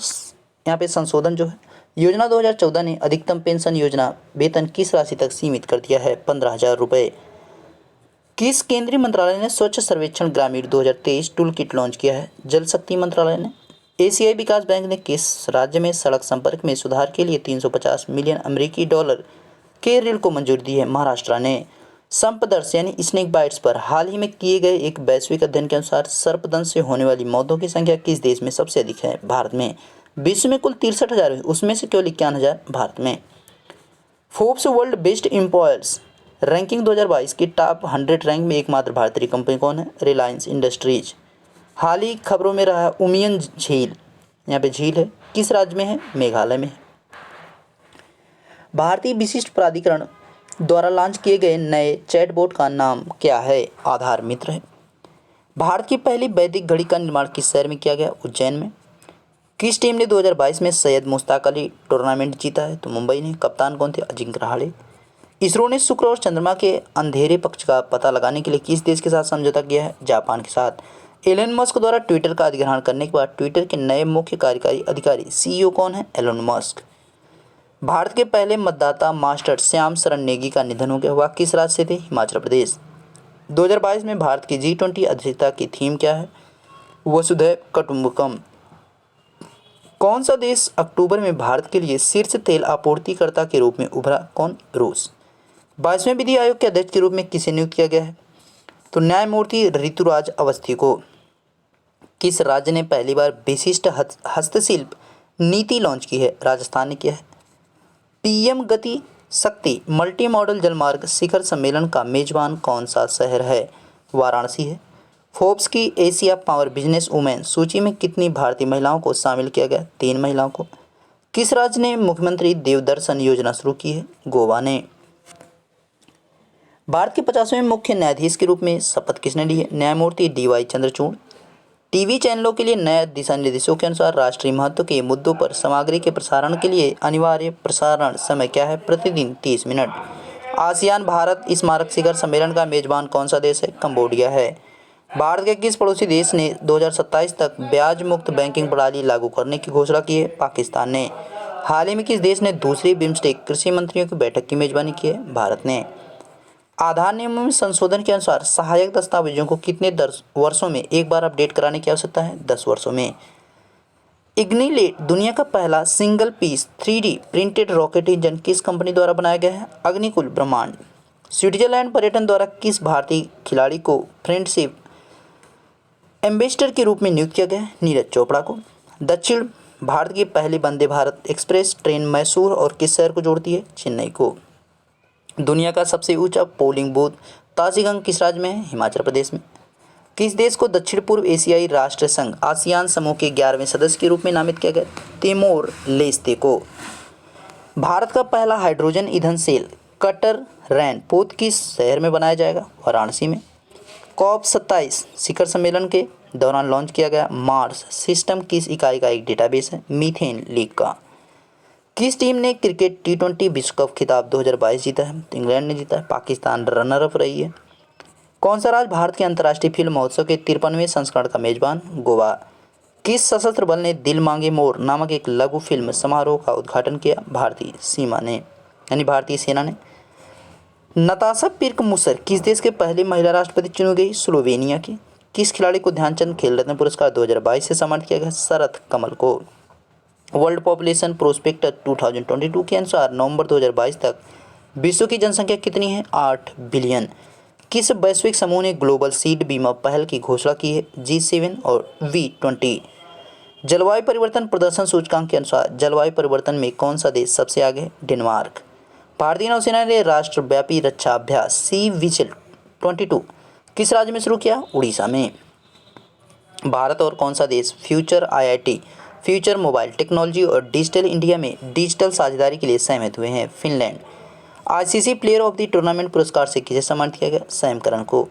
यहाँ पे संशोधन जो है योजना 2014 ने अधिकतम पेंशन योजना वेतन किस राशि तक सीमित कर दिया है? 15,000 रुपये। किस केंद्रीय मंत्रालय ने स्वच्छ सर्वेक्षण ग्रामीण 2023 टूल किट लॉन्च किया है? जल शक्ति मंत्रालय ने। एशियाई विकास बैंक ने किस राज्य में सड़क संपर्क में सुधार के लिए 350 मिलियन अमेरिकी डॉलर के ऋण को मंजूरी दी है? महाराष्ट्र ने। सर्पदंश यानी स्नेक बाइट्स पर हाल ही में किए गए एक वैश्विक अध्ययन के अनुसार सर्पदंश से होने वाली मौतों की संख्या किस देश में सबसे अधिक है? भारत में। विश्व में कुल 63,000 है, उसमें से केवल 51,000 भारत में। Forbes world best employers ranking 2022 की टॉप 100 रैंक में एकमात्र भारतीय कंपनी कौन है? रिलायंस इंडस्ट्रीज। हाल ही खबरों में रहा उमियम झील, यहाँ पे झील है, किस राज्य में है? मेघालय में है। भारतीय विशिष्ट प्राधिकरण द्वारा लॉन्च किए गए नए चैटबॉट का नाम क्या है? आधार मित्र है। भारत की पहली वैदिक घड़ी का निर्माण किस शहर में किया गया? उज्जैन में। किस टीम ने 2022 में सैयद मुश्ताक अली टूर्नामेंट जीता है? तो मुंबई ने। कप्तान कौन थे? अजिंक्य रहाणे। इसरो ने शुक्र और चंद्रमा के अंधेरे पक्ष का पता लगाने के लिए किस देश के साथ समझौता किया है? जापान के साथ। एलन मस्क द्वारा ट्विटर का अधिग्रहण करने के बाद ट्विटर के नए मुख्य कार्यकारी अधिकारी CEO कौन है? Elon Musk. भारत के पहले मतदाता मास्टर श्याम शरण नेगी का निधन हो गया। हुआ किस राज्य से थे? हिमाचल प्रदेश। 2022 में भारत की G20 अध्यक्षता की थीम क्या है? वसुधैव कुटुंबकम। कौन सा देश अक्टूबर में भारत के लिए शीर्ष तेल आपूर्तिकर्ता के रूप में उभरा? कौन? रूस। 22वें विधि आयोग के अध्यक्ष के रूप में किसे नियुक्त किया गया है? तो न्यायमूर्ति ऋतुराज अवस्थी को। किस राज्य ने पहली बार विशिष्ट हस्तशिल्प नीति लॉन्च की है? राजस्थान ने किया है। PM गति शक्ति मल्टी मॉडल जलमार्ग शिखर सम्मेलन का मेजबान कौन सा शहर है? वाराणसी है। फोर्ब्स की एशिया पावर बिजनेस वुमेन सूची में कितनी भारतीय महिलाओं को शामिल किया गया? 3 महिलाओं को। किस राज्य ने मुख्यमंत्री देवदर्शन योजना शुरू की है? गोवा ने। भारत के 50वें मुख्य न्यायाधीश के रूप में शपथ किसने ली है? न्यायमूर्ति DY चंद्रचूड़। टीवी चैनलों के लिए नए दिशा निर्देशों के अनुसार राष्ट्रीय महत्व के मुद्दों पर सामग्री के प्रसारण के लिए अनिवार्य प्रसारण समय क्या है? प्रतिदिन 30 मिनट। आसियान भारत स्मारक शिखर सम्मेलन का मेजबान कौन सा देश है? कंबोडिया है। भारत के किस पड़ोसी देश ने 2027 तक ब्याज मुक्त बैंकिंग प्रणाली लागू करने की घोषणा की है? पाकिस्तान ने। हाल ही में किस देश ने दूसरी बिम्स्टेक कृषि मंत्रियों की बैठक की मेजबानी की है? भारत ने। आधार नियमों में संशोधन के अनुसार सहायक दस्तावेजों को कितने वर्षों में एक बार अपडेट कराने की आवश्यकता है? 10 वर्षों में। इग्निलेट दुनिया का पहला single piece 3D printed rocket engine किस कंपनी द्वारा बनाया गया है? अग्निकुल ब्रह्मांड। स्विट्जरलैंड पर्यटन द्वारा किस भारतीय खिलाड़ी को फ्रेंडशिप एम्बेसडर के रूप में नियुक्त किया गया है? नीरज चोपड़ा को। दक्षिण भारत की पहली वंदे भारत एक्सप्रेस ट्रेन मैसूर और किस शहर को जोड़ती है? चेन्नई को। दुनिया का सबसे ऊंचा पोलिंग बूथ ताशीगंज किस राज्य में है? हिमाचल प्रदेश में। किस देश को दक्षिण पूर्व एशियाई राष्ट्र संघ आसियान समूह के 11वें सदस्य के रूप में नामित किया गया? तिमोर लेस्ते को। भारत का पहला हाइड्रोजन ईंधन सेल कटर रैन पोत किस शहर में बनाया जाएगा? वाराणसी में। COP27 शिखर सम्मेलन के दौरान लॉन्च किया गया मार्स सिस्टम किस इकाई का एक डेटाबेस है? मीथेन लीक का। किस टीम ने क्रिकेट T20 विश्व कप खिताब 2022 जीता है? तो इंग्लैंड ने जीता है। पाकिस्तान रनर अप रही है। कौन सा राज्य भारत के अंतर्राष्ट्रीय फिल्म महोत्सव के 53वें संस्करण का मेजबान? गोवा। किस सशस्त्र बल ने दिल मांगे मोर नामक एक लघु फिल्म समारोह का उद्घाटन किया? भारतीय सेना ने। नताशा पिर्क मुसर किस देश के पहली महिला राष्ट्रपति चुनी गई? स्लोवेनिया की। किस खिलाड़ी को ध्यानचंद खेल रत्न पुरस्कार 2022 से सम्मानित किया गया? शरद कमल को। वर्ल्ड पॉपुलेशन प्रोस्पेक्टर 2022 के अनुसार नवंबर 2022 तक विश्व की जनसंख्या कितनी है? 8 बिलियन। किस वैश्विक समूह ने ग्लोबल सीड बीमा पहल की घोषणा की है? G7 और V20। जलवायु परिवर्तन प्रदर्शन सूचकांक के अनुसार जलवायु परिवर्तन में कौन सा देश सबसे आगे है? डेनमार्क। भारतीय नौसेना ने राष्ट्रव्यापी रक्षा अभ्यास सी विजिल 22 किस राज्य में शुरू किया? उड़ीसा में। भारत और कौन सा देश future IIT future mobile technology और डिजिटल इंडिया में डिजिटल साझेदारी के लिए सहमत हुए हैं? Finland. ICC player of the tournament पुरस्कार से किसे सम्मानित किया गया? सैम करन को।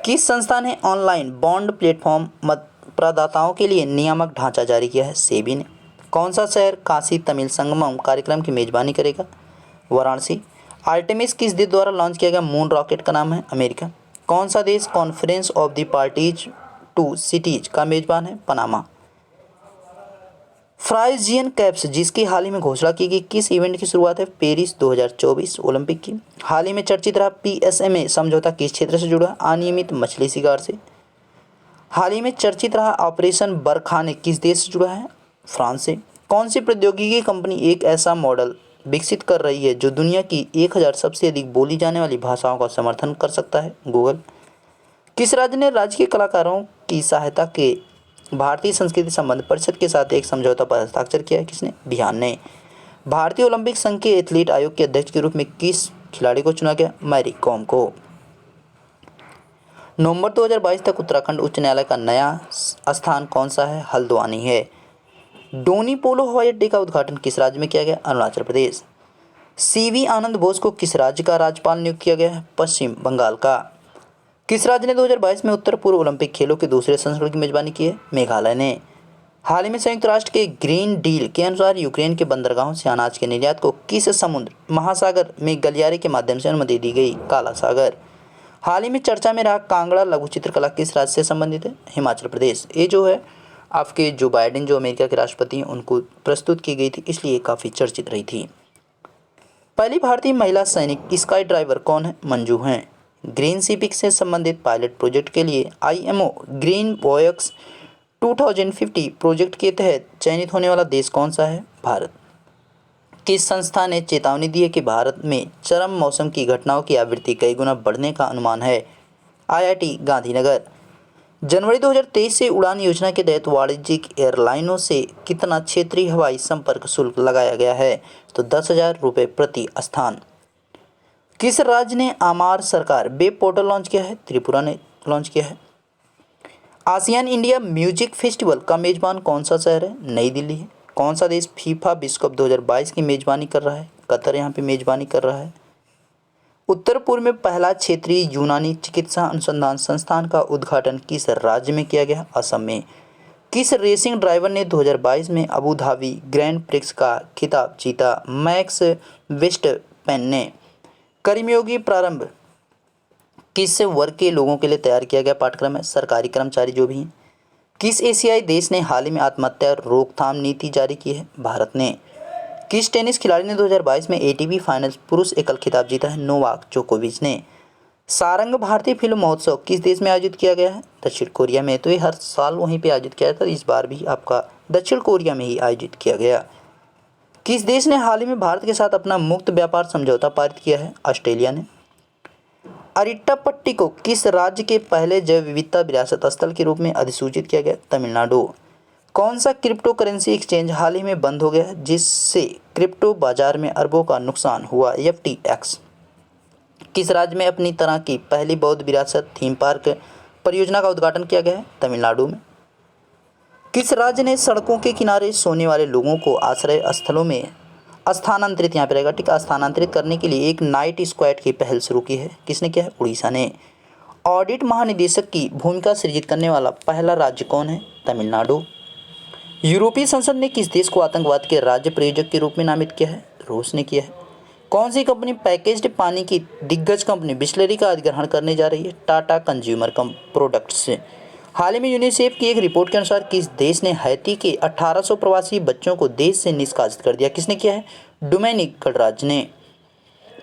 किस संस्था ने ऑनलाइन बॉन्ड प्लेटफॉर्म प्रदाताओं के लिए नियामक ढांचा जारी किया है? सेबी ने। कौन सा शहर काशी तमिल संगमम कार्यक्रम की मेजबानी करेगा? वाराणसी। आर्टेमिस किस देश द्वारा लॉन्च किया गया मून रॉकेट का नाम है? अमेरिका। कौन सा देश conference of the parties to cities का मेजबान है? पनामा। फ्राइजियन कैप्स जिसकी हाल ही में घोषणा की गई किस इवेंट की शुरुआत है? पेरिस 2024 ओलंपिक की। हाल ही में चर्चित रहा PSMA समझौता किस क्षेत्र से जुड़ा? अनियमित मछली शिकार से। हाल ही में चर्चित रहा ऑपरेशन बरखाने किस देश से जुड़ा है? फ्रांस से। कौन सी प्रौद्योगिकी कंपनी एक ऐसा मॉडल विकसित कर रही है जो दुनिया की 1000 सबसे अधिक बोली जाने वाली भाषाओं का समर्थन कर सकता है? गूगल। किस राज्य ने राज्य के कलाकारों की सहायता के भारतीय संस्कृति संबंध परिषद के साथ एक समझौता पर हस्ताक्षर किया है? किसने? बिहार ने। भारतीय ओलंपिक संघ के एथलीट आयोग के अध्यक्ष के रूप में किस खिलाड़ी को चुना गया? मैरी कॉम को। नवंबर 2022 तक उत्तराखंड उच्च न्यायालय का नया स्थान कौन सा है? हल्द्वानी है। डोनी पोलो हवाई अड्डे का उद्घाटन किस राज्य में किया गया? अरुणाचल प्रदेश। CV आनंद बोस को किस राज्य का राज्यपाल नियुक्त किया गया है? पश्चिम बंगाल का। किस राज्य ने 2022 में उत्तर पूर्व ओलंपिक खेलों के दूसरे संस्करण की मेजबानी की है? मेघालय ने। हाल ही में संयुक्त राष्ट्र के ग्रीन डील के अनुसार यूक्रेन के बंदरगाहों से अनाज के निर्यात को किस समुद्र महासागर में गलियारे के माध्यम से अनुमति दी गई? काला सागर। हाल ही में चर्चा में रहा कांगड़ा लघु चित्रकला किस राज्य से संबंधित है? हिमाचल प्रदेश। ये जो है आपके जो बाइडेन जो अमेरिका के राष्ट्रपति हैं उनको प्रस्तुत की गई थी, इसलिए काफ़ी चर्चित रही थी। पहली भारतीय महिला सैनिक स्काई ड्राइवर कौन है? मंजू हैं। ग्रीन शिपिंग से संबंधित पायलट प्रोजेक्ट के लिए IMO ग्रीन वॉयक्स 2050 प्रोजेक्ट के तहत चयनित होने वाला देश कौन सा है? भारत। किस संस्था ने चेतावनी दी है कि भारत में चरम मौसम की घटनाओं की आवृत्ति कई गुना बढ़ने का अनुमान है? IIT गांधीनगर। जनवरी 2023 से उड़ान योजना के तहत वाणिज्यिक एयरलाइनों से कितना क्षेत्रीय हवाई संपर्क शुल्क लगाया गया है? तो 10,000 रुपये प्रति स्थान। किस राज्य ने आमार सरकार वेब पोर्टल लॉन्च किया है? त्रिपुरा ने लॉन्च किया है। आसियान इंडिया म्यूजिक फेस्टिवल का मेजबान कौन सा शहर है? नई दिल्ली है। कौन सा देश फीफा विश्व कप 2022 की मेजबानी कर रहा है? कतर यहाँ पे मेजबानी कर रहा है। उत्तर पूर्व में पहला क्षेत्रीय यूनानी चिकित्सा अनुसंधान संस्थान का उद्घाटन किस राज्य में किया गया? असम में। किस रेसिंग ड्राइवर ने 2022 में अबू धाबी ग्रैंड प्रिक्स का खिताब जीता? मैक्स वेस्टपेन ने। कर्मयोगी प्रारंभ किस वर्ग के लोगों के लिए तैयार किया गया पाठ्यक्रम है? सरकारी कर्मचारी जो भी हैं। किस एशियाई देश ने हाल ही में आत्महत्या रोकथाम नीति जारी की है? भारत ने। किस टेनिस खिलाड़ी ने 2022 में एटीपी फाइनल्स पुरुष एकल खिताब जीता है? नोवाक जोकोविच ने। सारंग भारतीय फिल्म महोत्सव किस देश में आयोजित किया गया है? दक्षिण कोरिया में। तो ये हर साल वहीं पे आयोजित किया जाता है, इस बार भी आपका दक्षिण कोरिया में ही आयोजित किया गया। किस देश ने हाल ही में भारत के साथ अपना मुक्त व्यापार समझौता पारित किया है? ऑस्ट्रेलिया ने। अरिट्टापट्टी को किस राज्य के पहले जैव विविधता विरासत स्थल के रूप में अधिसूचित किया गया? तमिलनाडु। कौन सा क्रिप्टो करेंसी एक्सचेंज हाल ही में बंद हो गया है जिससे क्रिप्टो बाजार में अरबों का नुकसान हुआ? FTX। किस राज्य में अपनी तरह की पहली बौद्ध विरासत थीम पार्क परियोजना का उद्घाटन किया गया है? तमिलनाडु में। किस राज्य ने सड़कों के किनारे सोने वाले लोगों को आश्रय स्थलों में स्थानांतरित, यहाँ पे रहेगा ठीक, स्थानांतरित करने के लिए एक नाइट स्क्वाड की पहल शुरू की है? किसने किया है? उड़ीसा ने। ऑडिट महानिदेशक की भूमिका सृजित करने वाला पहला राज्य कौन है? तमिलनाडु। यूरोपीय संसद ने किस देश को आतंकवाद के राज्य प्रायोजक के रूप में नामित किया है? रूस ने किया है। कौन सी कंपनी पैकेज्ड पानी की दिग्गज कंपनी बिस्लरी का अधिग्रहण करने जा रही है? Tata consumer products. हाल ही में यूनिसेफ की एक रिपोर्ट के अनुसार किस देश ने हैती के 1800 प्रवासी बच्चों को देश से निष्कासित कर दिया? किसने किया है? डोमिनिक गणराज्य ने।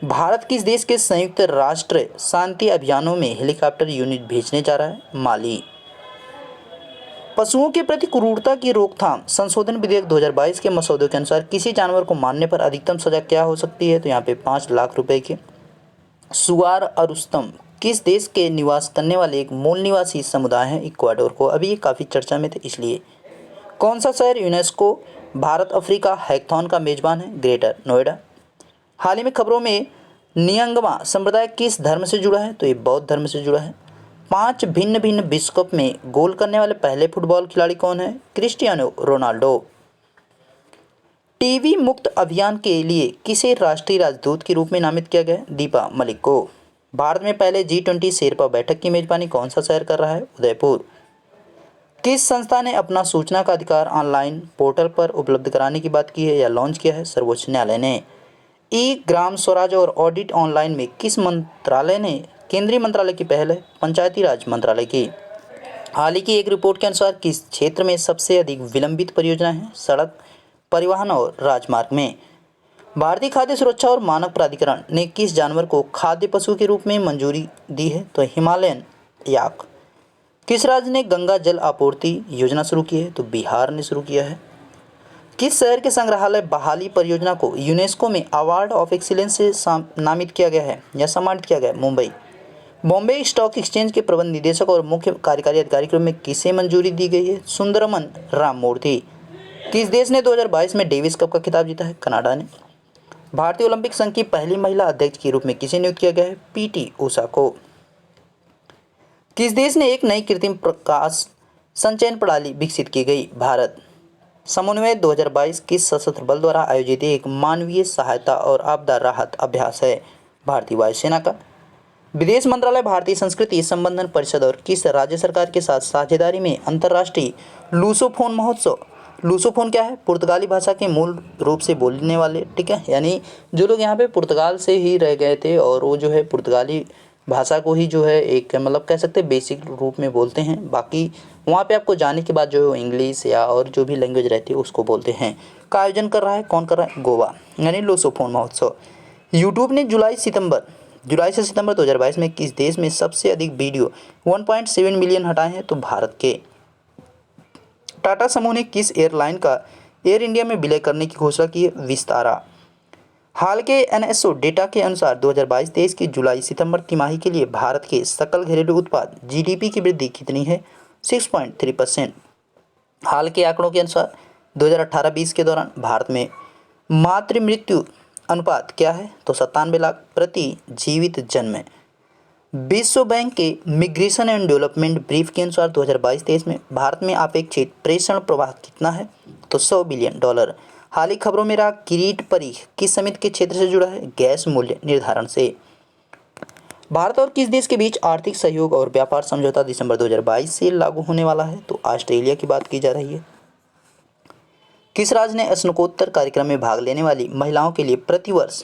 भारत किस देश के संयुक्त राष्ट्र शांति अभियानों में हेलीकॉप्टर यूनिट भेजने जा रहा है? माली। पशुओं के प्रति क्रूरता की रोकथाम संशोधन विधेयक 2022 के मसौदे के अनुसार किसी जानवर को मारने पर अधिकतम सजा क्या हो सकती है? तो यहाँ पे 5 लाख रुपए की। सुआर अरुस्तम किस देश के निवास करने वाले एक मूल निवासी समुदाय है? इक्वाडोर को। अभी ये काफ़ी चर्चा में थे इसलिए। कौन सा शहर यूनेस्को भारत अफ्रीका हैकथॉन का मेजबान है? ग्रेटर नोएडा। हाल ही में खबरों में नियंगमा संप्रदाय किस धर्म से जुड़ा है? तो ये बौद्ध धर्म से जुड़ा है। 5 भिन्न भिन्न विश्व कप में गोल करने वाले पहले फुटबॉल खिलाड़ी कौन है? Cristiano Ronaldo. टीबी मुक्त अभियान के लिए किसे राष्ट्रीय राजदूत के रूप में नामित किया गया? दीपा मलिक को। भारत में पहले G20 शेरपा बैठक की मेजबानी कौन सा शहर कर रहा है? उदयपुर। किस संस्था ने अपना सूचना का अधिकार ऑनलाइन पोर्टल पर उपलब्ध कराने की बात की है या लॉन्च किया है? सर्वोच्च न्यायालय ने। ई ग्राम स्वराज और ऑडिट ऑनलाइन में किस मंत्रालय ने? केंद्रीय मंत्रालय की पहल है, पंचायती राज मंत्रालय की। हाल ही की एक रिपोर्ट के अनुसार किस क्षेत्र में सबसे अधिक विलंबित परियोजना है? सड़क परिवहन और राजमार्ग में। भारतीय खाद्य सुरक्षा और मानक प्राधिकरण ने किस जानवर को खाद्य पशु के रूप में मंजूरी दी है? तो हिमालयन याक। किस राज्य ने गंगा जल आपूर्ति योजना शुरू की है? तो बिहार ने शुरू किया है। किस शहर के संग्रहालय बहाली परियोजना को यूनेस्को में अवार्ड ऑफ एक्सीलेंस से नामित किया गया है या सम्मानित किया गया? मुंबई। बॉम्बे स्टॉक एक्सचेंज के प्रबंध निदेशक और मुख्य कार्यकारी अधिकारी के रूप में किसे मंजूरी दी गई है? सुंदरमन राममूर्ति। किस देश ने 2022 में डेविस कप का खिताब जीता है? कनाडा ने। भारतीय ओलंपिक संघ की पहली महिला अध्यक्ष के रूप में किसे नियुक्त किया गया है? PT उषा को। किस देश ने एक नई कृत्रिम प्रकाश संचयन प्रणाली विकसित की गई? भारत। समन्वय 2022 किस सशस्त्र बल द्वारा आयोजित एक मानवीय सहायता और आपदा राहत अभ्यास है? भारतीय वायुसेना का। विदेश मंत्रालय भारतीय संस्कृति संवर्धन परिषद और किस राज्य सरकार के साथ साझेदारी में अंतर्राष्ट्रीय लूसोफोन महोत्सव? लूसोफोन क्या है? पुर्तगाली भाषा के मूल रूप से बोलने वाले, ठीक है, यानी जो लोग यहाँ पे पुर्तगाल से ही रह गए थे और वो जो है पुर्तगाली भाषा को ही जो है एक मतलब कह सकते हैं बेसिक रूप में बोलते हैं। बाकी वहाँ पे आपको जाने के बाद जो है वो इंग्लिश या और जो भी लैंग्वेज रहती है उसको बोलते हैं। का आयोजन कर रहा है, कौन कर रहा है? गोवा, यानी लूसोफोन महोत्सव। यूट्यूब ने जुलाई से सितंबर 2022 में किस देश में सबसे अधिक वीडियो 1.7 मिलियन हटाए हैं? तो भारत के। टाटा समूह ने किस एयरलाइन का एयर इंडिया में विलय करने की घोषणा की है? विस्तारा। हाल के NSO डेटा के अनुसार 2022-23 की जुलाई-सितंबर तिमाही के लिए भारत के सकल घरेलू उत्पाद GDP की वृद्धि कितनी है? 6.3%। हाल के आंकड़ों के अनुसार 2018-20 के दौरान भारत में मातृ मृत्यु अनुपात क्या है? तो 97 लाख प्रति जीवित जन्म। विश्व बैंक के मिग्रेशन एंड डेवलपमेंट ब्रीफ के अनुसार 2022-23 में भारत में अपेक्षित प्रेषण प्रवाह कितना है? तो $100 बिलियन। हाल ही खबरों में रहा किरीट परीख किस समिति के क्षेत्र से जुड़ा है? गैस मूल्य निर्धारण से। भारत और किस देश के बीच आर्थिक सहयोग और व्यापार समझौता दिसंबर 2022 से लागू होने वाला है? तो ऑस्ट्रेलिया की बात की जा रही है। किस राज्य ने स्नातकोत्तर कार्यक्रम में भाग लेने वाली महिलाओं के लिए प्रतिवर्ष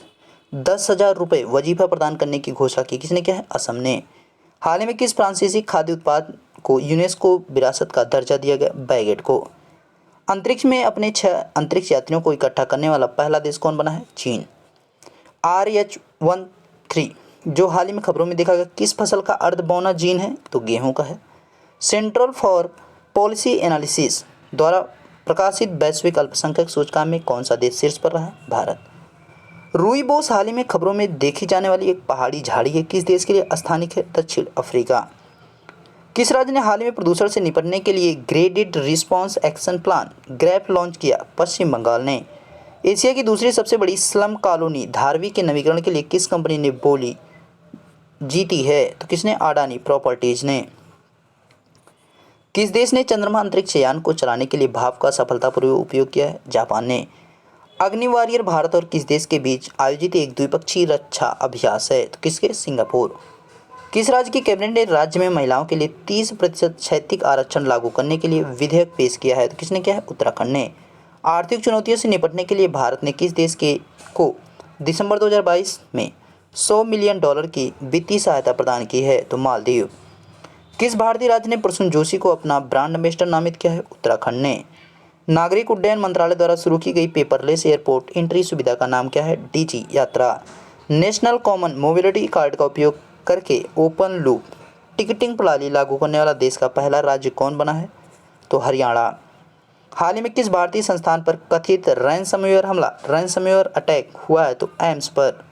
10,000 रुपये वजीफा प्रदान करने की घोषणा की? किसने किया है? असम ने। हाल ही में किस फ्रांसीसी खाद्य उत्पाद को यूनेस्को विरासत का दर्जा दिया गया? बैगेट को। अंतरिक्ष में अपने 6 अंतरिक्ष यात्रियों को इकट्ठा करने वाला पहला देश कौन बना है? चीन। RH-13 जो हाल ही में खबरों में देखा गया, किस फसल का अर्ध बोना जीन है? तो गेहूं का है। सेंट्रल फॉर पॉलिसी एनालिसिस द्वारा प्रकाशित वैश्विक अल्पसंख्यक सूचकांक में कौन सा देश शीर्ष पर रहा है? भारत। रूइबोस हाल ही में खबरों में देखी जाने वाली एक पहाड़ी झाड़ी है, किस देश के लिए स्थानिक है? दक्षिण अफ्रीका। किस राज्य ने हाल ही में प्रदूषण से निपटने के लिए graded response action plan grab launch किया? पश्चिम बंगाल ने। एशिया की दूसरी सबसे बड़ी स्लम कॉलोनी धारवी के नवीकरण के लिए किस कंपनी ने बोली जीती है? तो किसने? अडानी प्रॉपर्टीज ने। किस देश ने चंद्रमा अंतरिक्ष यान को चलाने के लिए भाप का सफलतापूर्वक उपयोग किया है? जापान ने। अग्नि वॉरियर भारत और किस देश के बीच आयोजित एक द्विपक्षीय रक्षा अभ्यास है? तो किसके? सिंगापुर। किस राज्य की कैबिनेट ने राज्य में महिलाओं के लिए 30% क्षैतिक आरक्षण लागू करने के लिए विधेयक पेश किया है? तो किसने किया है? उत्तराखंड ने। आर्थिक चुनौतियों से निपटने के लिए भारत ने किस देश को दिसंबर 2022 में $100 मिलियन की वित्तीय सहायता प्रदान की है? तो मालदीव। किस भारतीय राज्य ने प्रसून जोशी को अपना ब्रांड एम्बेसडर नामित किया है? उत्तराखंड ने। नागरिक उड्डयन मंत्रालय द्वारा शुरू की गई पेपरलेस एयरपोर्ट एंट्री सुविधा का नाम क्या है? डीजी यात्रा। नेशनल कॉमन मोबिलिटी कार्ड का उपयोग करके ओपन लूप टिकटिंग प्रणाली लागू करने वाला देश का पहला राज्य कौन बना है? तो हरियाणा। हाल ही में किस भारतीय संस्थान पर कथित रैंसमवेयर अटैक हुआ है? तो एम्स पर।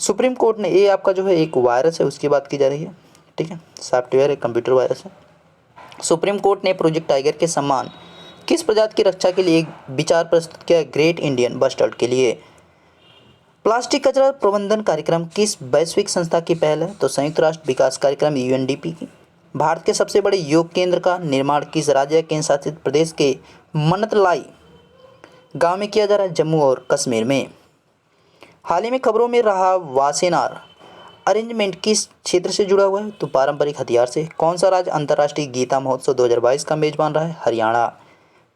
सुप्रीम कोर्ट ने, ये आपका जो है एक वायरस है उसकी बात की जा रही है, ठीक है, सॉफ्टवेयर है, कंप्यूटर वायरस है। सुप्रीम कोर्ट ने प्रोजेक्ट टाइगर के सम्मान किस प्रजाति की रक्षा के लिए एक विचार प्रस्तुत किया? ग्रेट इंडियन बस्टर्ड के लिए। प्लास्टिक कचरा प्रबंधन कार्यक्रम किस वैश्विक संस्था की पहल है? तो संयुक्त राष्ट्र विकास कार्यक्रम UNDP की। भारत के सबसे बड़े योग केंद्र का निर्माण किस राज्य या केंद्र शासित प्रदेश के मनतलाई गांव में किया जा रहा है? जम्मू और कश्मीर में। हाल ही में खबरों में रहा वासेनार अरेंजमेंट किस क्षेत्र से जुड़ा हुआ है? तो पारंपरिक हथियार से। कौन सा राज्य अंतर्राष्ट्रीय गीता महोत्सव 2022 का मेजबान रहा है? हरियाणा।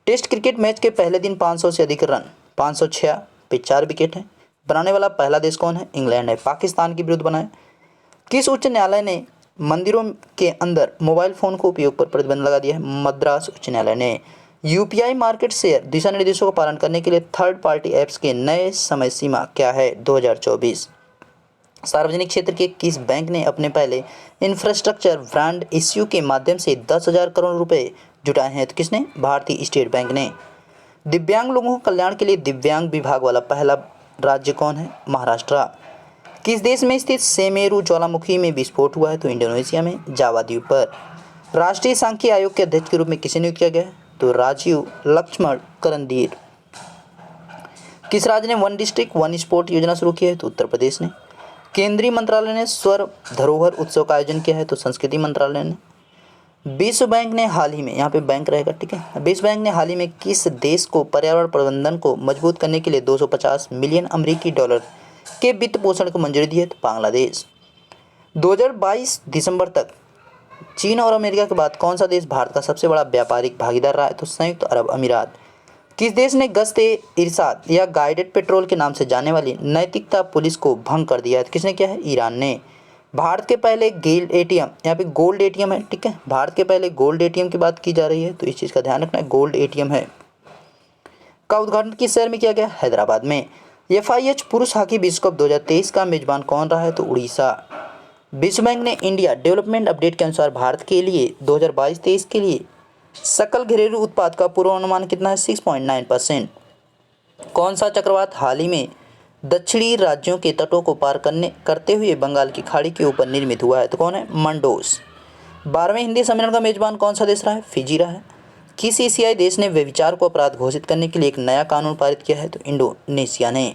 टेस्ट क्रिकेट मैच के पहले दिन 500 से अधिक रन 506 पे 4 विकेट हैं बनाने वाला पहला देश कौन है? इंग्लैंड है। पाकिस्तान के विरुद्ध बना है। किस उच्च न्यायालय ने मंदिरों के अंदर मोबाइल फ़ोन को उपयोग पर प्रतिबंध लगा दिया है? मद्रास उच्च न्यायालय ने। UPI मार्केट शेयर दिशा निर्देशों का पालन करने के लिए थर्ड पार्टी ऐप्स के नए समय सीमा क्या है? 2024। सार्वजनिक क्षेत्र के किस बैंक ने अपने पहले इंफ्रास्ट्रक्चर ब्रांड इश्यू के माध्यम से 10,000 करोड़ रुपए जुटाए हैं? तो किसने? भारतीय स्टेट बैंक ने। दिव्यांग लोगों के कल्याण के लिए दिव्यांग विभाग वाला पहला राज्य कौन है? महाराष्ट्र। किस देश में स्थित सेमेरू ज्वालामुखी में विस्फोट हुआ है? तो इंडोनेशिया में जावा द्वीप पर। राष्ट्रीय सांख्यिकी आयोग के अध्यक्ष के रूप में किसे नियुक्त किया गया है? तो राजीव लक्ष्मण करंदीर। किस राज्य ने वन डिस्ट्रिक्ट वन स्पोर्ट योजना शुरू की है? तो उत्तर प्रदेश ने। केंद्रीय मंत्रालय ने स्वर धरोहर उत्सव का आयोजन किया है? तो संस्कृति मंत्रालय ने। विश्व बैंक ने हाल ही में, यहाँ पे बैंक रहेगा, ठीक है, विश्व बैंक ने हाल ही में किस देश को पर्यावरण प्रबंधन को मजबूत करने के लिए 250 मिलियन अमेरिकी डॉलर के वित्त पोषण को मंजूरी दी है? तो बांग्लादेश। 2022 दिसंबर तक चीन और अमेरिका के बाद कौन सा देश भारत का सबसे बड़ा व्यापारिक भागीदार रहा है? तो संयुक्त अरब अमीरात। किस देश ने गश्त-ए-इरशाद या गाइडेड पेट्रोल के नाम से जाने वाली नैतिकता पुलिस को भंग कर दिया है? तो किसने किया है? ईरान ने। भारत के पहले गोल्ड ATM, यहाँ पे गोल्ड ATM है, ठीक है, भारत के पहले गोल्ड ATM की बात की जा रही है, तो इस चीज़ का ध्यान रखना है, गोल्ड ATM है, का उद्घाटन किस शहर में किया गया? हैदराबाद में। FIH पुरुष हॉकी विश्व कप 2023 का मेजबान कौन रहा है? तो उड़ीसा। विश्व बैंक ने इंडिया डेवलपमेंट अपडेट के अनुसार भारत के लिए 2022-23 के लिए सकल घरेलू उत्पाद का पूर्वानुमान कितना है? 6.9%। कौन सा चक्रवात हाल ही में दक्षिणी राज्यों के तटों को पार करते हुए बंगाल की खाड़ी के ऊपर निर्मित हुआ है? तो कौन है? मंडोस। 12वें हिंदी सम्मेलन का मेजबान कौन सा देश रहा है? फिजी रहा है। किस एशियाई देश ने व्यभिचार को अपराध घोषित करने के लिए एक नया कानून पारित किया है? तो इंडोनेशिया ने।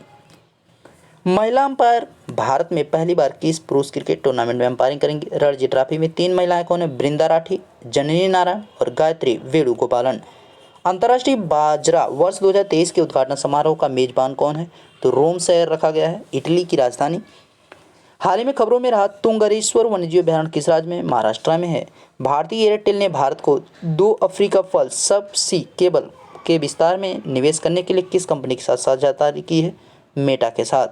महिला अंपायर भारत में पहली बार किस पुरुष क्रिकेट टूर्नामेंट में अंपायरिंग करेंगी? रणजी ट्रॉफी में 3 महिलाएं कौन है? बृंदा राठी, जननी नारायण और गायत्री वेणुगोपालन। अंतर्राष्ट्रीय बाजरा वर्ष 2023 के उद्घाटन समारोह का मेजबान कौन है? तो रोम शहर रखा गया है, इटली की राजधानी। हाल ही में खबरों में रहा तुंगरेश्वर वन्यजीव अभयारण्य किस राज्य में? महाराष्ट्र में है। भारतीय एयरटेल ने भारत को 2 अफ्रीका फल सब सी केबल के विस्तार में निवेश करने के लिए किस कंपनी के साथ साझेदारी की है? मेटा के साथ।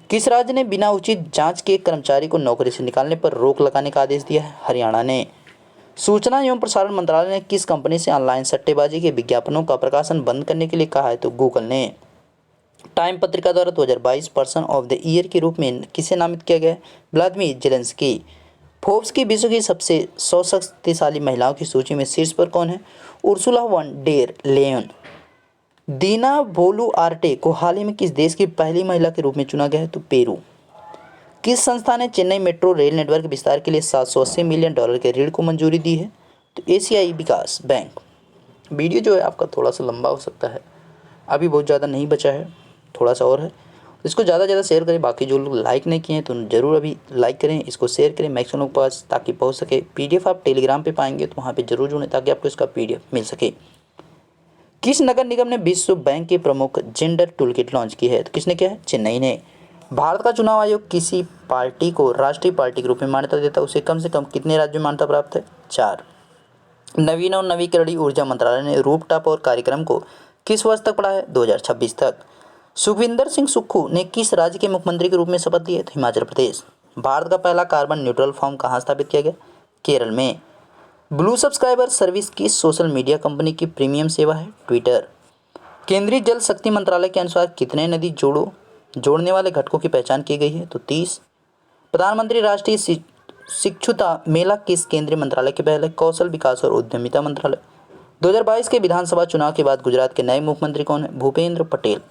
किस राज्य ने बिना उचित जांच के कर्मचारी को नौकरी से निकालने पर रोक लगाने का आदेश दिया है? हरियाणा ने। सूचना एवं प्रसारण मंत्रालय ने किस कंपनी से ऑनलाइन सट्टेबाजी के विज्ञापनों का प्रकाशन बंद करने के लिए कहा है? तो गूगल ने। टाइम पत्रिका द्वारा 2022 पर्सन ऑफ द ईयर के रूप में किसे नामित किया गया? Vladimir Zelensky. फोर्ब्स की विश्व की सबसे 100 शक्तिशाली महिलाओं की सूची में शीर्ष पर कौन है? Ursula von der Leyen. Dina Boluarte को हाल ही में किस देश की पहली महिला के रूप में चुना गया है? तो पेरू। किस संस्था ने चेन्नई मेट्रो रेल नेटवर्क विस्तार के लिए $780 मिलियन के ऋण को मंजूरी दी है? तो एशियाई विकास बैंक। वीडियो जो है आपका थोड़ा सा लंबा हो सकता है, अभी बहुत ज़्यादा नहीं बचा है, थोड़ा सा और है। इसको ज़्यादा से ज़्यादा शेयर करें। बाकी जो लोग लाइक नहीं किए हैं तो ज़रूर अभी लाइक करें, इसको शेयर करें मैक्सिमम लोग पास ताकि पहुंच सके। पीडीएफ आप टेलीग्राम पे पाएंगे तो वहाँ पे जरूर जुड़ें ताकि आपको इसका पीडीएफ मिल सके। किस नगर निगम ने विश्व बैंक के प्रमुख जेंडर टूलकिट लॉन्च की है? तो किसने किया है? चेन्नई ने। भारत का चुनाव आयोग किसी पार्टी को राष्ट्रीय पार्टी के रूप में मान्यता देता है, उसे कम से कम कितने राज्यों में मान्यता प्राप्त है? 4। नवीन और नवीकरणीय ऊर्जा मंत्रालय ने रूफटॉप और कार्यक्रम को किस वर्ष तक बढ़ाया है? 2026 तक। सुखविंदर सिंह सुक्खू ने किस राज्य के मुख्यमंत्री के रूप में शपथ ली है? तो हिमाचल प्रदेश। भारत का पहला कार्बन न्यूट्रल फॉर्म कहाँ स्थापित किया गया? केरल में। ब्लू सब्सक्राइबर सर्विस किस सोशल मीडिया कंपनी की प्रीमियम सेवा है? ट्विटर। केंद्रीय जल शक्ति मंत्रालय के अनुसार कितने नदी जोड़ने वाले घटकों की पहचान की गई है? तो 30। प्रधानमंत्री राष्ट्रीय शिक्षुता मेला किस केंद्रीय मंत्रालय की पहल है? कौशल विकास और उद्यमिता मंत्रालय। 2022 के विधानसभा चुनाव के बाद गुजरात के नए मुख्यमंत्री कौन है? भूपेंद्र पटेल।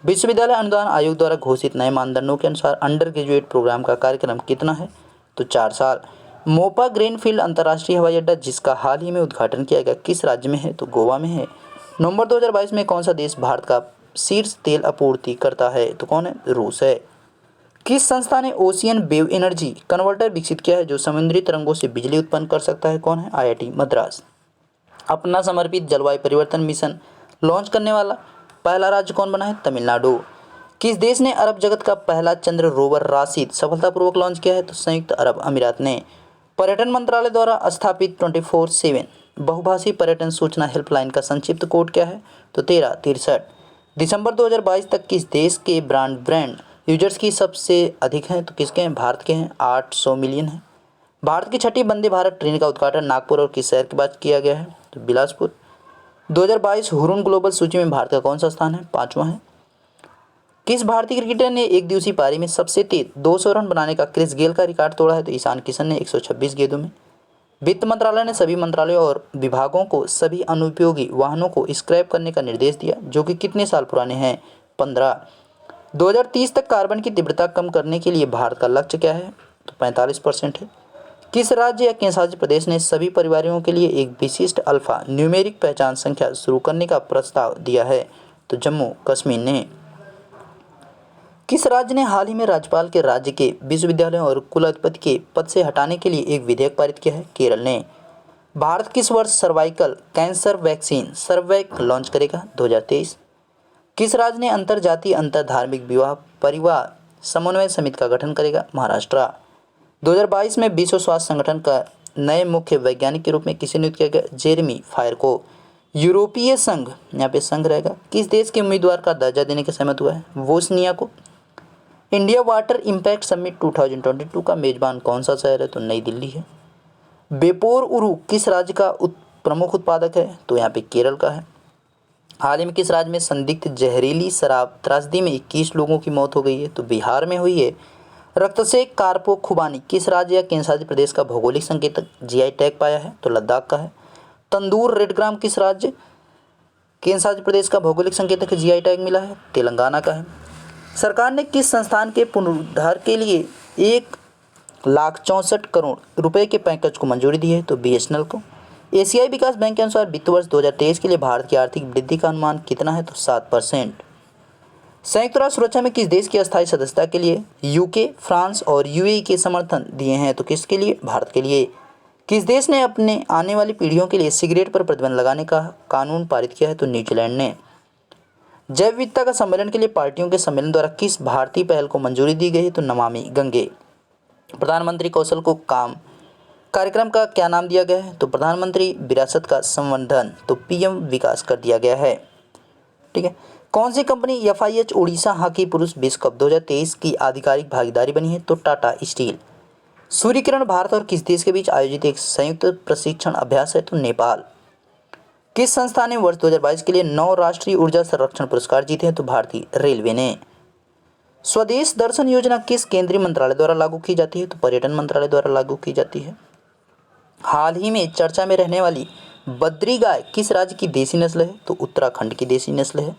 विश्वविद्यालय अनुदान आयोग द्वारा घोषित नए मानदंडों के अनुसार अंडर ग्रेजुएट प्रोग्राम का कार्यक्रम कितना है? तो 4 साल। मोपा ग्रीनफील्ड अंतर्राष्ट्रीय हवाई अड्डा जिसका हाल ही में उद्घाटन किया गया किस राज्य में है? तो गोवा में है। नवंबर 2022 में कौन सा देश भारत का शीर्ष तेल आपूर्ति करता है? तो कौन है? रूस है। किस संस्था ने ओशियन वेव एनर्जी कन्वर्टर विकसित किया है जो समुद्री तरंगों से बिजली उत्पन्न कर सकता है? कौन है? आईआईटी मद्रास। अपना समर्पित जलवायु परिवर्तन मिशन लॉन्च करने वाला पहला राज्य कौन बना है? तमिलनाडु। किस देश ने अरब जगत का पहला चंद्र रोवर राशिद सफलतापूर्वक लॉन्च किया है? तो संयुक्त अरब अमीरात ने। पर्यटन मंत्रालय द्वारा स्थापित 24/7 बहुभाषी पर्यटन सूचना हेल्पलाइन का संक्षिप्त कोड क्या है? तो 1363। दिसंबर 2022 तक किस देश के ब्रांड यूजर्स की सबसे अधिक हैं? तो किसके हैं? भारत के हैं, 800 मिलियन है। भारत की छठी वंदे भारत ट्रेन का उद्घाटन नागपुर और किस शहर के बाद किया गया है? तो बिलासपुर। 2022 हुरुन ग्लोबल सूची में भारत का कौन सा स्थान है? 5वां है। किस भारतीय क्रिकेटर ने एक दिवसीय पारी में सबसे तेज 200 रन बनाने का क्रिस गेल का रिकॉर्ड तोड़ा है? तो ईशान किशन ने 126 गेंदों में। वित्त मंत्रालय ने सभी मंत्रालयों और विभागों को सभी अनुपयोगी वाहनों को स्क्रैप करने का निर्देश दिया जो कि कितने साल पुराने हैं? 15। 2030 तक कार्बन की तीव्रता कम करने के लिए भारत का लक्ष्य क्या है? तो 45% है। किस राज्य या केंद्रशासित प्रदेश ने सभी परिवारों के लिए एक विशिष्ट अल्फा न्यूमेरिक पहचान संख्या शुरू करने का प्रस्ताव दिया है? तो जम्मू कश्मीर ने। किस राज्य ने हाल ही में राज्यपाल के राज्य के विश्वविद्यालयों और कुलाधिपति के पद से हटाने के लिए एक विधेयक पारित किया है? केरल ने। भारत किस वर्ष सर्वाइकल कैंसर वैक्सीन सर्वैक लॉन्च करेगा? 2023। किस राज्य ने अंतरजातीय अंतरधार्मिक विवाह परिवार समन्वय समिति का गठन करेगा? महाराष्ट्र। 2022 में विश्व स्वास्थ्य संगठन का नए मुख्य वैज्ञानिक के रूप में किसे नियुक्त किया गया? जेरेमी फायर को। यूरोपीय संघ, यहाँ पे संघ रहेगा, किस देश के उम्मीदवार का दर्जा देने के सहमत हुआ है? बोस्निया को। इंडिया वाटर इम्पैक्ट समिट 2022 का मेजबान कौन सा शहर है? तो नई दिल्ली है। बेपोर उरु किस राज्य का प्रमुख उत्पादक है? तो यहाँ पे केरल का है। हाल ही में किस राज्य में संदिग्ध जहरीली शराब त्रासदी में 21 लोगों की मौत हो गई है? तो बिहार में हुई है। रक्तसेक कार्पो खुबानी किस राज्य या केंद्रशासित प्रदेश का भौगोलिक संकेतक जीआई टैग पाया है? तो लद्दाख का है। तंदूर रेड ग्राम किस राज्य केंद्रशासित प्रदेश का भौगोलिक संकेतक जीआई टैग मिला है? तेलंगाना का है। सरकार ने किस संस्थान के पुनरुद्धार के लिए 1,64 करोड़ रुपए के पैकेज को मंजूरी दी है? तो बीएसएनएल को। एशियाई विकास बैंक के अनुसार वित्त वर्ष 2023 के लिए भारत की आर्थिक वृद्धि का अनुमान कितना है? तो 7%। संयुक्त राष्ट्र सुरक्षा में किस देश की अस्थायी सदस्यता के लिए यूके, फ्रांस और यूएई के समर्थन दिए हैं? तो किसके लिए? भारत के लिए। किस देश ने अपने आने वाली पीढ़ियों के लिए सिगरेट पर प्रतिबंध लगाने का कानून पारित किया है? तो न्यूजीलैंड ने। जैव विविधता का सम्मेलन के लिए पार्टियों के सम्मेलन द्वारा किस भारतीय पहल को मंजूरी दी गई है? तो नमामि गंगे। प्रधानमंत्री कौशल को काम कार्यक्रम का क्या नाम दिया गया है? तो प्रधानमंत्री विरासत का संवर्धन, तो पीएम विकास कर दिया गया है। ठीक है। कौन सी कंपनी एफआईएच उड़ीसा हॉकी पुरुष विश्व कप 2023 की आधिकारिक भागीदारी बनी है? तो टाटा स्टील। सूर्य किरण भारत और किस देश के बीच आयोजित एक संयुक्त प्रशिक्षण अभ्यास है? तो नेपाल। किस संस्था ने वर्ष 2022 के लिए 9 राष्ट्रीय ऊर्जा संरक्षण पुरस्कार जीते हैं? तो भारतीय रेलवे ने। स्वदेश दर्शन योजना किस केंद्रीय मंत्रालय द्वारा लागू की जाती है? तो पर्यटन मंत्रालय द्वारा लागू की जाती है। हाल ही में चर्चा में रहने वाली बद्री गाय किस राज्य की देसी नस्ल है? तो उत्तराखंड की देसी नस्ल है।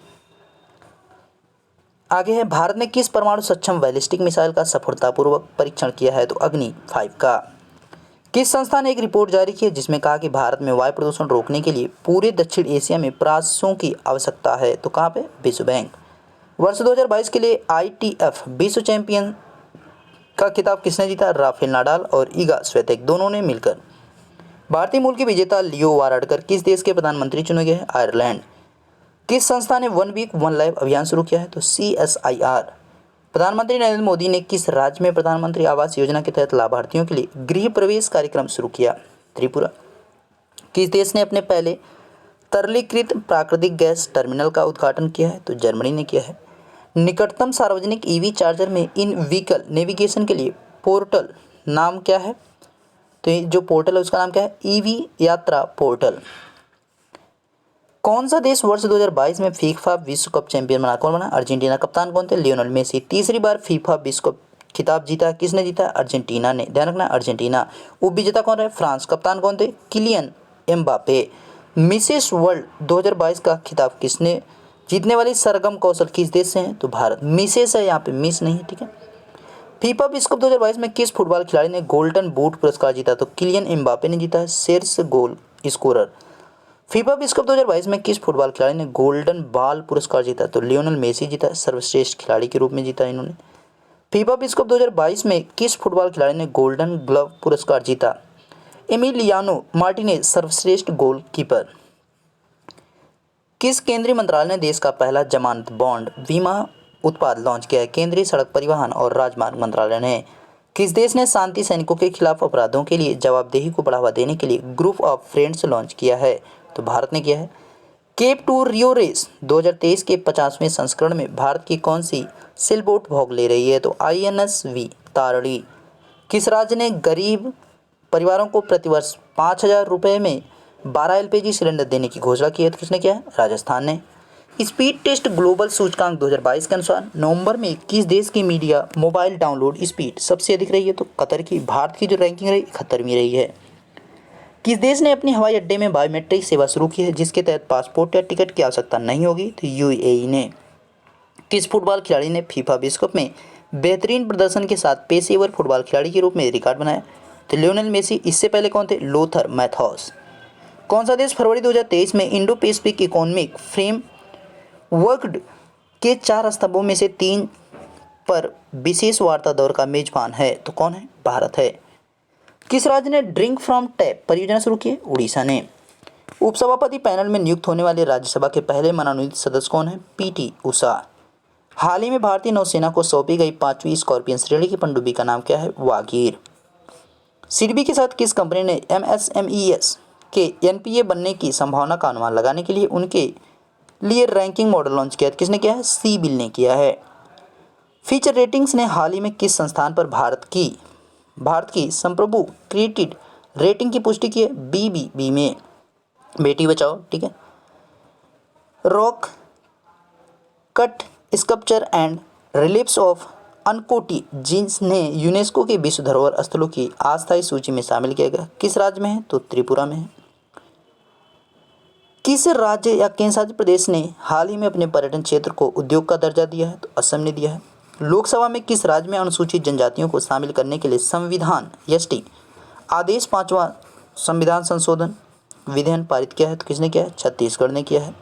आगे है, भारत ने किस परमाणु सक्षम बैलिस्टिक मिसाइल का सफलतापूर्वक परीक्षण किया है? तो अग्नि 5 का। किस संस्था ने एक रिपोर्ट जारी की है जिसमें कहा कि भारत में वायु प्रदूषण रोकने के लिए पूरे दक्षिण एशिया में प्रयासों की आवश्यकता है? तो कहाँ पे? विश्व बैंक। वर्ष 2022 के लिए ITF विश्व चैंपियन का खिताब किसने जीता? राफेल नाडाल और ईगा स्विएतेक दोनों ने मिलकर। भारतीय मूल के विजेता लियो वाराडकर किस देश के प्रधानमंत्री चुने गए हैं? आयरलैंड। किस संस्था ने 1 वीक 1 लाइफ अभियान शुरू किया है? तो CSIR। प्रधानमंत्री नरेंद्र मोदी ने किस राज्य में प्रधानमंत्री आवास योजना के तहत लाभार्थियों के लिए गृह प्रवेश कार्यक्रम शुरू किया? त्रिपुरा। किस देश ने अपने पहले तरलीकृत प्राकृतिक गैस टर्मिनल का उद्घाटन किया है? तो जर्मनी ने किया है। निकटतम सार्वजनिक EV चार्जर में इन व्हीकल नेविगेशन के लिए पोर्टल नाम क्या है? तो ये जो पोर्टल है उसका नाम क्या है? EV यात्रा पोर्टल। कौन सा देश वर्ष 2022 में फीफा विश्व कप चैंपियन बना? कौन बना? अर्जेंटीना। कप्तान कौन थे? Lionel Messi. तीसरी बार फीफा विश्व कप खिताब जीता किसने जीता? अर्जेंटीना ने। ध्यान रखना, अर्जेंटीना। उपविजेता कौन रहे? फ्रांस। कप्तान कौन थे? Kylian Mbappe. मिसेस वर्ल्ड 2022 का खिताब किसने जीतने वाली सरगम कौशल किस देश से हैं? तो भारत। मिसेस है यहाँ पे, मिस नहीं है। ठीक है। फीफा विश्व कप 2022 में किस फुटबॉल खिलाड़ी ने गोल्डन बूट पुरस्कार जीता? तो किलियन एम्बापे ने जीता है, शीर्ष गोल स्कोरर। फीफा विश्व कप 2022 में किस फुटबॉल खिलाड़ी ने गोल्डन बॉल पुरस्कार जीता? तो लियोनेल मेसी जीता है, सर्वश्रेष्ठ खिलाड़ी के रूप में जीता इन्होंने। फीफा विश्व कप 2022 में किस फुटबॉल खिलाड़ी ने गोल्डन ग्लव पुरस्कार जीता? एमिलियानो मार्टिनेज, सर्वश्रेष्ठ गोलकीपर। किस केंद्रीय मंत्रालय ने देश का पहला जमानत बॉन्ड बीमा उत्पाद लॉन्च किया है? केंद्रीय सड़क परिवहन और राजमार्ग मंत्रालय ने। किस देश ने शांति सैनिकों के खिलाफ अपराधों के लिए जवाबदेही को बढ़ावा देने के लिए ग्रुप ऑफ फ्रेंड्स लॉन्च किया है? तो भारत ने किया है। केप टू रियो रेस 2023 के 50वें संस्करण में भारत की कौन सी सेलबोट भाग ले रही है? तो INSV तारणी। किस राज्य ने गरीब परिवारों को प्रतिवर्ष 5,000 रुपये में 12 LPG सिलेंडर देने की घोषणा की है? तो किसने किया है? राजस्थान ने। स्पीड टेस्ट ग्लोबल सूचकांक 2022 के अनुसार नवंबर में किस देश की मीडिया मोबाइल डाउनलोड स्पीड सबसे अधिक रही है? तो कतर की। भारत की जो रैंकिंग रही 71वीं रही है। किस देश ने अपनी हवाई अड्डे में बायोमेट्रिक सेवा शुरू की है जिसके तहत पासपोर्ट या टिकट की आवश्यकता नहीं होगी? तो UAE ने। किस फुटबॉल खिलाड़ी ने फीफा विश्व कप में बेहतरीन प्रदर्शन के साथ पेशेवर फुटबॉल खिलाड़ी के रूप में रिकॉर्ड बनाया? तो लियोनेल मेसी। इससे पहले कौन थे? लोथर मैथॉस। कौन सा देश फरवरी 2023 में Indo Pacific economic frame work के 4 स्तंभों में से 3 पर विशेष वार्ता दौर का मेजबान है? तो कौन है? भारत है। किस राज्य ने ड्रिंक फ्रॉम टैप परियोजना शुरू की? उड़ीसा ने। उपसभापति पैनल में नियुक्त होने वाले राज्यसभा के पहले मनोनीत सदस्य कौन है? PT उषा। हाल ही में भारतीय नौसेना को सौंपी गई 5वीं स्कॉर्पियन श्रेणी की पनडुब्बी का नाम क्या है? वागीर। सिडबी के साथ किस कंपनी ने MSMES के NPA बनने की संभावना का अनुमान लगाने के लिए उनके लिए रैंकिंग मॉडल लॉन्च किया? किसने किया है? CBIL ने किया है। फीचर रेटिंग्स ने हाल ही में किस संस्थान पर भारत की संप्रभु क्रेडिट रेटिंग की पुष्टि की है? BBB में। बेटी बचाओ। ठीक है। Rock cut sculpture and reliefs of Unakoti जिन्हें यूनेस्को के विश्व धरोहर स्थलों की अस्थायी सूची में शामिल किया गया किस राज्य में है? तो त्रिपुरा में है। किस राज्य या केंद्र शासित प्रदेश ने हाल ही में अपने पर्यटन क्षेत्र को उद्योग का दर्जा दिया है? तो असम ने दिया है। लोकसभा में किस राज्य में अनुसूचित जनजातियों को शामिल करने के लिए संविधान ST आदेश 5वां संविधान संशोधन विधेयक पारित किया है? तो किसने किया है? छत्तीसगढ़ ने किया है।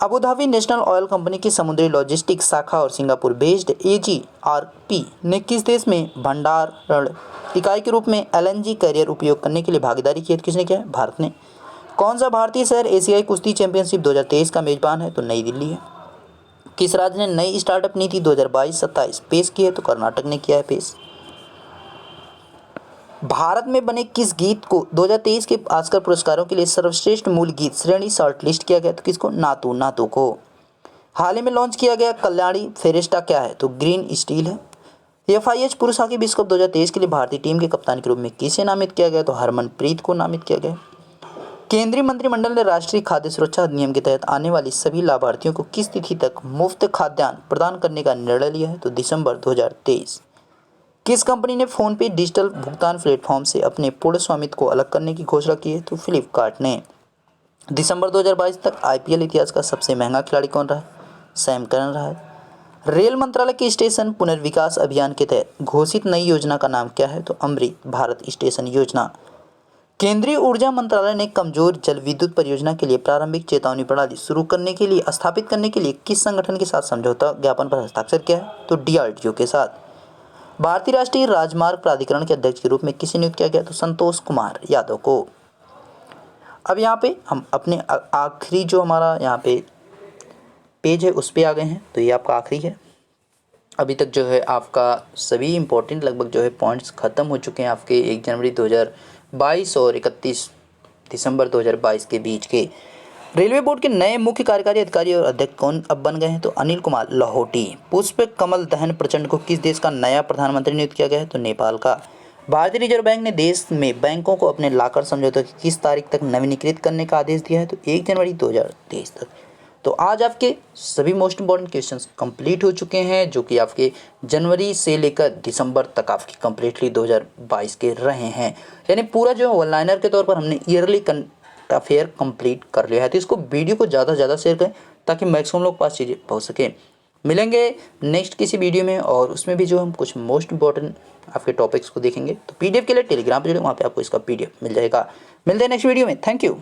Abu Dhabi national oil company की समुद्री लॉजिस्टिक्स शाखा और सिंगापुर बेस्ड AGRP ने किस देश में भंडारण इकाई के रूप में LNG कैरियर उपयोग करने के लिए भागीदारी की है? तो किसने किया है? भारत ने। कौन सा भारतीय शहर एशियाई कुश्ती चैंपियनशिप 2023 का मेजबान है? तो नई दिल्ली है। किस राज्य ने नई स्टार्टअप नीति 2022-27 पेश की है? तो कर्नाटक ने किया है पेश। भारत में बने किस गीत को 2023 के ऑस्कर पुरस्कारों के लिए सर्वश्रेष्ठ मूल गीत श्रेणी शॉर्टलिस्ट किया गया? तो किसको? नातू नातू को। हाल ही में लॉन्च किया गया कल्याणी फेरेस्टा क्या है? तो ग्रीन स्टील है। FIH पुरुष हॉकी विश्व कप 2023 के लिए भारतीय टीम के कप्तान के रूप में किसे नामित किया गया? तो हरमनप्रीत को नामित किया गया। केंद्रीय मंत्रिमंडल ने राष्ट्रीय खाद्य सुरक्षा अधिनियम के तहत आने वाली सभी लाभार्थियों को किस तिथि तक मुफ्त खाद्यान्न प्रदान करने का निर्णय लिया है? तो दिसंबर 2023। किस कंपनी ने फोनपे डिजिटल भुगतान प्लेटफॉर्म से अपने पूर्ण स्वामित्व को अलग करने की घोषणा की है? तो फ्लिपकार्ट ने। दिसंबर 2022 तक IPL इतिहास का सबसे महंगा खिलाड़ी कौन रहा है? सैम करन रहा है। रेल मंत्रालय के स्टेशन पुनर्विकास अभियान के तहत घोषित नई योजना का नाम क्या है? तो अमृत भारत स्टेशन योजना। केंद्रीय ऊर्जा मंत्रालय ने कमजोर जल विद्युत परियोजना के लिए प्रारंभिक चेतावनी प्रणाली शुरू करने के लिए स्थापित करने के लिए किस संगठन के साथ समझौता ज्ञापन पर हस्ताक्षर किया है? तो DRDO के साथ। भारतीय राष्ट्रीय राजमार्ग प्राधिकरण के अध्यक्ष के रूप में किसे नियुक्त किया गया? तो संतोष कुमार यादव को। अब यहाँ पे हम अपने आखिरी जो हमारा यहाँ पे पेज है उस पे आ गए हैं। तो ये आपका आखिरी है। अभी तक जो है आपका सभी इम्पोर्टेंट लगभग जो है पॉइंट्स ख़त्म हो चुके हैं आपके 1 जनवरी 2022 और 31 दिसंबर 2022 के बीच के। रेलवे बोर्ड के नए मुख्य कार्यकारी अधिकारी और अध्यक्ष कौन अब बन गए हैं? तो अनिल कुमार लाहोटी। पुष्प कमल दहन प्रचंड को किस देश का नया प्रधानमंत्री नियुक्त किया गया है? तो नेपाल का। भारतीय रिजर्व बैंक ने देश में बैंकों को अपने लाकर समझौते की किस तारीख तक नवीनीकृत करने का आदेश दिया है? तो 1 जनवरी 2023 तक। तो आज आपके सभी मोस्ट इंपॉर्टेंट क्वेश्चंस कंप्लीट हो चुके हैं, जो कि आपके जनवरी से लेकर दिसंबर तक आपकी कंप्लीटली 2022 के रहे हैं। यानी पूरा जो वन लाइनर के तौर पर हमने ईयरली अफेयर कंप्लीट कर लिया है। तो इसको वीडियो को ज़्यादा से ज़्यादा शेयर करें ताकि मैक्सिमम लोग पास चीज़ें पहुँच सके। मिलेंगे नेक्स्ट किसी वीडियो में और उसमें भी जो हम कुछ मोस्ट इंपॉर्टेंट आपके टॉपिक्स को देखेंगे। तो PDF के लिए टेलीग्राम पर जुड़े, वहाँ पे आपको इसका PDF मिल जाएगा। मिलते हैं नेक्स्ट वीडियो में। Thank you.